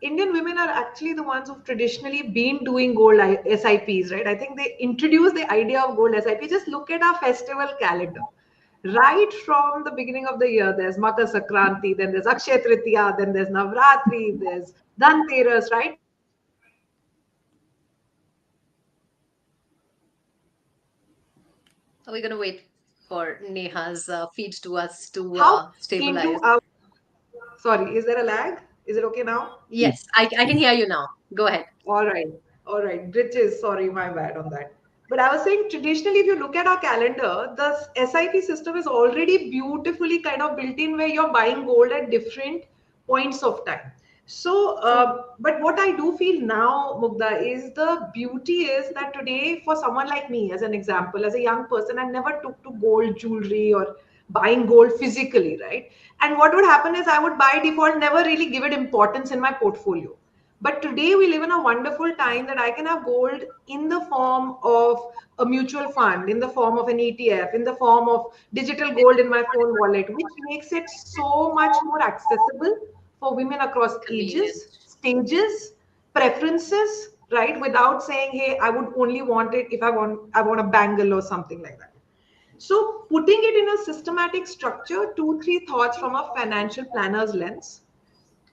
Speaker 19: Indian women are actually the ones who've traditionally been doing gold SIPs, right? I think they introduced the idea of gold SIP. Just look at our festival calendar. Right from the beginning of the year, there's Makar Sankranti, then there's Akshay Tritiya, then there's Navratri, there's Dhanteras, right?
Speaker 1: Are we going to wait for Neha's feed to us to
Speaker 19: How
Speaker 1: stabilize?
Speaker 19: into our, sorry, is there a lag? Is it okay now?
Speaker 1: Yes, I can hear you now. Go ahead.
Speaker 19: All right. All right. Bridges. Sorry, my bad on that. But I was saying traditionally, if you look at our calendar, the SIP system is already beautifully kind of built in where you're buying gold at different points of time. So, but what I do feel now, Mugda, is the beauty is that today, for someone like me, as an example, as a young person, I never took to gold jewelry or buying gold physically, right? And what would happen is I would by default never really give it importance in my portfolio. But today we live in a wonderful time that I can have gold in the form of a mutual fund, in the form of an ETF, in the form of digital gold in my phone wallet, which makes it so much more accessible for women across
Speaker 1: Convenient.
Speaker 19: ages, stages, preferences, right? Without saying, hey, I would only want it if I want a bangle or something like that. So putting it in a systematic structure, two, three thoughts from a financial planner's lens.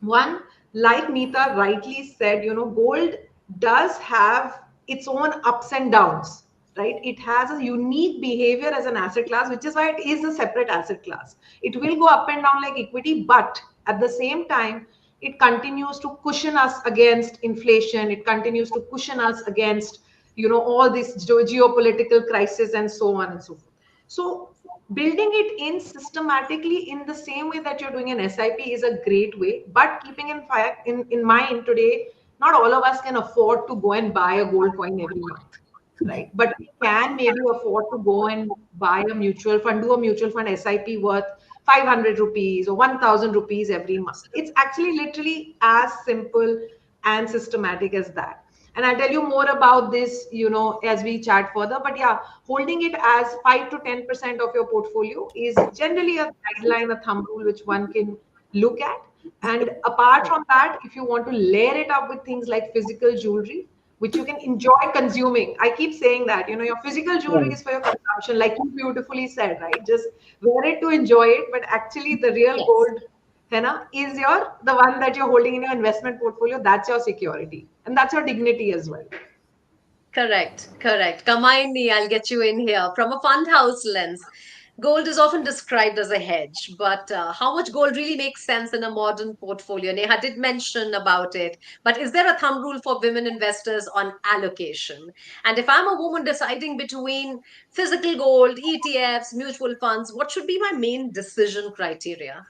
Speaker 19: One, like Nita rightly said, gold does have its own ups and downs, right? It has a unique behavior as an asset class, which is why it is a separate asset class. It will go up and down like equity, but at the same time, it continues to cushion us against inflation. It continues to cushion us against, all this geopolitical crisis and so on and so forth. So building it in systematically in the same way that you're doing an SIP is a great way, but keeping in mind today, not all of us can afford to go and buy a gold coin every month, right? But we can maybe afford to go and buy a mutual fund, do a mutual fund SIP worth 500 rupees or 1000 rupees every month. It's actually literally as simple and systematic as that. And I'll tell you more about this, as we chat further. But yeah, holding it as 5 to 10% of your portfolio is generally a guideline, a thumb rule, which one can look at. And apart from that, if you want to layer it up with things like physical jewelry, which you can enjoy consuming. I keep saying that, your physical jewelry
Speaker 18: Right.
Speaker 19: is for your consumption, like you beautifully said, right? Just wear it to enjoy it. But actually, the real
Speaker 18: Yes.
Speaker 19: gold is the one that you're holding in your investment portfolio. That's your security. And that's your dignity as well.
Speaker 1: Correct, correct. Kamaini, I'll get you in here. From a fund house lens, gold is often described as a hedge, but how much gold really makes sense in a modern portfolio? Neha did mention about it, but is there a thumb rule for women investors on allocation? And if I'm a woman deciding between physical gold, ETFs, mutual funds, what should be my main decision criteria?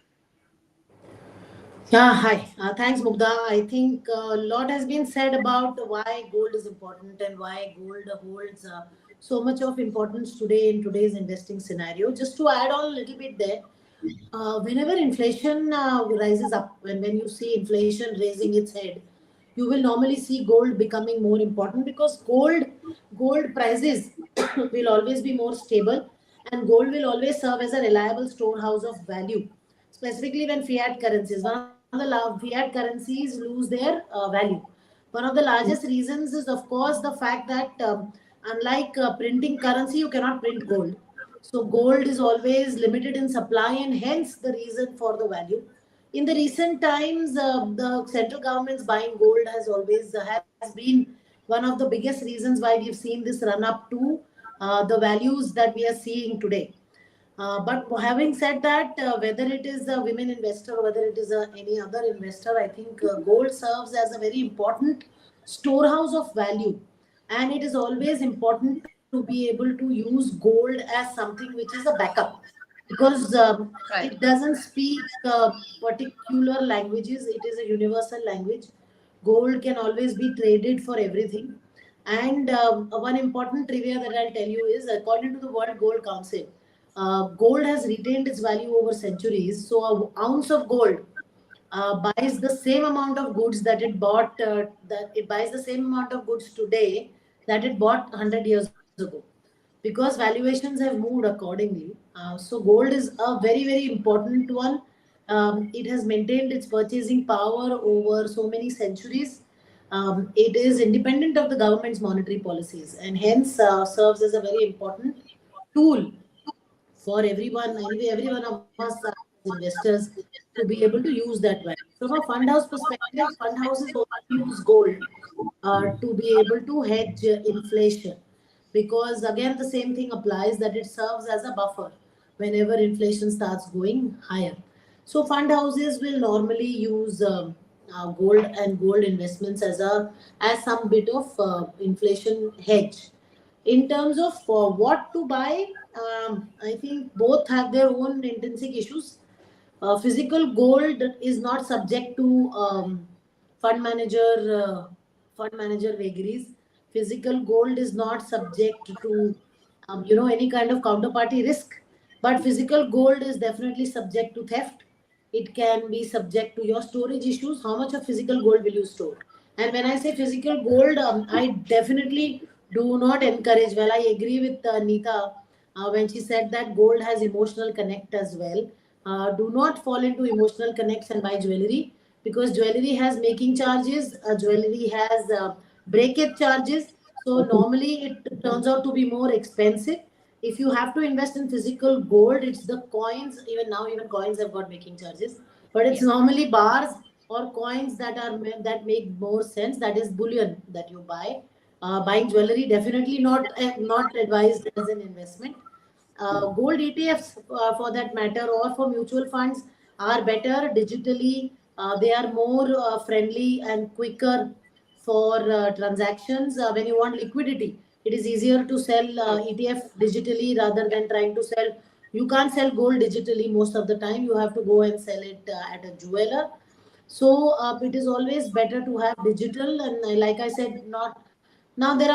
Speaker 17: Yeah, hi. Thanks, Mugda. I think a lot has been said about why gold is important and why gold holds so much of importance today in today's investing scenario. Just to add on a little bit there, whenever inflation rises up, when you see inflation raising its head, you will normally see gold becoming more important because gold prices will always be more stable, and gold will always serve as a reliable storehouse of value, specifically when fiat currencies, one of the fiat currencies lose their value. One of the largest reasons is, of course, the fact that Unlike printing currency, you cannot print gold. So gold is always limited in supply, and hence the reason for the value. In the recent times, the central government's buying gold has been one of the biggest reasons why we've seen this run up to the values that we are seeing today. But having said that, whether it is a women investor or whether it is any other investor, I think gold serves as a very important storehouse of value. And it is always important to be able to use gold as something which is a backup, because it doesn't speak particular languages, it is a universal language. Gold can always be traded for everything. And one important trivia that I'll tell you is, according to the World Gold Council, gold has retained its value over centuries. So, an ounce of gold buys the same amount of goods that it bought, that it buys the same amount of goods today that it bought 100 years ago, because valuations have moved accordingly. So gold is a very, very important one. It has maintained its purchasing power over so many centuries. It is independent of the government's monetary policies, and hence serves as a very important tool for every one of us as investors to be able to use that value. From a fund house perspective, fund houses also use gold to be able to hedge inflation, because again the same thing applies, that it serves as a buffer whenever inflation starts going higher. So fund houses will normally use gold and gold investments as some bit of inflation hedge. In terms of what to buy, I think both have their own intrinsic issues. Physical gold is not subject to fund manager fund manager vagaries. Physical gold is not subject to any kind of counterparty risk. But physical gold is definitely subject to theft. It can be subject to your storage issues. How much of physical gold will you store? And when I say physical gold, I definitely do not encourage. Well, I agree with Neeta when she said that gold has emotional connect as well. Do not fall into emotional connects and buy jewelry, because jewelry has making charges, jewelry has breakage charges. So normally it turns out to be more expensive. If you have to invest in physical gold, it's the coins. Even now, even coins have got making charges, but it's normally bars or coins that make more sense. That is bullion that you buy. Buying jewelry definitely not advised as an investment. Gold ETFs, for that matter, or for mutual funds, are better digitally. They are more friendly and quicker for transactions. When you want liquidity, it is easier to sell ETF digitally rather than trying to sell. You can't sell gold digitally most of the time. You have to go and sell it at a jeweler. So it is always better to have digital. And like I said, not now, there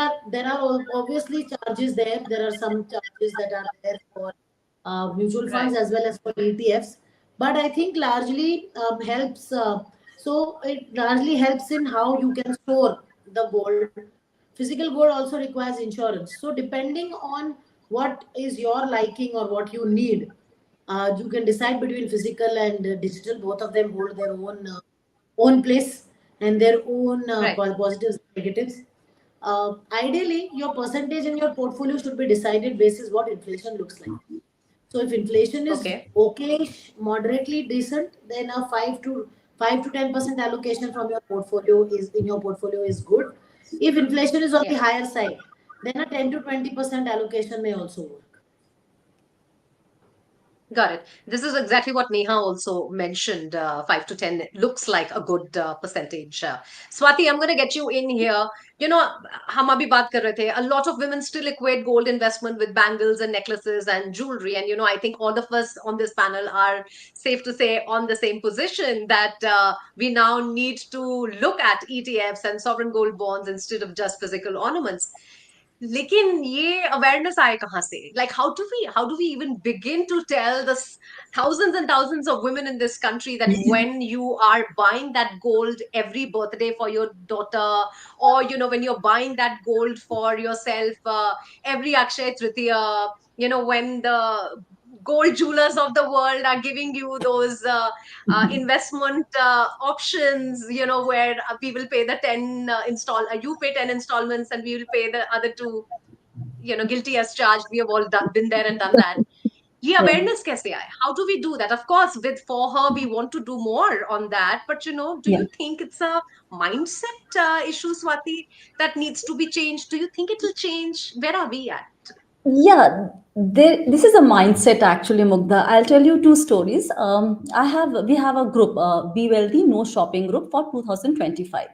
Speaker 17: are obviously charges there. There are some charges that are there for mutual funds as well as for ETFs. But I think largely helps. So it largely helps in how you can store the gold. Physical gold also requires insurance. So depending on what is your liking or what you need, you can decide between physical and digital. Both of them hold their own place and their own positives and negatives. Ideally, your percentage in your portfolio should be decided basis what inflation looks like. So if inflation is okay, moderately decent, then a 5 to 10% allocation from your portfolio is good. If inflation is on the higher side, then a 10 to 20% allocation may also work.
Speaker 1: Got it. This is exactly what Neha also mentioned. 5 to 10 looks like a good percentage. Swati, I'm going to get you in here. You know, हम अभी बात कर रहे थे. A lot of women still equate gold investment with bangles and necklaces and jewelry. And, I think all of us on this panel are safe to say on the same position that we now need to look at ETFs and sovereign gold bonds instead of just physical ornaments. लेकिन ये awareness आए कहाँ से? Like, how do we even begin to tell the thousands and thousands of women in this country that when you are buying that gold every birthday for your daughter, or when you're buying that gold for yourself every Akshay Tritiya, when the gold jewelers of the world are giving you those investment options, where we will pay the 10 you pay 10 installments and we will pay the other two. guilty as charged. We have all been there and done that. ये
Speaker 18: Yeah.
Speaker 1: awareness कैसे आए? How do we do that? Of course, with for her, we want to do more on that. But do
Speaker 18: Yeah.
Speaker 1: you think it's a mindset issue, Swati, that needs to be changed? Do you think it will change? Where are we at?
Speaker 16: Yeah, this is a mindset actually, Mugdha. I'll tell you two stories. We have a group, Be Wealthy No Shopping Group for 2025.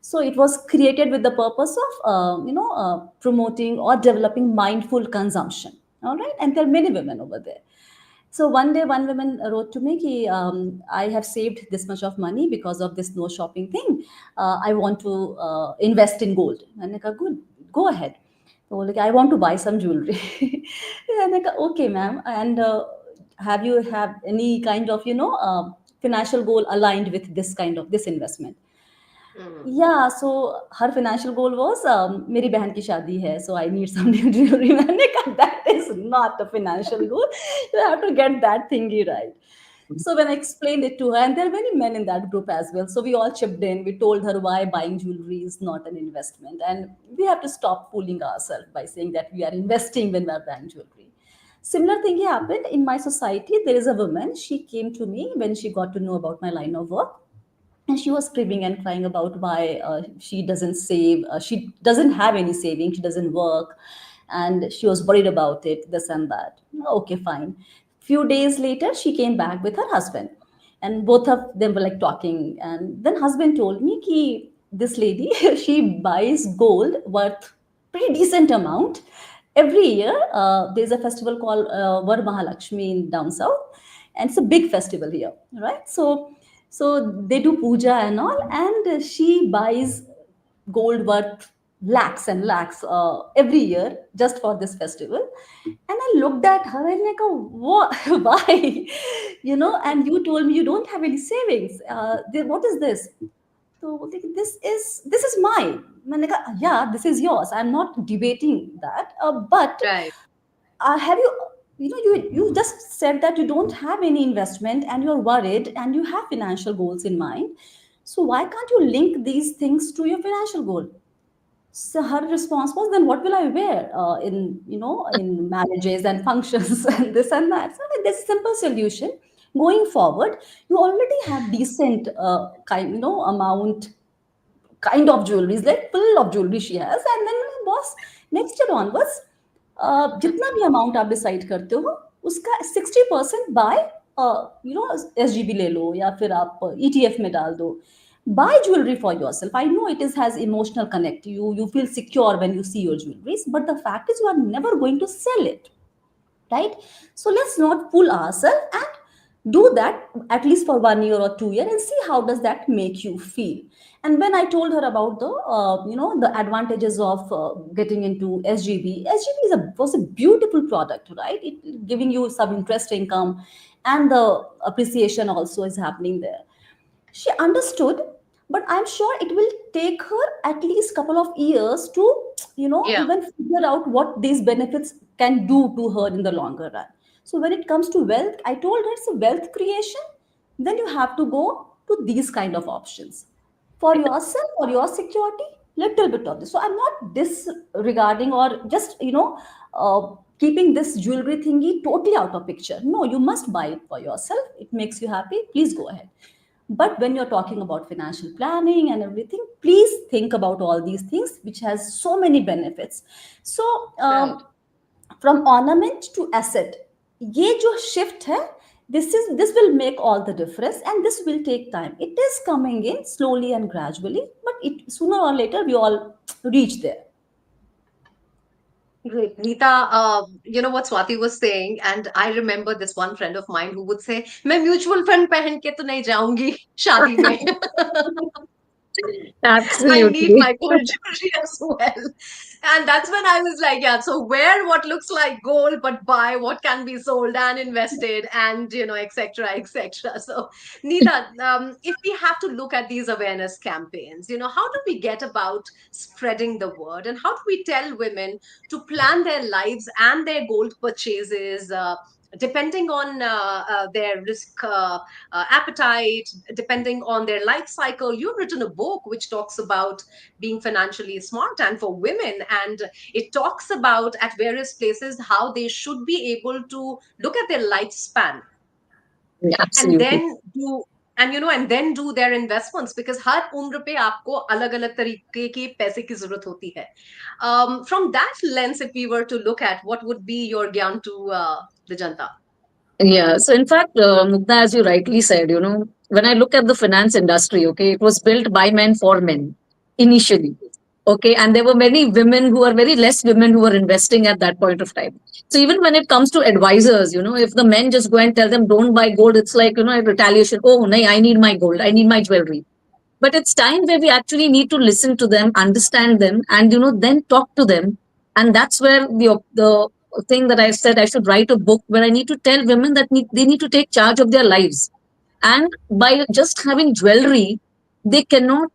Speaker 16: So it was created with the purpose of, promoting or developing mindful consumption. All right, and there are many women over there. So one day, one woman wrote to me, ki, I have saved this much of money because of this no shopping thing. I want to invest in gold. And I go, good, go ahead. So like, I want to buy some jewelry. And I go, okay, ma'am. And have you have any kind of, financial goal aligned with this kind of this investment? Yeah, so her financial goal was मेरी बहन की शादी है, so I need some new jewelry. मैंने कहा that is not a financial goal. You have to get that thingy right. So when I explained it to her, and there are many men in that group as well, so we all chipped in. We told her why buying jewelry is not an investment, and we have to stop fooling ourselves by saying that we are investing when we are buying jewelry. Similar thing happened in my society. There is a woman. She came to me when she got to know about my line of work, and she was screaming and crying about why she doesn't save, she doesn't have any saving, she doesn't work, and she was worried about it, this and that. Okay, fine. Few days later she came back with her husband, and both of them were like talking, and then husband told me ki this lady she buys gold worth pretty decent amount every year. There's a festival called Var Mahalakshmi in down south, and it's a big festival here, right? So they do puja and all, and she buys gold worth lakhs and lakhs every year just for this festival. And I looked at her and I go, what? Why? And you told me you don't have any savings. What is this? So like, this is mine. मैंने कहा, yeah, this is yours. I'm not debating that. But
Speaker 1: Right.
Speaker 16: have you just said that you don't have any investment and you're worried and you have financial goals in mind. So why can't you link these things to your financial goal? So her response was, then what will I wear in marriages and functions and this and that? So like, there's a simple solution. Going forward, you already have decent amount kind of jewelry, like full of jewelry she has, and then boss, next year onwards, जितना भी amount आप decide करते हो उसका 60% bye SGB ले लो या फिर आप ETF में डाल दो. Buy jewelry for yourself. I know it has emotional connect. You feel secure when you see your jewelries, but the fact is you are never going to sell it, right? So let's not fool ourselves and do that at least for 1 year or 2 years and see how does that make you feel. And when I told her about the advantages of getting into SGB was a beautiful product, right? It giving you some interest income, and the appreciation also is happening there. She understood, but I'm sure it will take her at least couple of years to
Speaker 1: Yeah.
Speaker 16: even figure out what these benefits can do to her in the longer run. So when it comes to wealth, I told her it's a wealth creation, then you have to go to these kind of options for yourself, for your security, little bit of this. So I'm not disregarding or just keeping this jewelry thingy totally out of picture. No, you must buy it for yourself. It makes you happy, please go ahead. But when you're talking about financial planning and everything, please think about all these things, which has so many benefits. So
Speaker 1: Right.
Speaker 16: from ornament to asset, ये जो shift है, this will make all the difference, and this will take time. It is coming in slowly and gradually, but it sooner or later we all reach there.
Speaker 1: Great. Neeta, you know what Swati was saying, and I remember this one friend of mine who would say, मैं mutual fund पहन के तो नहीं जाऊंगी शादी में. I need
Speaker 18: Absolutely.
Speaker 1: my gold jewelry as well. And that's when I was like, yeah, so wear what looks like gold, but buy what can be sold and invested and, etc., etc. So, Nita, if we have to look at these awareness campaigns, how do we get about spreading the word, and how do we tell women to plan their lives and their gold purchases depending on their risk appetite, depending on their life cycle. You've written a book which talks about being financially smart and for women, and it talks about at various places how they should be able to look at their lifespan
Speaker 18: Yeah,
Speaker 1: and
Speaker 18: absolutely.
Speaker 1: then do and then do their investments, because हर उम्र पे आपको अलग अलग तरीके के पैसे की जरूरत होती है. From that lens, if we were to look at, what would be your gyan to the janta?
Speaker 18: Yeah. So in fact, Mugdha, as you rightly said, when I look at the finance industry, okay, it was built by men for men initially. Okay. And there were many women who are very less women who were investing at that point of time. So even when it comes to advisors, if the men just go and tell them don't buy gold, it's like, a retaliation. Oh, no, I need my gold. I need my jewelry. But it's time where we actually need to listen to them, understand them, and then talk to them. And that's where the thing that I said, I should write a book where I need to tell women that they need to take charge of their lives. And by just having jewelry, they cannot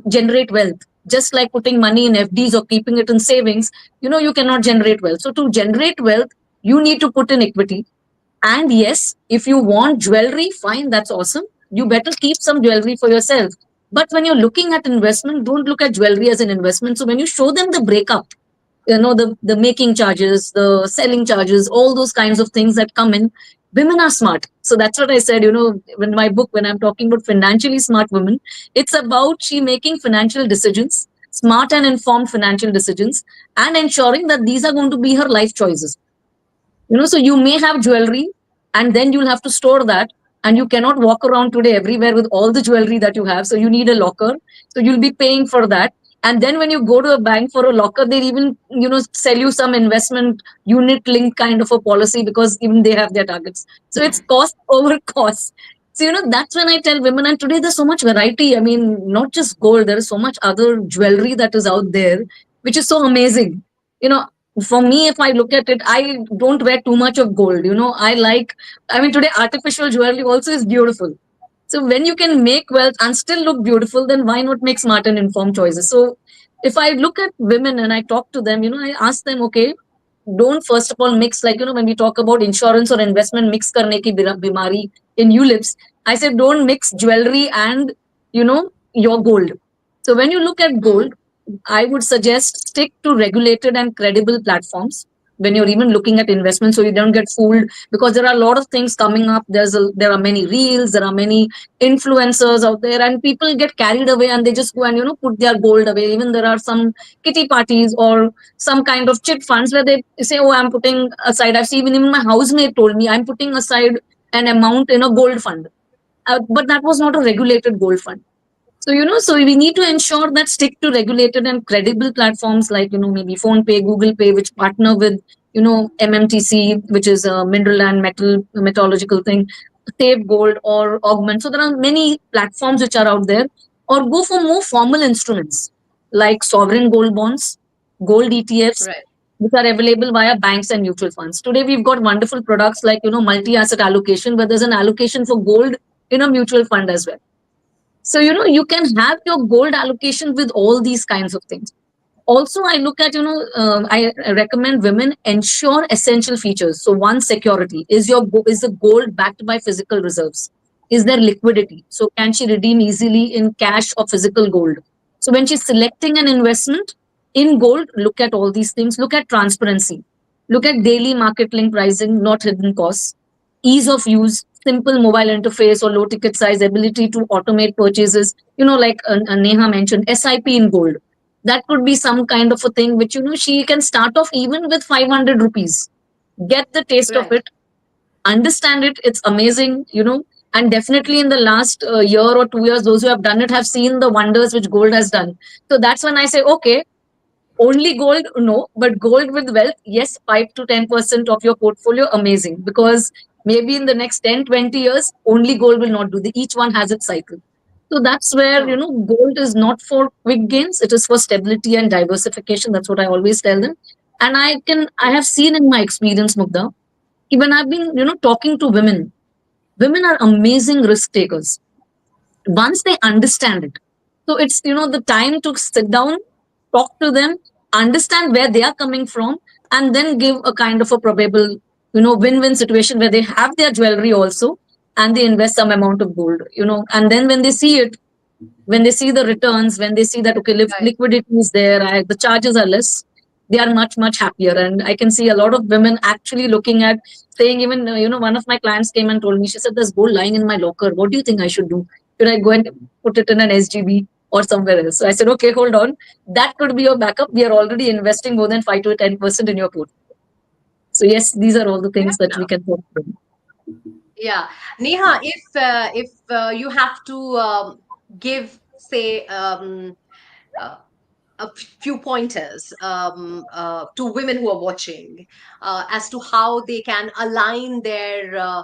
Speaker 18: generate wealth. Just like putting money in FDs or keeping it in savings, you cannot generate wealth. So to generate wealth, you need to put in equity. And yes, if you want jewelry, fine, that's awesome. You better keep some jewelry for yourself. But when you're looking at investment, don't look at jewelry as an investment. So when you show them the breakup, the making charges, the selling charges, all those kinds of things that come in, women are smart. So that's what I said, in my book, when I'm talking about financially smart women, it's about she making financial decisions, smart and informed financial decisions, and ensuring that these are going to be her life choices. So you may have jewelry and then you'll have to store that, and you cannot walk around today everywhere with all the jewelry that you have. So you need a locker. So you'll be paying for that. And then when you go to a bank for a locker, they even, sell you some investment unit link kind of a policy, because even they have their targets. So it's cost over cost. So, that's when I tell women, and today there's so much variety. I mean, not just gold, there is so much other jewelry that is out there, which is so amazing. You know, for me, if I look at it, I don't wear too much of gold. I mean, today artificial jewelry also is beautiful. So when you can make wealth and still look beautiful, then why not make smart and informed choices? So if I look at women and I talk to them, I ask them, okay, don't first of all mix, like, when we talk about insurance or investment, mix karne ki bimari in ULIPs, I say don't mix jewelry and, your gold. So when you look at gold, I would suggest stick to regulated and credible platforms when you're even looking at investment, so you don't get fooled, because there are a lot of things coming up. There are many reels, there are many influencers out there, and people get carried away and they just go and put their gold away. Even there are some kitty parties or some kind of chit funds where they say, oh, I'm putting aside. I've seen, even my housemate told me, I'm putting aside an amount in a gold fund, but that was not a regulated gold fund. So, so we need to ensure that stick to regulated and credible platforms like, maybe Phone Pay, Google Pay, which partner with, MMTC, which is a mineral and metallurgical thing, Save Gold or Augment. So there are many platforms which are out there, or go for more formal instruments like sovereign gold bonds, gold ETFs,
Speaker 1: Right.
Speaker 18: which are available via banks and mutual funds. Today, we've got wonderful products like, multi-asset allocation, where there's an allocation for gold in a mutual fund as well. So, you can have your gold allocation with all these kinds of things. Also, I look at, I recommend women ensure essential features. So one, security. Is the gold backed by physical reserves? Is there liquidity? So can she redeem easily in cash or physical gold? So when she's selecting an investment in gold, look at all these things. Look at transparency. Look at daily market link pricing, not hidden costs. Ease of use, simple mobile interface or low ticket size, ability to automate purchases. Like Neha mentioned, SIP in gold. That could be some kind of a thing which, she can start off even with 500 rupees. Get the taste of
Speaker 1: Right.
Speaker 18: it, understand it. It's amazing, and definitely in the last year or 2 years, those who have done it have seen the wonders which gold has done. So that's when I say, okay, only gold, no, but gold with wealth, yes, 5 to 10% of your portfolio, amazing. Because maybe in the next 10, 20 years, only gold will not do. Each one has its cycle. So that's where,
Speaker 1: True.
Speaker 18: gold is not for quick gains. It is for stability and diversification. That's what I always tell them. And I have seen in my experience, Mugdha, when I've been, talking to women are amazing risk takers once they understand it. So it's, the time to sit down, talk to them, understand where they are coming from, and then give a kind of a probable win-win situation where they have their jewelry also and they invest some amount of gold, and then when they see it, when they see the returns, when they see that, okay, liquidity is there, the charges are less, they are much, much happier. And I can see a lot of women actually looking at saying, even, one of my clients came and told me, she said, there's gold lying in my locker. What do you think I should do? Should I go and put it in an SGB or somewhere else? So I said, okay, hold on. That could be your backup. We are already investing more than 5 to 10% in your portfolio. So yes, these are all the things that we can talk about.
Speaker 1: Yeah, Neha, if you have to give, say, uh, a few pointers to women who are watching as to how they can align their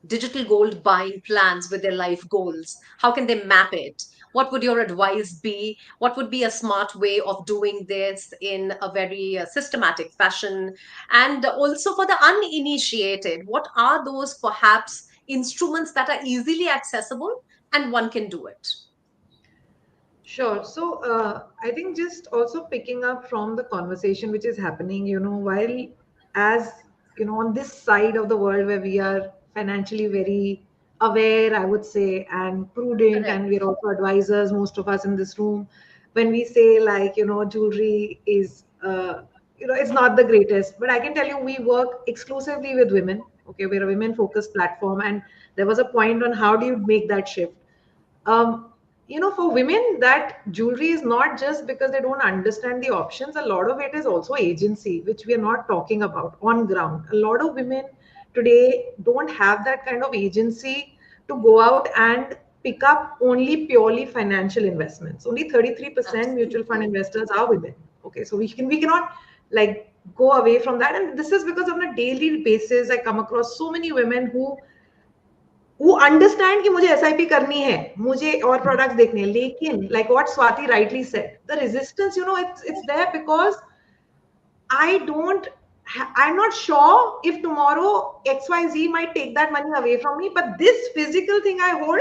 Speaker 1: digital gold buying plans with their life goals. How can they map it? What would your advice be? What would be a smart way of doing this in a very systematic fashion? And also for the uninitiated, what are those perhaps instruments that are easily accessible and one can do it?
Speaker 19: Sure. So I think just also picking up from the conversation which is happening, while as on this side of the world where we are financially very aware, I would say, and prudent, and we're also advisors, most of us in this room, when we say like, jewelry is, it's not the greatest, but I can tell you we work exclusively with women. Okay, we're a women focused platform, and there was a point on how do you make that shift. um, for women, that jewelry is not just because they don't understand the options. A lot of it is also agency, which we are not talking about on ground. A lot of women today don't have that kind of agency to go out and pick up only purely financial investments. Only 33% mutual fund investors are women. Okay, so we cannot like go away from that. And this is because on a daily basis, I come across so many women who understand कि मुझे SIP करनी है, मुझे और products देखने हैं, लेकिन like what Swati rightly said, the resistance, it's there because I don't, I'm not sure if tomorrow XYZ might take that money away from me, but this physical thing I hold,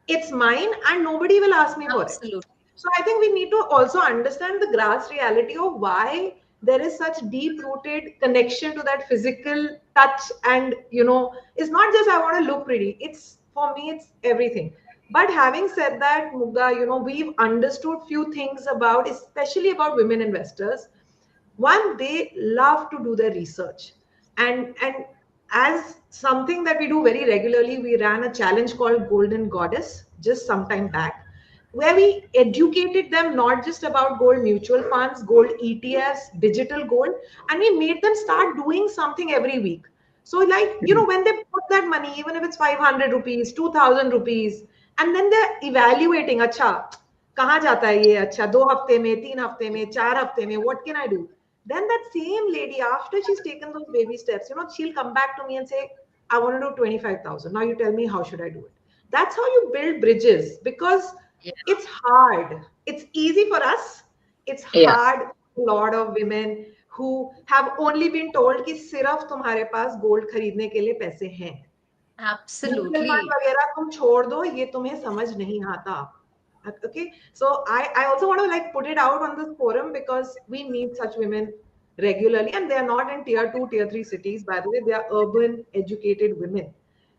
Speaker 19: it's mine and nobody will ask me for it.
Speaker 1: Absolutely.
Speaker 19: So I think we need to also understand the grass reality of why there is such deep rooted connection to that physical touch. And, it's not just I want to look pretty. It's for me, it's everything. But having said that, Mugda, we've understood few things about, especially about women investors. One, they love to do their research, and as something that we do very regularly, we ran a challenge called Golden Goddess just some time back, where we educated them not just about gold mutual funds, gold ETFs, digital gold, and we made them start doing something every week. So, like, when they put that money, even if it's 500 rupees, 2000 rupees, and then they're evaluating, अच्छा, कहाँ जाता है ये, अच्छा, 2 हफ्ते में, 3 हफ्ते में, 4 हफ्ते में, what can I do? Then that same lady, after she's taken those baby steps, she'll come back to me and say, I want to do 25,000. Now you tell me, how should I do it? That's how you build bridges, because it's hard. It's easy for us. It's hard for a lot of women who have only been told कि सिर्फ तुम्हारे पास gold खरीदने के लिए पैसे हैं. Mutual
Speaker 1: Absolutely.
Speaker 19: Fund वगैरह तुम छोड़ दो, ये तुम्हें समझ नहीं आता. Okay, so I also want to like put it out on this forum because we meet such women regularly, and they are not in tier 2, tier 3 cities, by the way. They are urban educated women.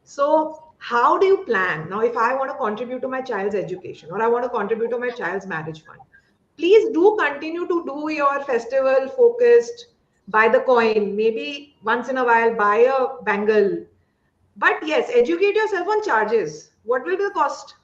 Speaker 19: So how do you plan now? If I want to contribute to my child's education, or I want to contribute to my child's marriage fund, please do continue to do your festival focused, buy the coin, maybe once in a while buy a bangle, but yes, educate yourself on charges. What will be the cost?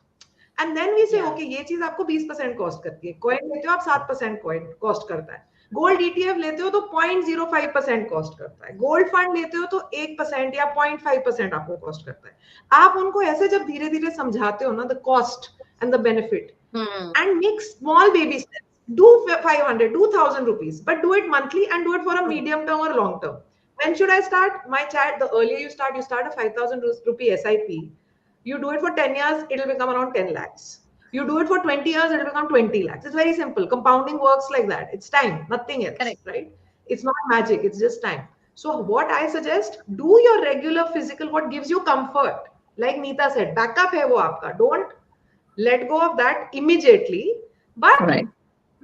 Speaker 19: And then we say okay, ये चीज आपको 20% cost करती है. Coin लेते हो आप 7% coin cost करता है. गोल्ड ETF लेते हो तो 0.05% कॉस्ट करता है. गोल्ड फंड लेते हो तो 1% या 0.5% आपको कॉस्ट करता है. आप उनको ऐसे जब धीरे धीरे समझाते हो ना, the cost and the benefit, and make small baby steps. Do 500, do 1000 rupees, but do it monthly and do it for a medium term or long term. When should I start? My child, the earlier you start a 5,000 rupee SIP. You do it for 10 years, it'll become around 10 lakhs. You do it for 20 years, it'll become 20 lakhs. It's very simple. Compounding works like that. It's time, nothing else, right? It's not magic, it's just time. So what I suggest, do your regular physical, what gives you comfort. Like Neeta said, backup hai wo aapka. Don't let go of that immediately. But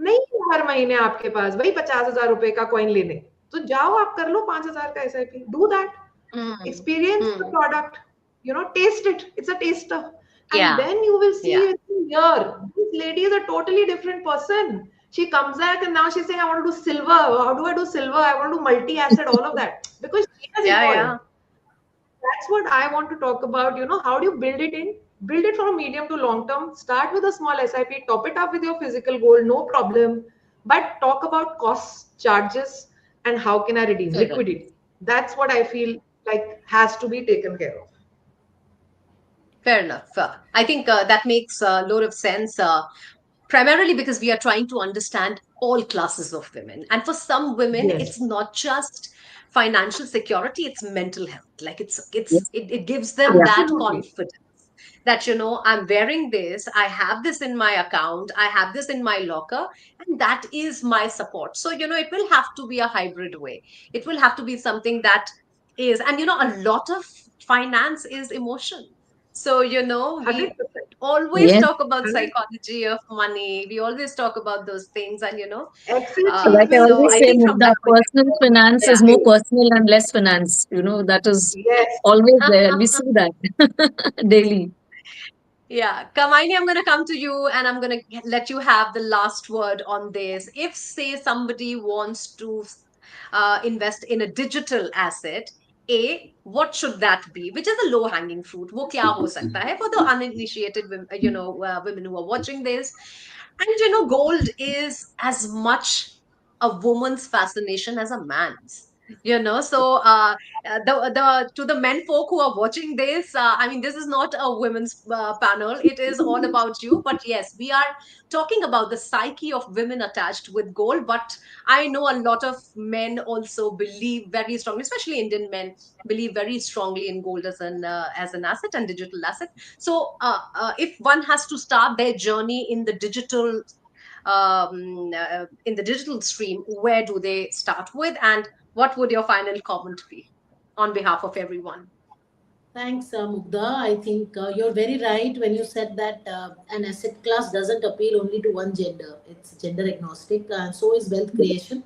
Speaker 19: नहीं हर महीने आपके पास भाई 50,000 रुपए का coin लेने. तो जाओ आप कर लो 5,000 का SIP. Do that. Experience the product. Taste it. It's a taster. And
Speaker 1: Yeah.
Speaker 19: then you will see
Speaker 1: Yeah.
Speaker 19: within a year, this lady is a totally different person. She comes back and now she's saying, I want to do silver. How do I do silver? I want to do multi-asset, all of that. Because she has
Speaker 1: Yeah,
Speaker 19: evolved.
Speaker 1: yeah.
Speaker 19: That's what I want to talk about. How do you build it in? Build it from medium to long term. Start with a small SIP, top it up with your physical gold, no problem. But talk about costs, charges, and how can I redeem?
Speaker 1: Correct.
Speaker 19: Liquidity. That's what I feel like has to be taken care of.
Speaker 1: Fair enough. I think that makes a lot of sense, primarily because we are trying to understand all classes of women. And for some women,
Speaker 19: Yes.
Speaker 1: it's not just financial security, it's mental health. Like it gives them that
Speaker 19: Absolutely.
Speaker 1: confidence that, I'm wearing this, I have this in my account, I have this in my locker, and that is my support. So, it will have to be a hybrid way. It will have to be something that is, and, a lot of finance is emotion. So, we
Speaker 19: 100%.
Speaker 1: always
Speaker 18: Yes.
Speaker 1: talk about
Speaker 19: 100%.
Speaker 1: psychology of money. We always talk about those things. And,
Speaker 19: Excel
Speaker 18: Like
Speaker 19: sheet
Speaker 18: I
Speaker 19: will
Speaker 1: so
Speaker 18: always
Speaker 1: I
Speaker 18: say,
Speaker 19: say
Speaker 1: think from that
Speaker 18: Mugdha,
Speaker 1: point of
Speaker 18: personal
Speaker 1: view,
Speaker 18: finance is more
Speaker 1: yeah.
Speaker 18: personal and less finance. That is
Speaker 19: Yes.
Speaker 18: always there. We see that daily.
Speaker 1: Yeah, Kamaini, I'm going to come to you and I'm going to let you have the last word on this. If, say, somebody wants to invest in a digital asset, what should that be? Which is a low-hanging fruit? वो क्या हो सकता है for the uninitiated, women who are watching this? And gold is as much a woman's fascination as a man's. So the to the men folk who are watching this, I mean, this is not a women's panel. It is all about you. But yes, we are talking about the psyche of women attached with gold. But I know a lot of men also believe very strongly, especially Indian men, believe very strongly in gold as an asset and digital asset. So if one has to start their journey in the digital stream, where do they start with, and what would your final comment be on behalf of everyone?
Speaker 17: Thanks, Mugdha. I think you're very right when you said that an asset class doesn't appeal only to one gender. It's gender agnostic, and so is wealth creation.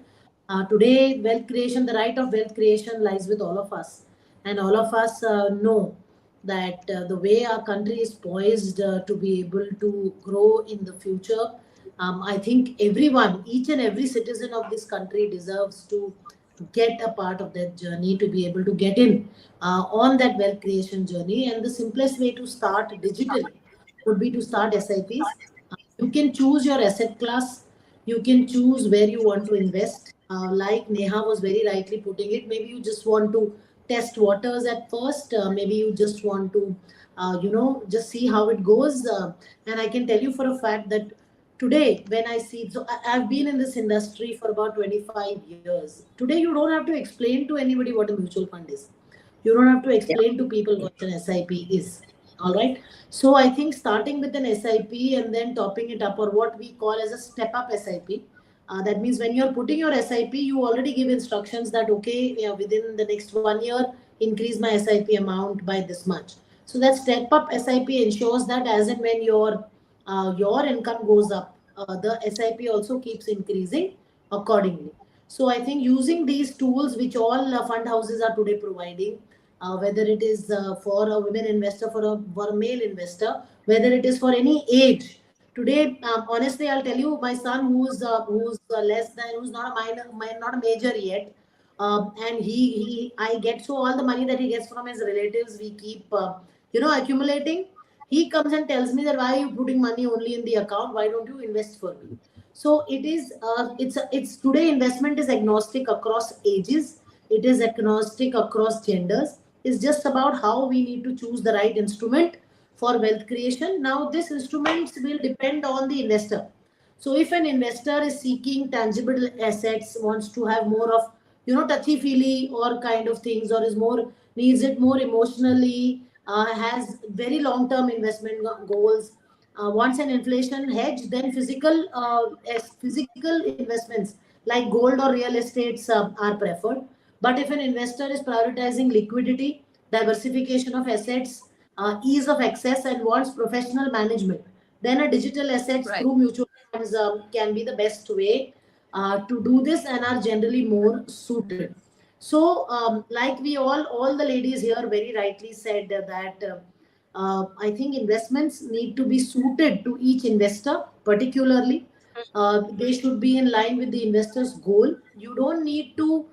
Speaker 17: Today, wealth creation, the right of wealth creation lies with all of us. And all of us know that the way our country is poised to be able to grow in the future, I think everyone, each and every citizen of this country deserves to get a part of that journey, to be able to get in on that wealth creation journey. And the simplest way to start digitally would be to start SIPs. You can choose your asset class. You can choose where you want to invest. Like Neha was very rightly putting it, maybe you just want to test waters at first. Maybe you just want to, just see how it goes. And I can tell you for a fact that today, when I see, so I've been in this industry for about 25 years. Today, you don't have to explain to anybody what a mutual fund is. You don't have to
Speaker 18: Yeah.
Speaker 17: explain to people what an SIP is. All right. So I think starting with an SIP and then topping it up, or what we call as a step up SIP. That means when you're putting your SIP, you already give instructions that, okay, yeah, within the next 1 year, increase my SIP amount by this much. So that step up SIP ensures that as and when your income goes up, the SIP also keeps increasing accordingly. So I think using these tools, which all fund houses are today providing, whether it is for a women investor, for a male investor, whether it is for any age. Today, honestly, I'll tell you, my son, who's less than, who's not a not a major yet, and I get, so all the money that he gets from his relatives, we keep, accumulating. He comes and tells me that, why are you putting money only in the account? Why don't you invest for me? So it's today, investment is agnostic across ages. It is agnostic across genders. It's just about how we need to choose the right instrument for wealth creation. Now, this instruments will depend on the investor. So if an investor is seeking tangible assets, wants to have more of, touchy feely or kind of things, or is more, needs it more emotionally, has very long term investment goals, wants an inflation hedge, then physical investments like gold or real estates are preferred. But if an investor is prioritizing liquidity, diversification of assets, ease of access, and wants professional management, then a digital assets
Speaker 1: Right.
Speaker 17: through mutual funds can be the best way. to do this and are generally more suited. So, like we all the ladies here very rightly said that I think investments need to be suited to each investor, particularly. They should be in line with the investor's goal. You don't need to.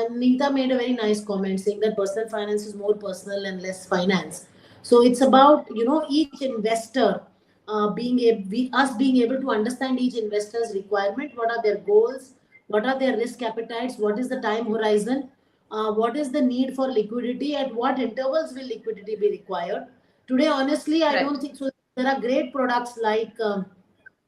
Speaker 17: Nita made a very nice comment saying that personal finance is more personal and less finance. So it's about each investor us being able to understand each investor's requirement. What are their goals? What are their risk appetites? What is the time horizon? What is the need for liquidity? At what intervals will liquidity be required? Today, honestly, I don't think so. There are great products like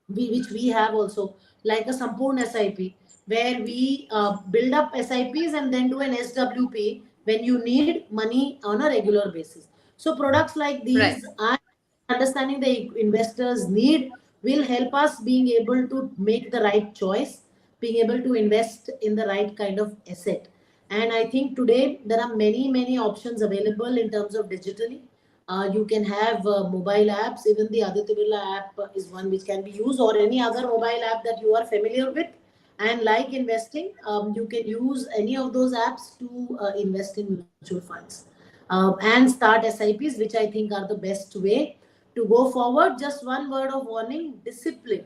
Speaker 17: which we have also, like a Sampoorn SIP, where we build up SIPs and then do an SWP when you need money on a regular basis. So products like
Speaker 1: Right.
Speaker 17: these are understanding the investors need will help us being able to make the right choice, being able to invest in the right kind of asset. And I think today there are many options available in terms of digitally. You can have mobile apps. Even the Aditya Birla app is one which can be used, or any other mobile app that you are familiar with. And like investing, you can use any of those apps to invest in mutual funds and start SIPs, which I think are the best way to go forward. Just one word of warning: discipline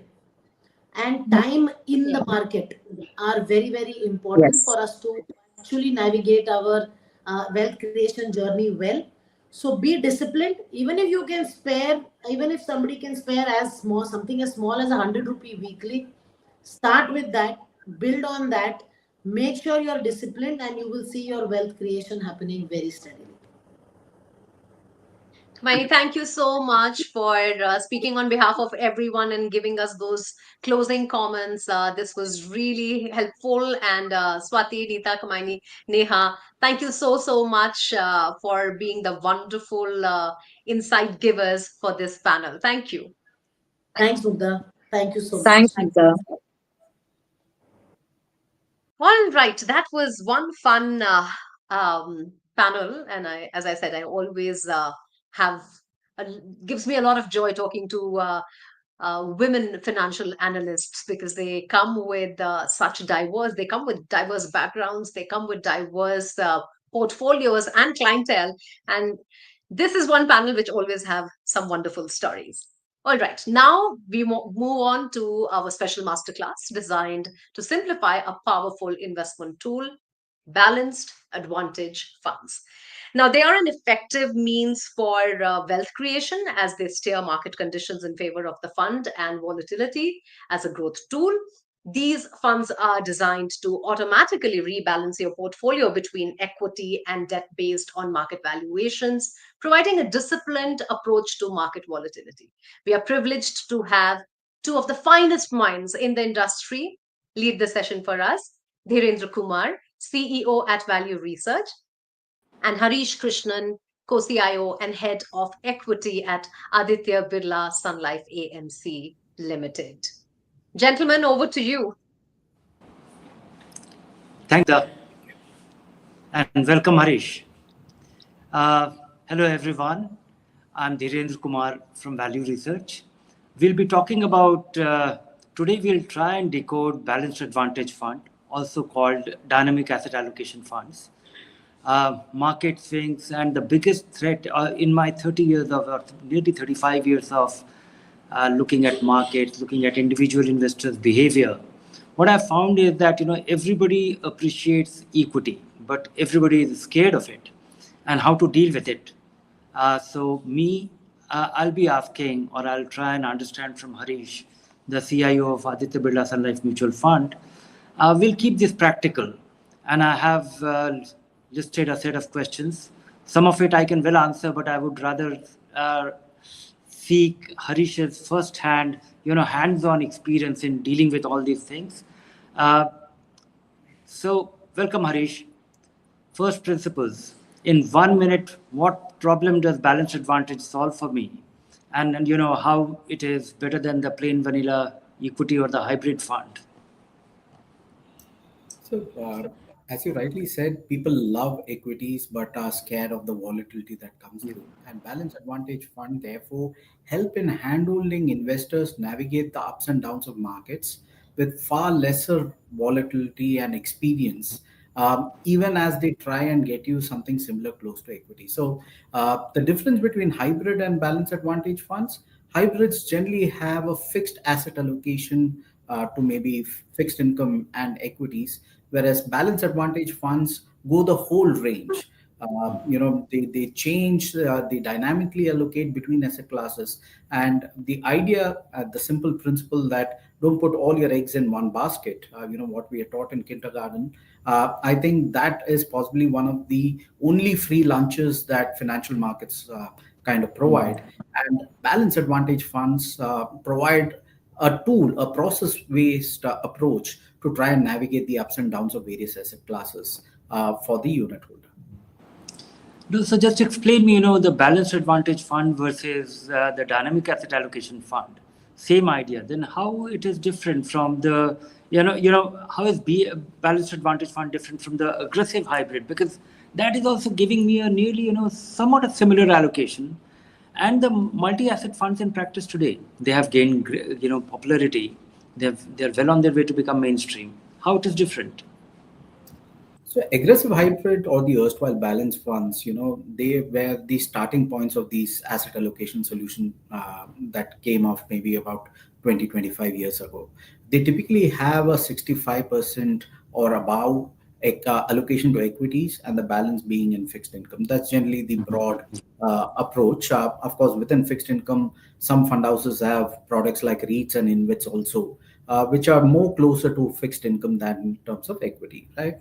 Speaker 17: and time in the market are very important
Speaker 18: Yes.
Speaker 17: for us to actually navigate our wealth creation journey well. So be disciplined. Even if you can spare, even if somebody can spare as small something as small as 100 rupee weekly, start with that, build on that, make sure you're disciplined, and you will see your wealth creation happening very steadily.
Speaker 1: Mani, thank you so much for speaking on behalf of everyone and giving us those closing comments. This was really helpful. And Swati, Nita, Kamaini, Neha, thank you so much for being the wonderful insight givers for this panel. Thank you.
Speaker 17: Thanks, Mugdha. Thank you so much.
Speaker 18: Thanks, Nita.
Speaker 1: All right, that was one fun panel, and as I said, I always have a, gives me a lot of joy talking to women financial analysts because they come with they come with diverse backgrounds, they come with diverse portfolios and clientele, and this is one panel which always have some wonderful stories. All right, now we move on to our special masterclass designed to simplify a powerful investment tool, balanced advantage funds. Now, they are an effective means for wealth creation as they steer market conditions in favor of the fund and volatility as a growth tool. These funds are designed to automatically rebalance your portfolio between equity and debt based on market valuations, providing a disciplined approach to market volatility. We are privileged to have two of the finest minds in the industry lead the session for us: Dhirendra Kumar, CEO at Value Research, and Harish Krishnan, co-CIO and head of equity at Aditya Birla Sun Life AMC Limited. Gentlemen, over to you.
Speaker 20: Thank you, and welcome, Harish. Hello, everyone. I'm Dhirendra Kumar from Value Research. We'll be talking about, today we'll try and decode Balanced Advantage Fund, also called Dynamic Asset Allocation Funds. Market swings and the biggest threat in my 30 years of, or nearly 35 years of looking at markets, looking at individual investors' behavior, what I found is that everybody appreciates equity, but everybody is scared of it and how to deal with it. I'll be asking, or I'll try and understand from Harish, the CIO of Aditya Birla Sun Life Mutual Fund. We'll keep this practical, and I have listed a set of questions. Some of it I can well answer, but I would rather seek Harish's first-hand, hands-on experience in dealing with all these things. So, welcome, Harish. First principles. In 1 minute, what problem does Balanced Advantage solve for me? And how it is better than the plain vanilla equity or the hybrid fund?
Speaker 21: So, as you rightly said, people love equities but are scared of the volatility that comes through. And Balanced Advantage Fund, therefore, help in handholding investors navigate the ups and downs of markets with far lesser volatility and experience, even as they try and get you something similar close to equity. So the difference between hybrid and balanced advantage funds, hybrids generally have a fixed asset allocation to maybe fixed income and equities, whereas balanced advantage funds go the whole range. They change, they dynamically allocate between asset classes. And the idea, the simple principle that don't put all your eggs in one basket, what we are taught in kindergarten, I think that is possibly one of the only free lunches that financial markets kind of provide. And balance advantage funds provide a tool, a process based approach to try and navigate the ups and downs of various asset classes for the unit holder.
Speaker 20: No, so just explain me, the balanced advantage fund versus the dynamic asset allocation fund. Same idea. Then how it is different from the, how is balanced advantage fund different from the aggressive hybrid? Because that is also giving me a nearly, somewhat a similar allocation. And the multi-asset funds in practice today, they have gained, popularity. They're well on their way to become mainstream. How it is different?
Speaker 21: So aggressive hybrid or the erstwhile balance funds, they were the starting points of these asset allocation solution that came off maybe about 20, 25 years ago. They typically have a 65% or above allocation to equities and the balance being in fixed income. That's generally the broad approach. Of course, within fixed income, some fund houses have products like REITs and InvITs also, which are more closer to fixed income than in terms of equity, right?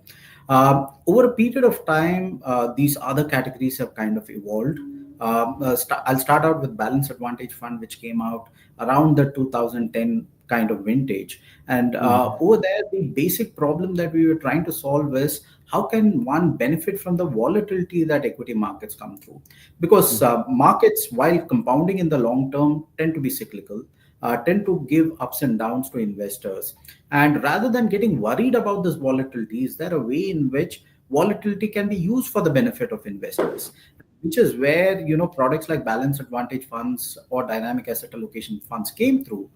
Speaker 21: Over a period of time, these other categories have kind of evolved. I'll start out with Balanced Advantage Fund, which came out around the 2010 kind of vintage. And over there, the basic problem that we were trying to solve is how can one benefit from the volatility that equity markets come through? Because markets, while compounding in the long term, tend to be cyclical. Tend to give ups and downs to investors. And rather than getting worried about this volatility, is there a way in which volatility can be used for the benefit of investors? Which is where products like balanced advantage funds or dynamic asset allocation funds came through,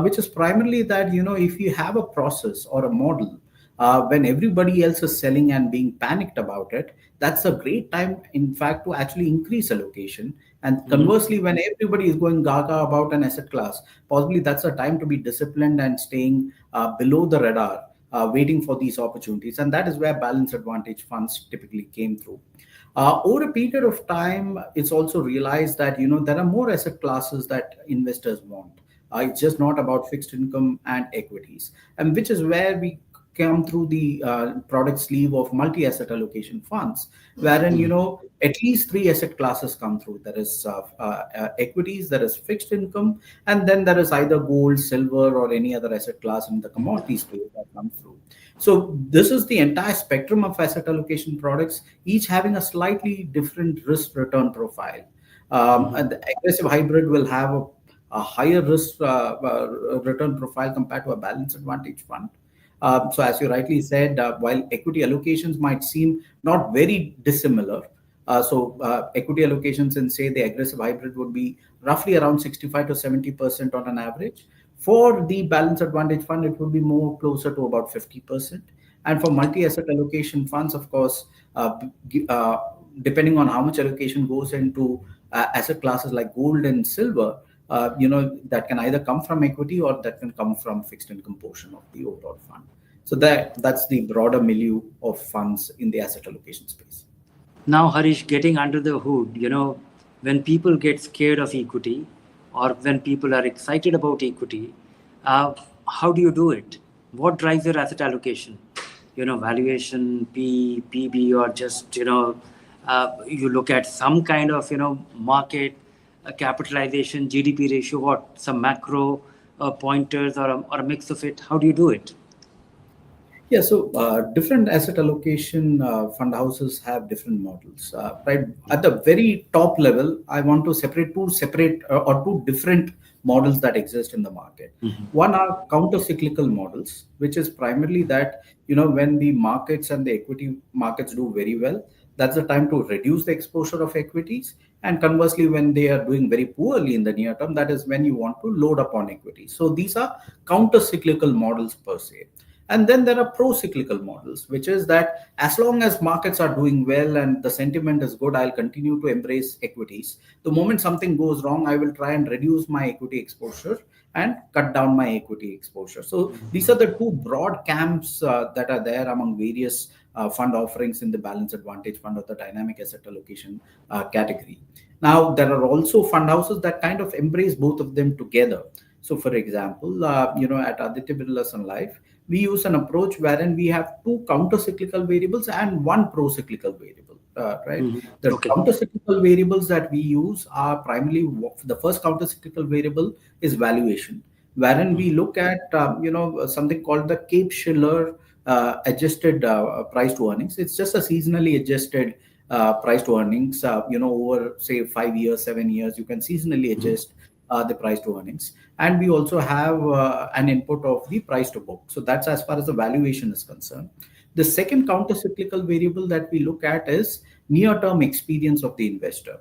Speaker 21: which is primarily that if you have a process or a model when everybody else is selling and being panicked about it, that's a great time, in fact, to actually increase allocation. And conversely, when everybody is going gaga about an asset class, possibly that's a time to be disciplined and staying below the radar, waiting for these opportunities. And that is where balanced advantage funds typically came through. Over a period of time, it's also realized that there are more asset classes that investors want. It's just not about fixed income and equities, and which is where we come through the product sleeve of multi-asset allocation funds, wherein at least three asset classes come through. There is equities, there is fixed income, and then there is either gold, silver, or any other asset class in the commodity space that comes through. So this is the entire spectrum of asset allocation products, each having a slightly different risk return profile. And the aggressive hybrid will have a higher risk return profile compared to a balanced advantage fund. So as you rightly said, while equity allocations might seem not very dissimilar, equity allocations in, say, the aggressive hybrid would be roughly around 65 to 70% on an average. For the balanced advantage fund, it would be more closer to about 50%. And for multi-asset allocation funds, of course, depending on how much allocation goes into asset classes like gold and silver, that can either come from equity or that can come from fixed income portion of the overall fund. So that's the broader milieu of funds in the asset allocation space.
Speaker 20: Now, Harish, getting under the hood, when people get scared of equity or when people are excited about equity, how do you do it? What drives your asset allocation? Valuation, P, PB, or just, you look at some kind of, market capitalization, GDP ratio, what, some macro pointers or a mix of it? How do you do it?
Speaker 21: Yeah, so different asset allocation fund houses have different models. Right at the very top level, I want to separate two different models that exist in the market. One are counter-cyclical models, which is primarily that when the markets and the equity markets do very well, that's the time to reduce the exposure of equities. And conversely, when they are doing very poorly in the near term, that is when you want to load upon equities. So these are counter cyclical models per se. And then there are pro-cyclical models, which is that as long as markets are doing well and the sentiment is good, I'll continue to embrace equities. The moment something goes wrong, I will try and reduce my equity exposure and cut down my equity exposure. So these are the two broad camps that are there among various fund offerings in the balance advantage fund or the dynamic asset allocation category. Now, there are also fund houses that kind of embrace both of them together. So, for example, at Aditya Birla Sun Life, we use an approach wherein we have two counter-cyclical variables and one pro-cyclical variable, right? The
Speaker 20: Okay.
Speaker 21: counter-cyclical variables that we use are primarily, the first counter-cyclical variable is valuation, wherein we look at, something called the Cape-Shiller adjusted price to earnings. It's just a seasonally adjusted price to earnings, over say 5 years, 7 years, you can seasonally adjust the price to earnings. And we also have an input of the price to book. So that's as far as the valuation is concerned. The second counter-cyclical variable that we look at is near-term experience of the investor.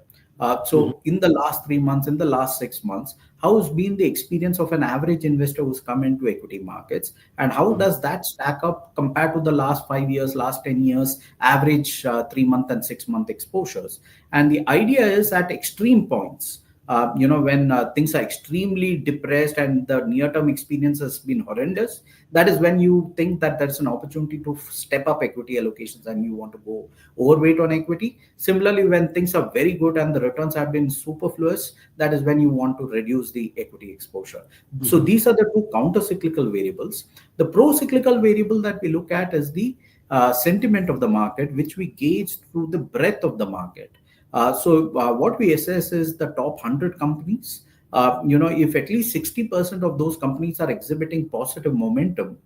Speaker 21: So in the last 3 months, in the last 6 months, how has been the experience of an average investor who's come into equity markets, and how does that stack up compared to the last 5 years, last 10 years, average 3-month and 6-month exposures? And the idea is at extreme points, when things are extremely depressed and the near-term experience has been horrendous, that is when you think that there's an opportunity to step up equity allocations and you want to go overweight on equity. Similarly, when things are very good and the returns have been superfluous, that is when you want to reduce the equity exposure. So these are the two counter-cyclical variables. The pro-cyclical variable that we look at is the sentiment of the market, which we gauge through the breadth of the market. What we assess is the top 100 companies. If at least 60% of those companies are exhibiting positive momentum,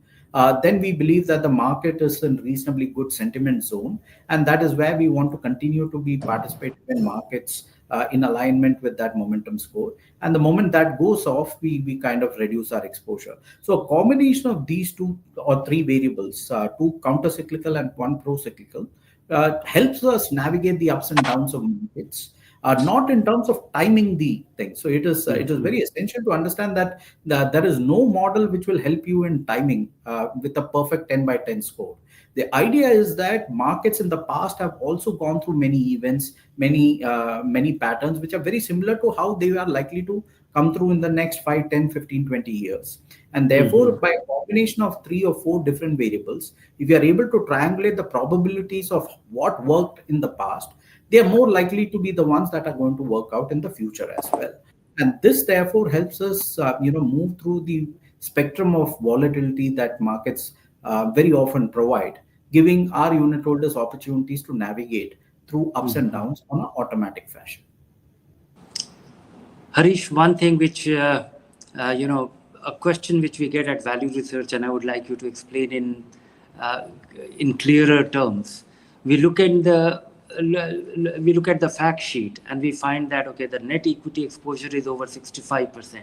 Speaker 21: then we believe that the market is in reasonably good sentiment zone, and that is where we want to continue to be participating in markets in alignment with that momentum score. And the moment that goes off, we kind of reduce our exposure. So a combination of these 2 or 3 variables, 2 counter-cyclical and 1 pro-cyclical, helps us navigate the ups and downs of markets, not in terms of timing the thing. So it is very essential to understand that there is no model which will help you in timing with a perfect 10 by 10 score. The idea is that markets in the past have also gone through many events, many patterns, which are very similar to how they are likely to come through in the next 5, 10, 15, 20 years. And therefore, by a combination of 3 or 4 different variables, if you are able to triangulate the probabilities of what worked in the past, they are more likely to be the ones that are going to work out in the future as well. And this therefore helps us, move through the spectrum of volatility that markets very often provide, giving our unit holders opportunities to navigate through ups and downs on an automatic fashion.
Speaker 20: Harish, one thing which, a question which we get at Value Research, and I would like you to explain in clearer terms. We look at the fact sheet and we find that, okay, the net equity exposure is over 65%,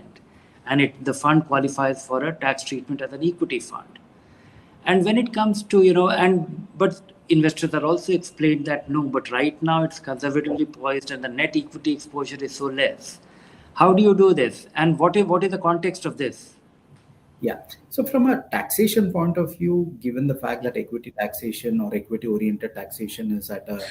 Speaker 20: and the fund qualifies for a tax treatment as an equity fund. And when it comes to, but investors are also explained that no, but right now it's conservatively poised and the net equity exposure is so less. How do you do this? And what is the context of this?
Speaker 21: Yeah. So from a taxation point of view, given the fact that equity taxation or equity-oriented taxation is at a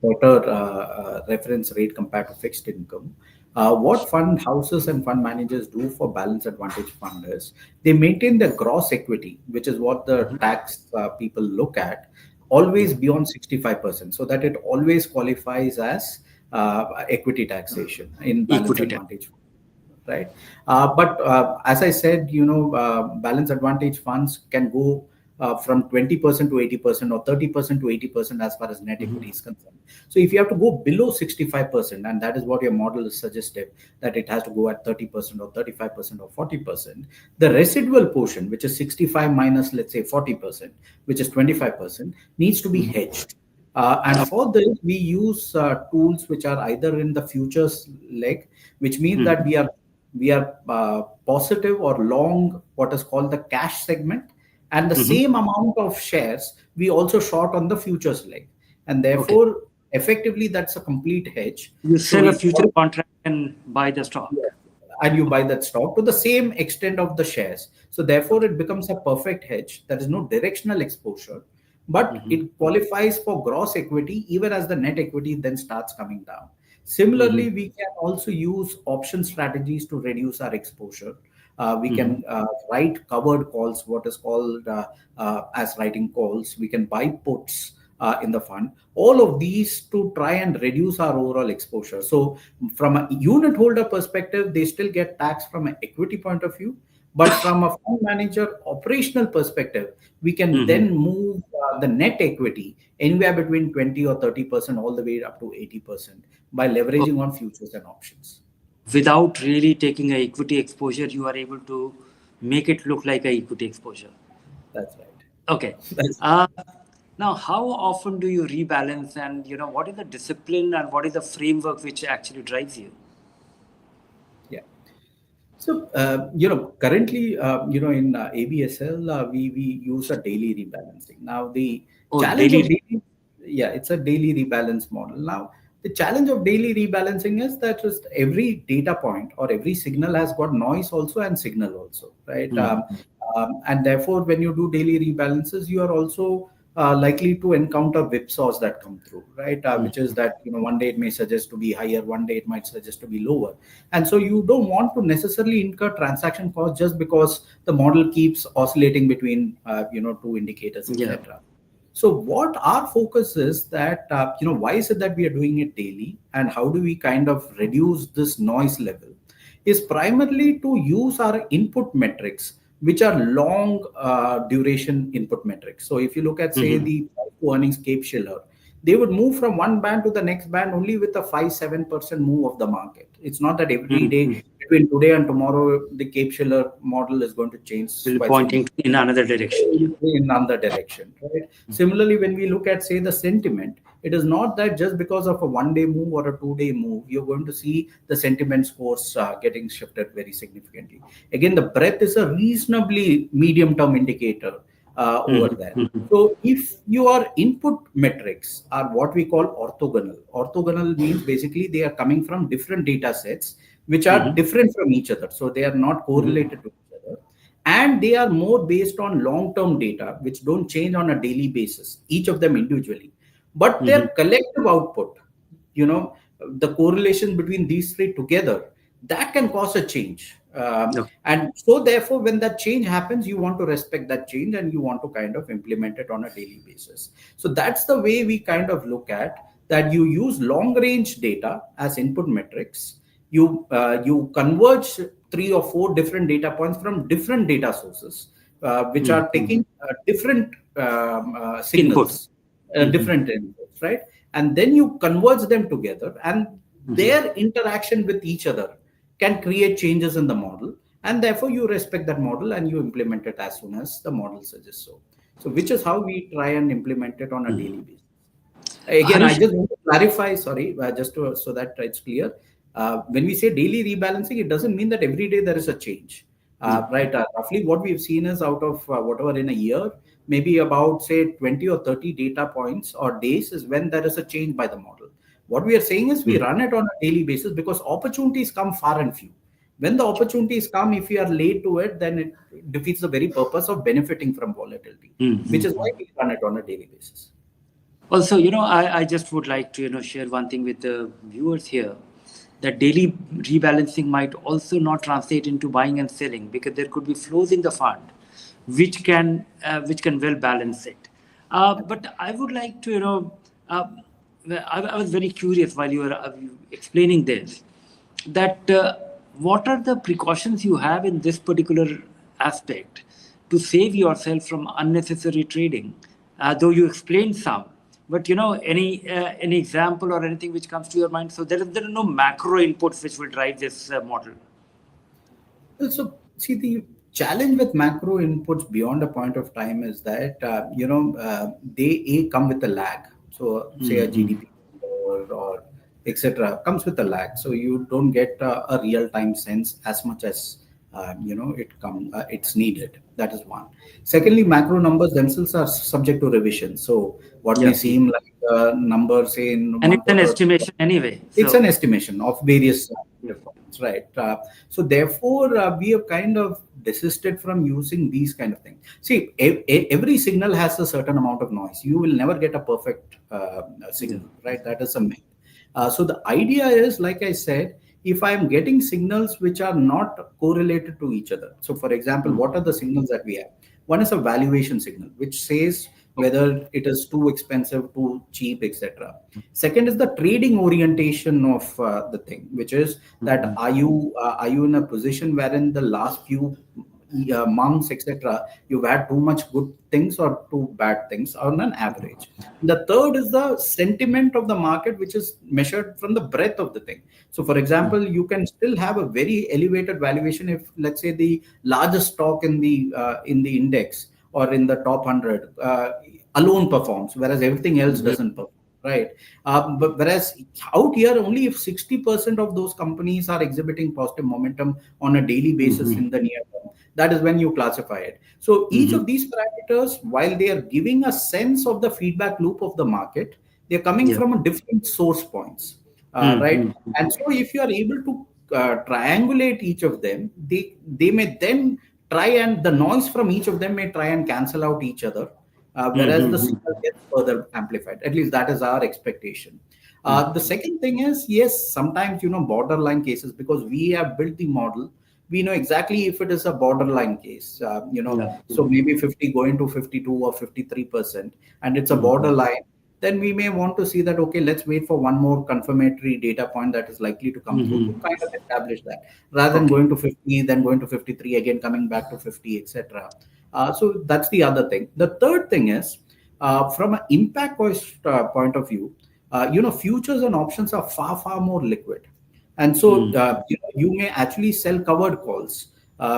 Speaker 21: better reference rate compared to fixed income, what fund houses and fund managers do for balance advantage fund is they maintain their gross equity, which is what the tax people look at, always beyond 65%, so that it always qualifies as equity taxation in balance advantage fund. Right. But as I said, balance advantage funds can go from 20% to 80% or 30% to 80% as far as net equity is concerned. So if you have to go below 65%, and that is what your model is suggestive, that it has to go at 30% or 35% or 40%, the residual portion, which is 65 minus, let's say, 40%, which is 25%, needs to be hedged. And for this, we use tools which are either in the futures leg, which means that we are positive or long what is called the cash segment, and the same amount of shares we also short on the futures leg. And therefore, effectively that's a complete hedge.
Speaker 20: You
Speaker 21: So
Speaker 20: sell a
Speaker 21: we
Speaker 20: future contract and buy the stock.
Speaker 21: Yes. And you buy that stock to the same extent of the shares. So therefore, it becomes a perfect hedge. There is no directional exposure, but
Speaker 20: Mhm.
Speaker 21: it qualifies for gross equity even as the net equity then starts coming down.
Speaker 20: Mhm.
Speaker 21: Similarly, we can also use option strategies to reduce our exposure. We
Speaker 20: Mhm.
Speaker 21: can write covered calls, what is called as writing calls. We can buy puts in the fund. All of these to try and reduce our overall exposure. So, from a unit holder perspective, they still get taxed from an equity point of view. But from a fund manager operational perspective, we can
Speaker 20: Mhm.
Speaker 21: then move the net equity anywhere between 20 or 30% all the way up to 80% by
Speaker 20: Oh,
Speaker 21: leveraging on futures and options.
Speaker 20: without really taking a equity exposure, you are able to make it look like a equity exposure.
Speaker 21: That's right.
Speaker 20: Okay.
Speaker 21: That's
Speaker 20: Uh, Now, how often do you rebalance, and what is the discipline and what is the framework which actually drives you?
Speaker 21: Yeah. So, currently, in ABSL, we use a daily rebalancing. Now, the
Speaker 20: Oh,
Speaker 21: challenge
Speaker 20: daily.
Speaker 21: of daily, yeah, it's a daily rebalance model. Now, the challenge of daily rebalancing is that just every data point or every signal has got noise also and signal also, right?
Speaker 20: Mhm.
Speaker 21: And therefore, when you do daily rebalances, you are also likely to encounter whipsaws that come through, right? Which is that one day it may suggest to be higher, one day it might suggest to be lower, and so you don't want to necessarily incur transaction costs just because the model keeps oscillating between two indicators,
Speaker 20: Yeah.
Speaker 21: etc. So what our focus is that why is it that we are doing it daily, and how do we kind of reduce this noise level, is primarily to use our input metrics, which are long duration input metrics. So if you look at, say,
Speaker 20: Mhm.
Speaker 21: the price to earnings Cape Shiller, they would move from one band to the next band only with a 5-7% move of the market. It's not that every
Speaker 20: Mhm.
Speaker 21: day between today and tomorrow the Cape Shiller model is going to change
Speaker 20: Will
Speaker 21: quite
Speaker 20: pointing
Speaker 21: significantly
Speaker 20: in another direction. Yeah.
Speaker 21: in another direction, right? Similarly, when we look at, say, the sentiment, it is not that just because of a 1 day move or a 2 day move, you're going to see the sentiment scores getting shifted very significantly. Again, the breadth is a reasonably medium term indicator over
Speaker 20: Mhm.
Speaker 21: there.
Speaker 20: Mhm.
Speaker 21: So if your input metrics are what we call orthogonal means basically they are coming from different data sets which are
Speaker 20: Mhm.
Speaker 21: different from each other. So they are not
Speaker 20: Mhm.
Speaker 21: correlated to each other, and they are more based on long term data which don't change on a daily basis, each of them individually, but their
Speaker 20: Mhm.
Speaker 21: collective output, you know the correlation between these three together, that can cause a change.
Speaker 20: Okay.
Speaker 21: And so therefore when that change happens, you want to respect that change and you want to kind of implement it on a daily basis. So that's the way we kind of look at that. You use long range data as input metrics. You converge 3 or 4 different data points from different data sources, which are
Speaker 20: Mhm.
Speaker 21: taking different
Speaker 20: Inputs.
Speaker 21: signals,
Speaker 20: Mhm.
Speaker 21: different inputs, right? And then you converge them together, and
Speaker 20: Mhm.
Speaker 21: their interaction with each other can create changes in the model, and therefore you respect that model and you implement it as soon as the model suggests so. So, which is how we try and implement it on a daily basis. Again, I
Speaker 20: Harish.
Speaker 21: just want to clarify, sorry, so that it's clear. When we say daily rebalancing, it doesn't mean that every day there is a change.
Speaker 20: Yeah.
Speaker 21: Right? Roughly what we've seen is out of whatever in a year, maybe about, say, 20 or 30 data points or days is when there is a change by the model. What we are saying is we
Speaker 20: Mhm.
Speaker 21: run it on a daily basis because opportunities come far and few. When the opportunities come, if you are late to it, then it defeats the very purpose of benefiting from volatility, which is why
Speaker 20: Mhm.
Speaker 21: we run it on a daily basis.
Speaker 20: Also, I just would like to, share one thing with the viewers here, that daily rebalancing might also not translate into buying and selling because there could be flows in the fund, which can well balance it. But I would like to, I was very curious while you were explaining this, that what are the precautions you have in this particular aspect to save yourself from unnecessary trading, though you explained some, but any example or anything which comes to your mind? So there are no macro inputs which will drive this model.
Speaker 21: So, see, the challenge with macro inputs beyond a point of time is that they come with a lag. So, say a
Speaker 20: Mhm.
Speaker 21: GDP or etc. comes with a lag. So you don't get a real time sense as much as it's needed. That is one. Secondly, macro numbers themselves are subject to revision. So what may
Speaker 20: Yeah.
Speaker 21: seem like a number, say in
Speaker 20: And
Speaker 21: one
Speaker 20: it's an
Speaker 21: quarter,
Speaker 20: estimation anyway.
Speaker 21: it's
Speaker 20: So
Speaker 21: an estimation of various points, right? So therefore, we have kind of desisted from using these kind of things. See, every signal has a certain amount of noise. You will never get a perfect signal, right? That is a myth. So the idea is, like I said, if I am getting signals which are not correlated to each other. So, for example, what are the signals that we have? One is a valuation signal, which says whether it is too expensive, too cheap, etc. Second is the trading orientation of the thing, which is that are you in a position wherein the last few months, etc., you've had too much good things or too bad things on an average. The third is the sentiment of the market, which is measured from the breadth of the thing. So, for example, you can still have a very elevated valuation if, let's say, the largest stock in the index or in the top 100 alone performs, whereas everything else doesn't perform. Right. But whereas out here, only if 60% of those companies are exhibiting positive momentum on a daily basis in the near term, that is when you classify it. So each of these parameters, while they are giving a sense of the feedback loop of the market, they're coming from a different source points, right? And so if you are able to triangulate each of them, they may then try, and the noise from each of them may try and cancel out each other, whereas the signal gets further amplified. At least that is our expectation. The second thing is, yes, sometimes, borderline cases, because we have built the model, we know exactly if it is a borderline case, so maybe 50 going to 52 or 53%, and it's a borderline, then we may want to see that, okay, let's wait for one more confirmatory data point that is likely to come through to kind of establish that, rather than going to 50, then going to 53, again coming back to 50, etc. So that's the other thing. The third thing is, from an impact point of view, futures and options are far, far more liquid. And so you may actually sell covered calls,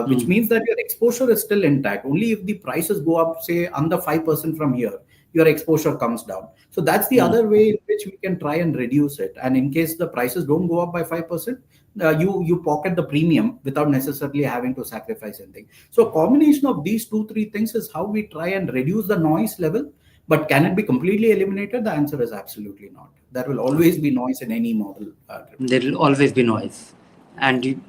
Speaker 21: which means that your exposure is still intact. Only if the prices go up, say, under 5% from here, your exposure comes down. So that's the other way in which we can try and reduce it. And in case the prices don't go up by 5%, you pocket the premium without necessarily having to sacrifice anything. So a combination of these two, three things is how we try and reduce the noise level. But can it be completely eliminated? The answer is absolutely not. There will always be noise in any model.
Speaker 20: There will always be noise. And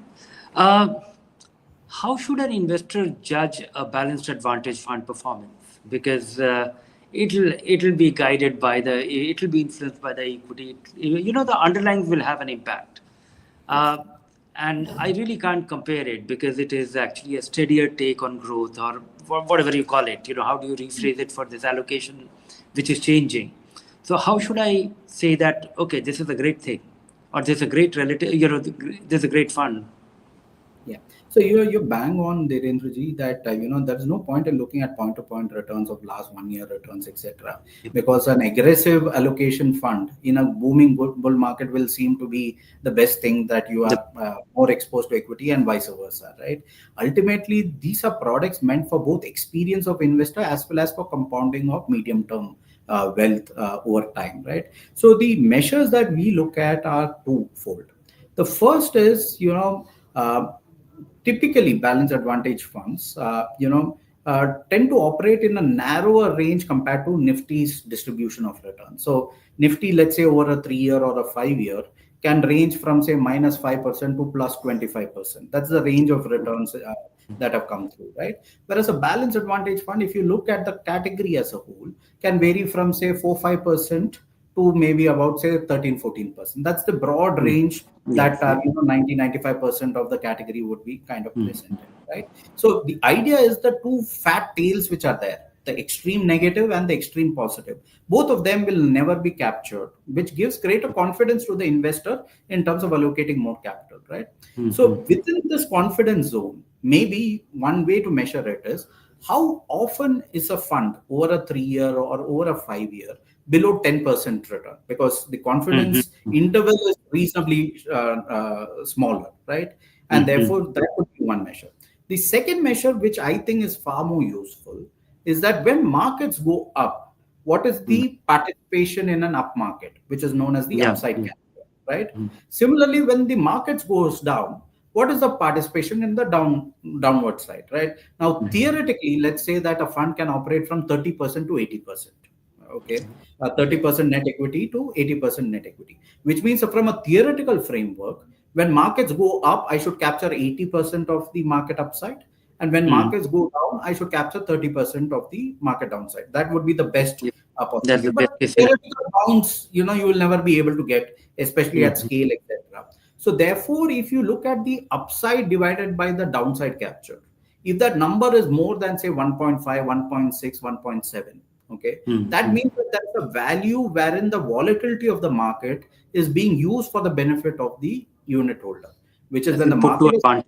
Speaker 20: how should an investor judge a balanced advantage fund performance? Because it'll be guided by it'll be influenced by the equity. The underlyings will have an impact. And I really can't compare it because it is actually a steadier take on growth, or whatever you call it. How do you rephrase it for this allocation, which is changing? So how should I say that, okay, this is a great thing, or this is a great relative, this is a great fund?
Speaker 21: Yeah. So you're bang on, Dhirendraji, that there is no point in looking at point-to-point returns of last 1 year returns, etc. Because an aggressive allocation fund in a booming bull market will seem to be the best thing, that you are more exposed to equity and vice versa, right? Ultimately, these are products meant for both experience of investor as well as for compounding of medium-term wealth over time, right? So the measures that we look at are twofold. The first is, typically balanced advantage funds, tend to operate in a narrower range compared to Nifty's distribution of return. So Nifty, let's say over a 3-year or a 5-year, can range from, say, -5% to +25%. That's the range of returns that have come through, right? Whereas a balanced advantage fund, if you look at the category as a whole, can vary from, say, 4-5% to maybe about, say, 13-14%. That's the broad range that 90-95% of the category would be kind of presented, right? So the idea is the two fat tails which are there, the extreme negative and the extreme positive. Both of them will never be captured, which gives greater confidence to the investor in terms of allocating more capital, right? So within this confidence zone, maybe one way to measure it is how often is a fund over a 3-year or over a 5-year below 10% return, because the confidence interval is reasonably smaller, right? And therefore, that would be one measure. The second measure, which I think is far more useful, is that when markets go up, what is the participation in an up market, which is known as the upside capital, right? Similarly, when the markets goes down, what is the participation in the downward side, right? Now, theoretically, let's say that a fund can operate from 30% to 80%. Okay, 30% net equity to 80% net equity, which means from a theoretical framework, when markets go up, I should capture 80% of the market upside, and when markets go down, I should capture 30% of the market downside. That would be the best
Speaker 20: That's
Speaker 21: possibility.
Speaker 20: the
Speaker 21: But
Speaker 20: best case scenario.
Speaker 21: theoretical bounds, you know, you will never be able to get, especially at scale, etc. So therefore, if you look at the upside divided by the downside capture, if that number is more than say 1.5, 1.6, 1.7, okay, that means that that's a value wherein the volatility of the market is being used for the benefit of the unit holder, which is
Speaker 20: That's
Speaker 21: when the
Speaker 20: been put to
Speaker 21: market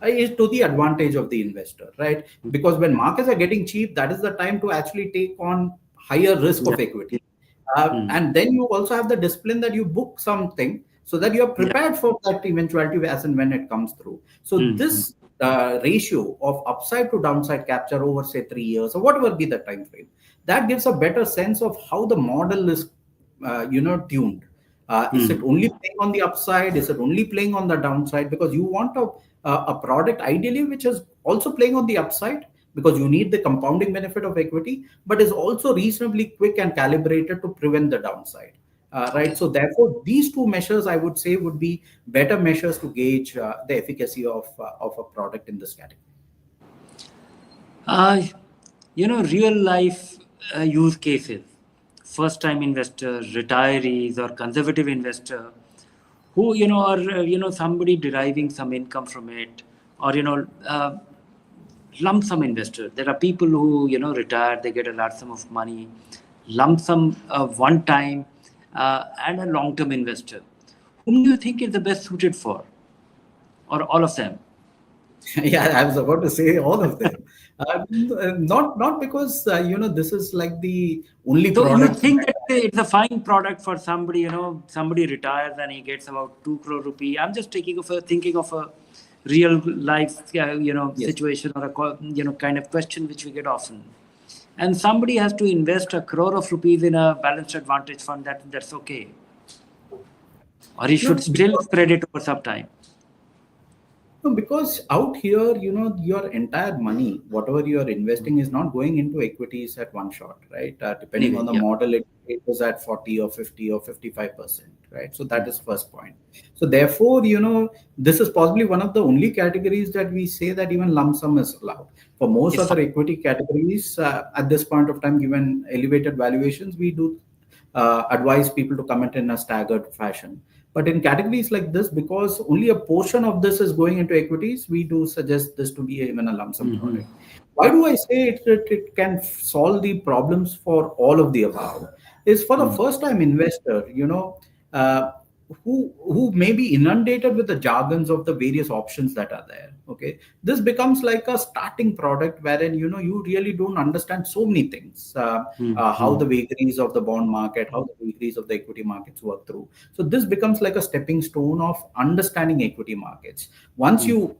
Speaker 20: advantage.
Speaker 21: is to the advantage of the investor, right? Because when markets are getting cheap, that is the time to actually take on higher risk
Speaker 20: Yeah.
Speaker 21: of equity. And then you also have the discipline that you book something so that you are
Speaker 20: Yeah.
Speaker 21: prepared for that eventuality as and when it comes through. So this ratio of upside to downside capture over say 3 years or whatever be the time frame, that gives a better sense of how the model is tuned. Is it only playing on the upside? Is it only playing on the downside? Because you want a product ideally which is also playing on the upside, because you need the compounding benefit of equity, but is also reasonably quick and calibrated to prevent the downside. Right. So therefore, these two measures I would say would be better measures to gauge the efficacy of a product in this category.
Speaker 20: Real life use cases, first time investors, retirees, or conservative investor who, are, somebody deriving some income from it, or, lump sum investor. There are people who, retire, they get a large sum of money, lump sum one time, and a long term investor. Whom do you think is the best suited for? Or all of them?
Speaker 21: Yeah, I was about to say all of them. Not because this is like the only
Speaker 20: So you
Speaker 21: product.
Speaker 20: think that it's a fine product for somebody, somebody retires and he gets about 2 crore rupee. I'm just thinking of a real life, situation or a kind of question which we get often. And somebody has to invest 1 crore of rupees in a balanced advantage fund. That's okay. Or he should still spread it over some time.
Speaker 21: No, because out here, your entire money, whatever you are investing, is not going into equities at one shot, right? Depending on the model, it is at 40 or 50 or 55%, right? So that is first point. So therefore, this is possibly one of the only categories that we say that even lump sum is allowed. For most other equity categories, at this point of time, given elevated valuations, we do advise people to commit in a staggered fashion. But in categories like this, because only a portion of this is going into equities, we do suggest this to be even a lump sum product. Why do I say it can solve the problems for all of the above? Is for the first time investor, uh, who may be inundated with the jargons of the various options that are there. Okay, this becomes like a starting product wherein you really don't understand so many things, how the vagaries of the bond market, how the vagaries of the equity markets work through. So this becomes like a stepping stone of understanding equity markets. Once you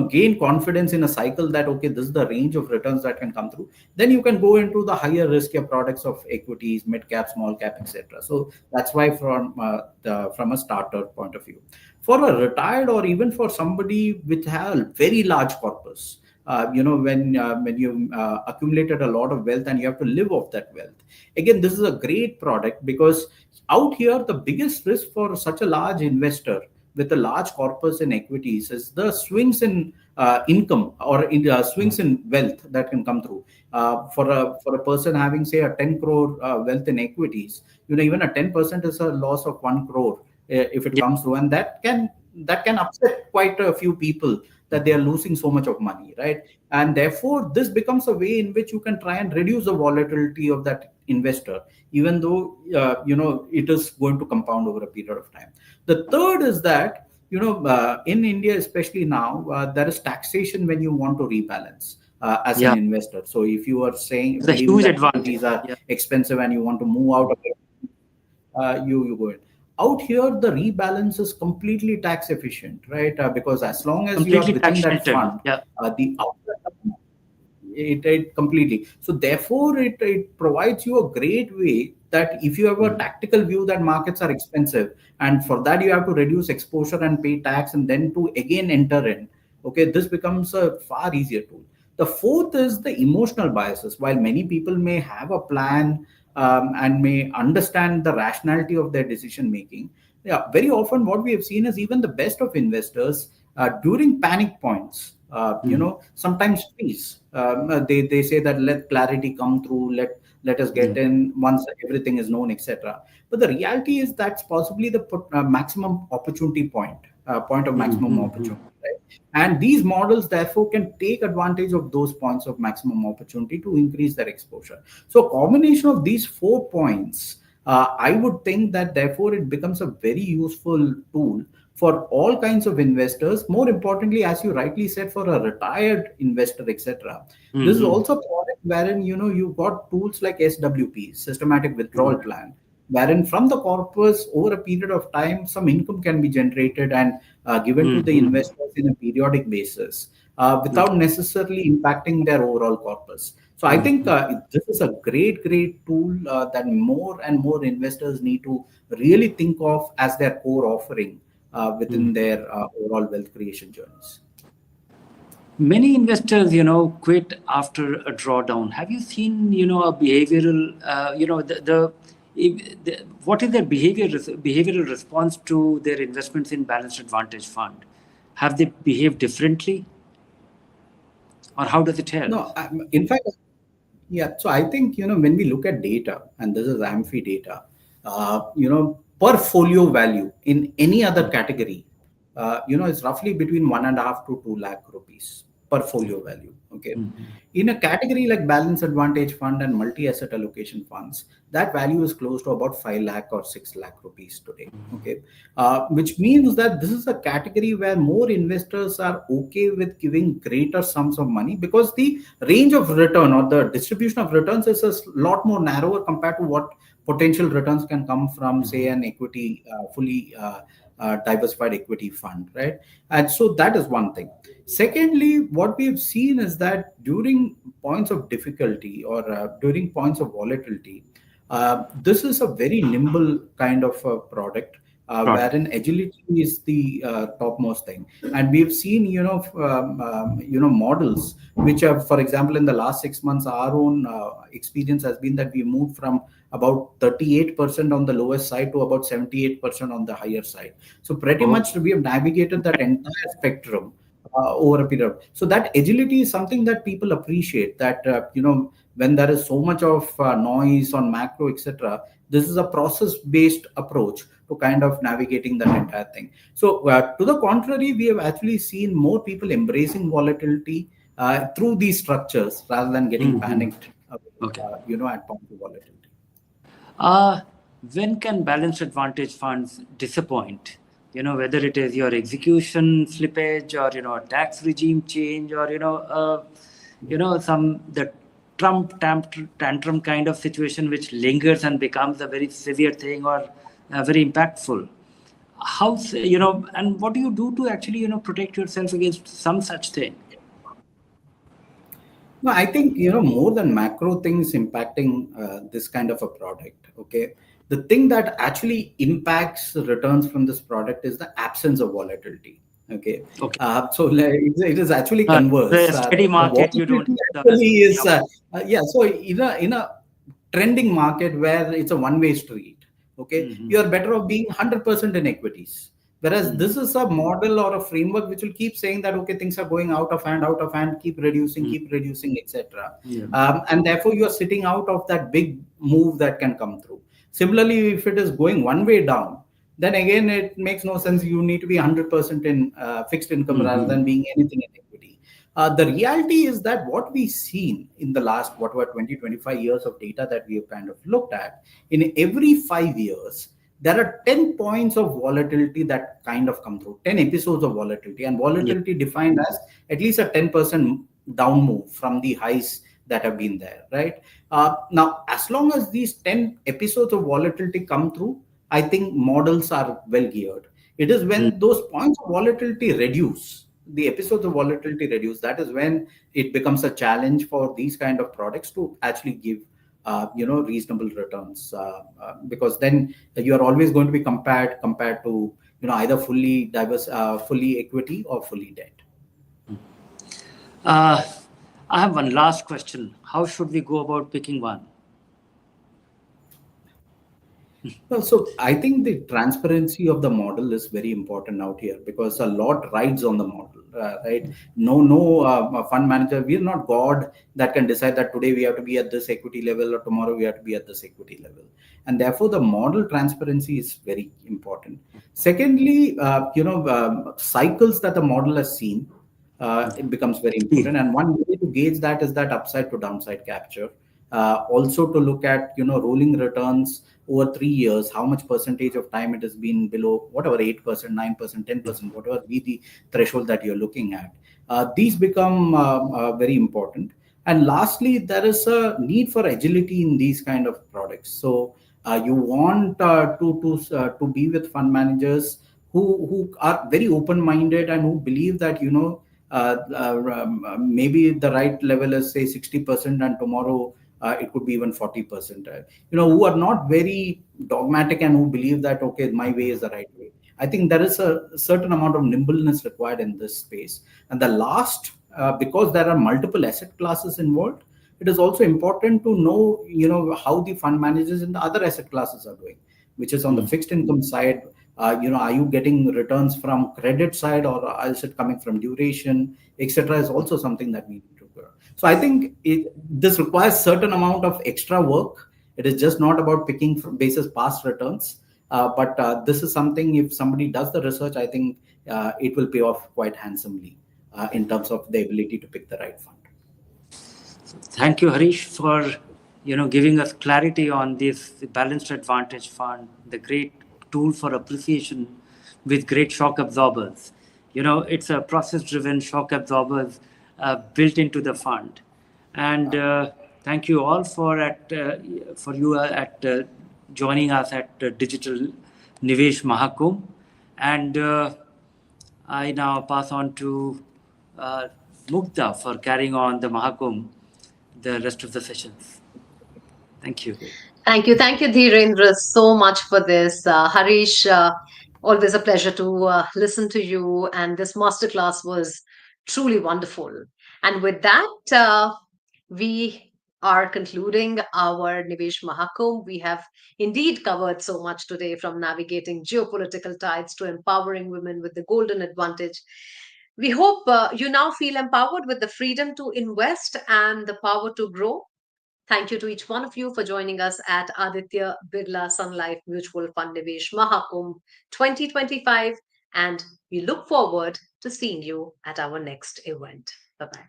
Speaker 21: gain confidence in a cycle that okay, this is the range of returns that can come through, then you can go into the higher riskier products of equities, mid cap, small cap, etc. So that's why from a starter point of view, for a retired or even for somebody with a very large corpus, when you accumulated a lot of wealth and you have to live off that wealth, again, this is a great product, because out here the biggest risk for such a large investor with a large corpus in equities is the swings in income, or in swings in wealth that can come through. For a person having say a 10 crore wealth in equities, even a 10% is a loss of 1 crore if it comes through, and that can upset quite a few people, that they are losing so much of money, right? And therefore this becomes a way in which you can try and reduce the volatility of that investor, even though it is going to compound over a period of time. The third is that in India, especially now, there is taxation when you want to rebalance as an investor. So if you are saying
Speaker 20: It's a
Speaker 21: believing
Speaker 20: huge
Speaker 21: that
Speaker 20: advantage.
Speaker 21: equities are expensive and you want to move out of it, you go in. Out here, the rebalance is completely tax efficient, right? Because as long as you are
Speaker 20: Completely
Speaker 21: within that
Speaker 20: tax sheltered.
Speaker 21: fund,
Speaker 20: Yeah.
Speaker 21: the it completely. So therefore, it provides you a great way that if you have a tactical view that markets are expensive, and for that you have to reduce exposure and pay tax and then to again enter in, okay, this becomes a far easier tool. The fourth is the emotional biases. While many people may have a plan and may understand the rationality of their decision making, yeah, very often what we have seen is even the best of investors during panic points, sometimes freeze. They say that let clarity come through, let us get in once everything is known, etc. But the reality is that's possibly the maximum opportunity point of maximum opportunity. Right? And these models therefore can take advantage of those points of maximum opportunity to increase their exposure. So a combination of these 4 points, I would think that therefore it becomes a very useful tool for all kinds of investors. More importantly, as you rightly said, for a retired investor, etc. This is also a product wherein you've got tools like SWP, systematic withdrawal plan, wherein from the corpus over a period of time some income can be generated and given to the investors in a periodic basis without necessarily impacting their overall corpus. So I think this is a great tool that more and more investors need to really think of as their core offering within their overall wealth creation journeys.
Speaker 20: Many investors, quit after a drawdown. Have you seen, a behavioral, what is their behavioral response to their investments in balanced advantage fund? Have they behaved differently, or how does it help?
Speaker 21: No, in fact, yeah. So I think when we look at data, and this is Amphi data, portfolio value in any other category, is roughly between 1.5 to 2 lakh rupees portfolio value. Okay, in a category like balance advantage fund and multi-asset allocation funds, that value is close to about 5 lakh or 6 lakh rupees today. Okay, which means that this is a category where more investors are okay with giving greater sums of money because the range of return or the distribution of returns is a lot more narrower compared to what potential returns can come from, say, an equity fully diversified equity fund, right? And so that is one thing. Secondly, what we've seen is that during points of difficulty or during points of volatility, this is a very nimble kind of a product. Wherein agility is the topmost thing, and we've seen models which have, for example, in the last 6 months, our own experience has been that we moved from about 38% on the lowest side to about 78% on the higher side. So pretty much we have navigated that entire spectrum over a period. So that agility is something that people appreciate. That when there is so much of noise on macro, etc., this is a process-based approach to kind of navigating that entire thing. So to the contrary, we have actually seen more people embracing volatility through these structures rather than getting panicked at points of volatility.
Speaker 20: When can balanced advantage funds disappoint? Whether it is your execution slippage or a tax regime change or the Trump tantrum kind of situation which lingers and becomes a very severe thing or very impactful. How and what do you do to actually protect yourself against some such thing?
Speaker 21: No, I think more than macro things impacting this kind of a product. Okay, the thing that actually impacts the returns from this product is the absence of volatility. Okay. So it is actually converse.
Speaker 20: The steady market, you don't.
Speaker 21: Is So in a trending market where it's a one-way street, okay, you are better off being 100% in equities. Whereas this is a model or a framework which will keep saying that, okay, things are going out of hand, keep reducing, etc. And therefore you are sitting out of that big move that can come through. Similarly, if it is going one way down, then again, it makes no sense. You need to be 100% in fixed income rather than being anything in equity. The reality is that what we've seen in the last, 20-25 years of data that we have kind of looked at, in every 5 years, there are 10 points of volatility that kind of come through, 10 episodes of volatility, and volatility defined as at least a 10% down move from the highs that have been there, right? Now, as long as these 10 episodes of volatility come through, I think models are well geared. It is when those points of volatility reduce, the episodes of volatility reduce, that is when it becomes a challenge for these kind of products to actually give reasonable returns, because then you are always going to be compared to either fully equity or fully debt.
Speaker 20: Uh, I have one last question. How should we go about picking one?
Speaker 21: Well, so I think the transparency of the model is very important out here, because a lot rides on the model, right? No fund manager, we are not God that can decide that today we have to be at this equity level or tomorrow we have to be at this equity level. And therefore, the model transparency is very important. Secondly, cycles that the model has seen, it becomes very important. And one way to gauge that is that upside to downside capture. Also to look at rolling returns over 3 years, how much percentage of time it has been below whatever 8%, 9%, 10%, whatever be the threshold that you're looking at. These become very important. And lastly, there is a need for agility in these kind of products. So you want to be with fund managers who are very open-minded and who believe that maybe the right level is say 60% and tomorrow it could be even 40%. Who are not very dogmatic and who believe that okay, my way is the right way. I think there is a certain amount of nimbleness required in this space. And the last, because there are multiple asset classes involved, it is also important to know how the fund managers in the other asset classes are doing, which is on the fixed income side. Are you getting returns from credit side, or is it coming from duration, etc. is also something that we need to do. So I think this requires certain amount of extra work. It is just not about picking from basis past returns, but this is something, if somebody does the research, I think it will pay off quite handsomely in terms of the ability to pick the right fund.
Speaker 20: Thank you, Harish, for giving us clarity on this balanced advantage fund, the great tool for appreciation with great shock absorbers. It's a process-driven shock absorbers built into the fund. And thank you all for joining us at Digital Nivesh Mahakumbh. And I now pass on to Mukta for carrying on the Mahakumbh the rest of the sessions. Thank you.
Speaker 1: Thank you, Dhirendra, so much for this. Harish, always a pleasure to listen to you, and this masterclass was truly wonderful. And with that, we are concluding our Nivesh Mahakumbh. We have indeed covered so much today, from navigating geopolitical tides to empowering women with the golden advantage. We hope you now feel empowered with the freedom to invest and the power to grow. Thank you to each one of you for joining us at Aditya Birla Sun Life Mutual Fund Nivesh Mahakumbh 2025. And we look forward to seeing you at our next event. Bye bye.